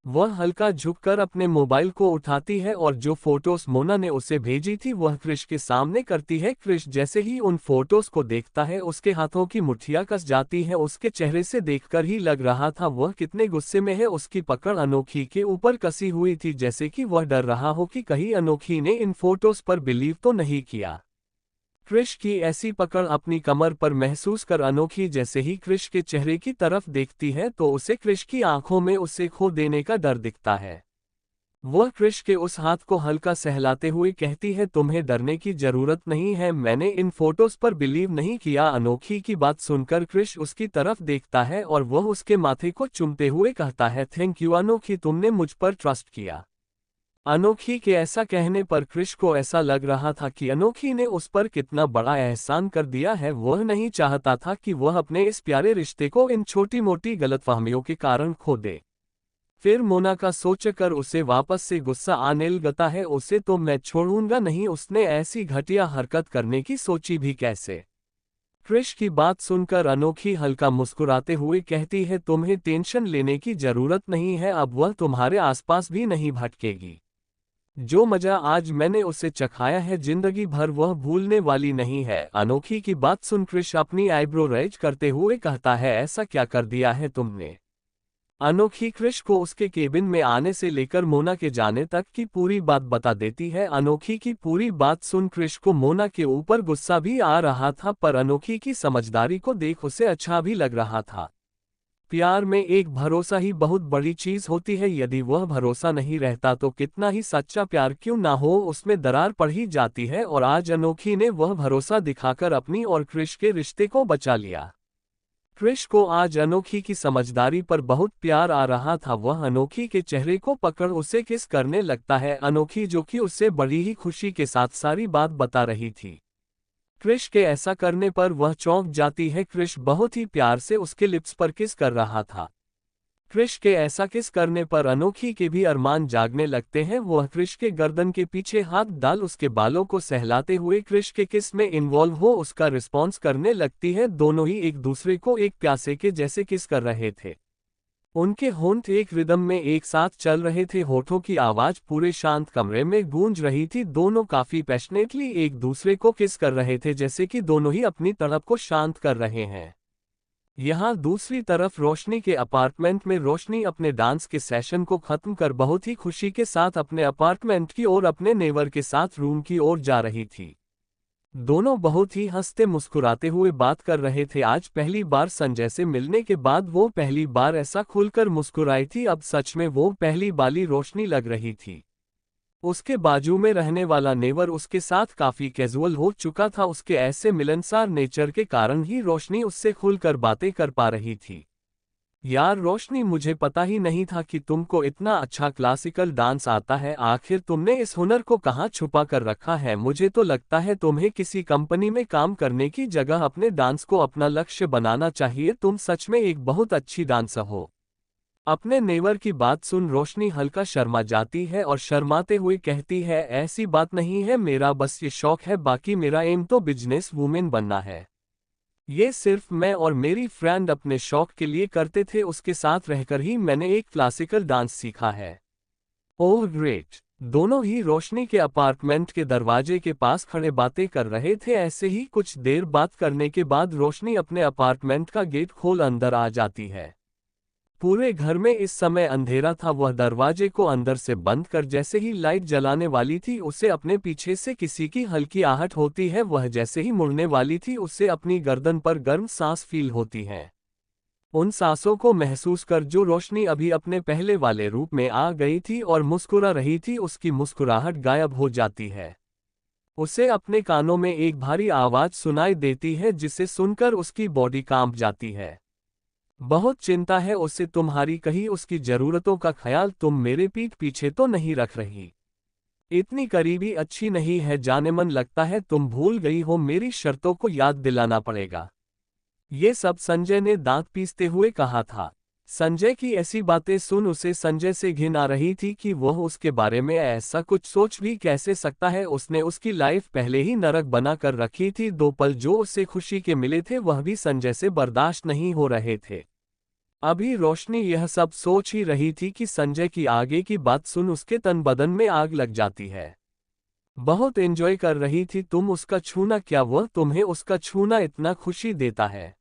वह हल्का झुककर अपने मोबाइल को उठाती है और जो फोटोज मोना ने उसे भेजी थी वह कृष के सामने करती है। कृष जैसे ही उन फोटोज को देखता है उसके हाथों की मुट्ठियां कस जाती हैं। उसके चेहरे से देखकर ही लग रहा था वह कितने गुस्से में है। उसकी पकड़ अनोखी के ऊपर कसी हुई थी, जैसे कि वह डर रहा हो कि कहीं अनोखी ने इन फोटोज पर बिलीव तो नहीं किया। कृष की ऐसी पकड़ अपनी कमर पर महसूस कर अनोखी जैसे ही कृष के चेहरे की तरफ देखती है तो उसे कृष की आंखों में उसे खो देने का डर दिखता है। वह कृष के उस हाथ को हल्का सहलाते हुए कहती है, तुम्हें डरने की जरूरत नहीं है, मैंने इन फोटोज पर बिलीव नहीं किया। अनोखी की बात सुनकर कृष उसकी तरफ देखता है और वह उसके माथे को चूमते हुए कहता है, थैंक यू अनोखी, तुमने मुझ पर ट्रस्ट किया। अनोखी के ऐसा कहने पर कृष को ऐसा लग रहा था कि अनोखी ने उस पर कितना बड़ा एहसान कर दिया है। वह नहीं चाहता था कि वह अपने इस प्यारे रिश्ते को इन छोटी मोटी गलतफहमियों के कारण खो दे। फिर मोना का सोचकर उसे वापस से गुस्सा आने लगता है, उसे तो मैं छोड़ूंगा नहीं, उसने ऐसी घटिया हरकत करने की सोची भी कैसे। कृष की बात सुनकर अनोखी हल्का मुस्कुराते हुए कहती है, तुम्हें टेंशन लेने की जरूरत नहीं है, अब वह तुम्हारे आसपास भी नहीं भटकेगी। जो मजा आज मैंने उसे चखाया है जिंदगी भर वह भूलने वाली नहीं है। अनोखी की बात सुन कृष अपनी आईब्रो रेज करते हुए कहता है, ऐसा क्या कर दिया है तुमने। अनोखी कृष को उसके केबिन में आने से लेकर मोना के जाने तक की पूरी बात बता देती है। अनोखी की पूरी बात सुन कृष को मोना के ऊपर गुस्सा भी आ रहा था, पर अनोखी की समझदारी को देख उसे अच्छा भी लग रहा था। प्यार में एक भरोसा ही बहुत बड़ी चीज होती है, यदि वह भरोसा नहीं रहता तो कितना ही सच्चा प्यार क्यों ना हो उसमें दरार पड़ ही जाती है। और आज अनोखी ने वह भरोसा दिखाकर अपनी और कृष के रिश्ते को बचा लिया। कृष को आज अनोखी की समझदारी पर बहुत प्यार आ रहा था। वह अनोखी के चेहरे को पकड़ उसे किस करने लगता है। अनोखी जो कि उससे बड़ी ही खुशी के साथ सारी बात बता रही थी। कृष के ऐसा करने पर वह चौंक जाती है। कृष बहुत ही प्यार से उसके लिप्स पर किस कर रहा था। कृष के ऐसा किस करने पर अनोखी के भी अरमान जागने लगते हैं। वह कृष के गर्दन के पीछे हाथ डाल उसके बालों को सहलाते हुए कृष के किस में इन्वॉल्व हो उसका रिस्पॉन्स करने लगती है। दोनों ही एक दूसरे को एक प्यासे के जैसे किस कर रहे थे। उनके होंठ एक रिदम में एक साथ चल रहे थे, होठों की आवाज पूरे शांत कमरे में गूंज रही थी। दोनों काफी पैशनेटली एक दूसरे को किस कर रहे थे, जैसे कि दोनों ही अपनी तड़प को शांत कर रहे हैं। यहाँ दूसरी तरफ रोशनी के अपार्टमेंट में रोशनी अपने डांस के सेशन को खत्म कर बहुत ही खुशी के साथ अपने अपार्टमेंट की ओर अपने नेवर के साथ रूम की ओर जा रही थी। दोनों बहुत ही हंसते मुस्कुराते हुए बात कर रहे थे। आज पहली बार संजय से मिलने के बाद वो पहली बार ऐसा खुलकर मुस्कुराई थी। अब सच में वो पहली बाली रोशनी लग रही थी। उसके बाजू में रहने वाला नेवर उसके साथ काफी कैजुअल हो चुका था। उसके ऐसे मिलनसार नेचर के कारण ही रोशनी उससे खुलकर बातें कर पा रही थी। यार रोशनी, मुझे पता ही नहीं था कि तुमको इतना अच्छा क्लासिकल डांस आता है। आखिर तुमने इस हुनर को कहाँ छुपा कर रखा है। मुझे तो लगता है तुम्हें किसी कंपनी में काम करने की जगह अपने डांस को अपना लक्ष्य बनाना चाहिए। तुम सच में एक बहुत अच्छी डांसर हो। अपने नेवर की बात सुन रोशनी हल्का शर्मा जाती है और शर्माते हुए कहती है, ऐसी बात नहीं है, मेरा बस ये शौक है, बाकी मेरा एम तो बिजनेस वूमेन बनना है। ये सिर्फ मैं और मेरी फ्रेंड अपने शौक के लिए करते थे, उसके साथ रहकर ही मैंने एक क्लासिकल डांस सीखा है। Oh great. दोनों ही रोशनी के अपार्टमेंट के दरवाजे के पास खड़े बातें कर रहे थे। ऐसे ही कुछ देर बात करने के बाद रोशनी अपने अपार्टमेंट का गेट खोल अंदर आ जाती है। पूरे घर में इस समय अंधेरा था। वह दरवाजे को अंदर से बंद कर जैसे ही लाइट जलाने वाली थी, उसे अपने पीछे से किसी की हल्की आहट होती है। वह जैसे ही मुड़ने वाली थी, उसे अपनी गर्दन पर गर्म सांस फील होती है। उन सांसों को महसूस कर जो रोशनी अभी अपने पहले वाले रूप में आ गई थी और मुस्कुरा रही थी, उसकी मुस्कुराहट गायब हो जाती है। उसे अपने कानों में एक भारी आवाज सुनाई देती है, जिसे सुनकर उसकी बॉडी कांप जाती है। बहुत चिंता है उसे तुम्हारी, कहीं उसकी जरूरतों का ख्याल तुम मेरे पीठ पीछे तो नहीं रख रही। इतनी करीबी अच्छी नहीं है, जाने मन लगता है तुम भूल गई हो, मेरी शर्तों को याद दिलाना पड़ेगा। ये सब संजय ने दांत पीसते हुए कहा था। संजय की ऐसी बातें सुन उसे संजय से घिन आ रही थी कि वह उसके बारे में ऐसा कुछ सोच भी कैसे सकता है। उसने उसकी लाइफ पहले ही नरक बना कर रखी थी। 2 पल जो उसे खुशी के मिले थे वह भी संजय से बर्दाश्त नहीं हो रहे थे। अभी रोशनी यह सब सोच ही रही थी कि संजय की आगे की बात सुन उसके तन बदन में आग लग जाती है। बहुत एंजॉय कर रही थी तुम उसका छूना, क्या वह तुम्हें उसका छूना इतना खुशी देता है?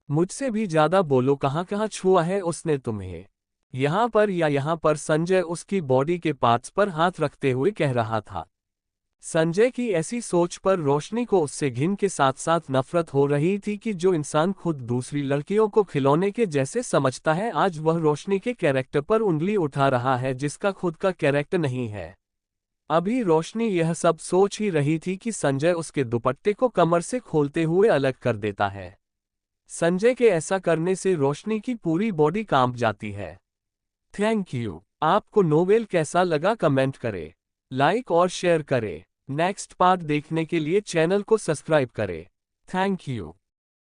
मुझसे भी ज्यादा बोलो, कहाँ कहाँ छुआ है उसने तुम्हें? यहाँ पर या यहाँ पर? संजय उसकी बॉडी के पार्ट्स पर हाथ रखते हुए कह रहा था। संजय की ऐसी सोच पर रोशनी को उससे घिन के साथ साथ नफरत हो रही थी कि जो इंसान खुद दूसरी लड़कियों को खिलौने के जैसे समझता है, आज वह रोशनी के कैरेक्टर पर उंगली उठा रहा है जिसका खुद का कैरेक्टर नहीं है। अभी रोशनी यह सब सोच ही रही थी कि संजय उसके दुपट्टे को कमर से खोलते हुए अलग कर देता है। संजय के ऐसा करने से रोशनी की पूरी बॉडी कांप जाती है। Thank you. आपको नोवेल कैसा लगा कमेंट करें, लाइक और शेयर करें। नेक्स्ट पार्ट देखने के लिए चैनल को सब्सक्राइब करें। Thank you.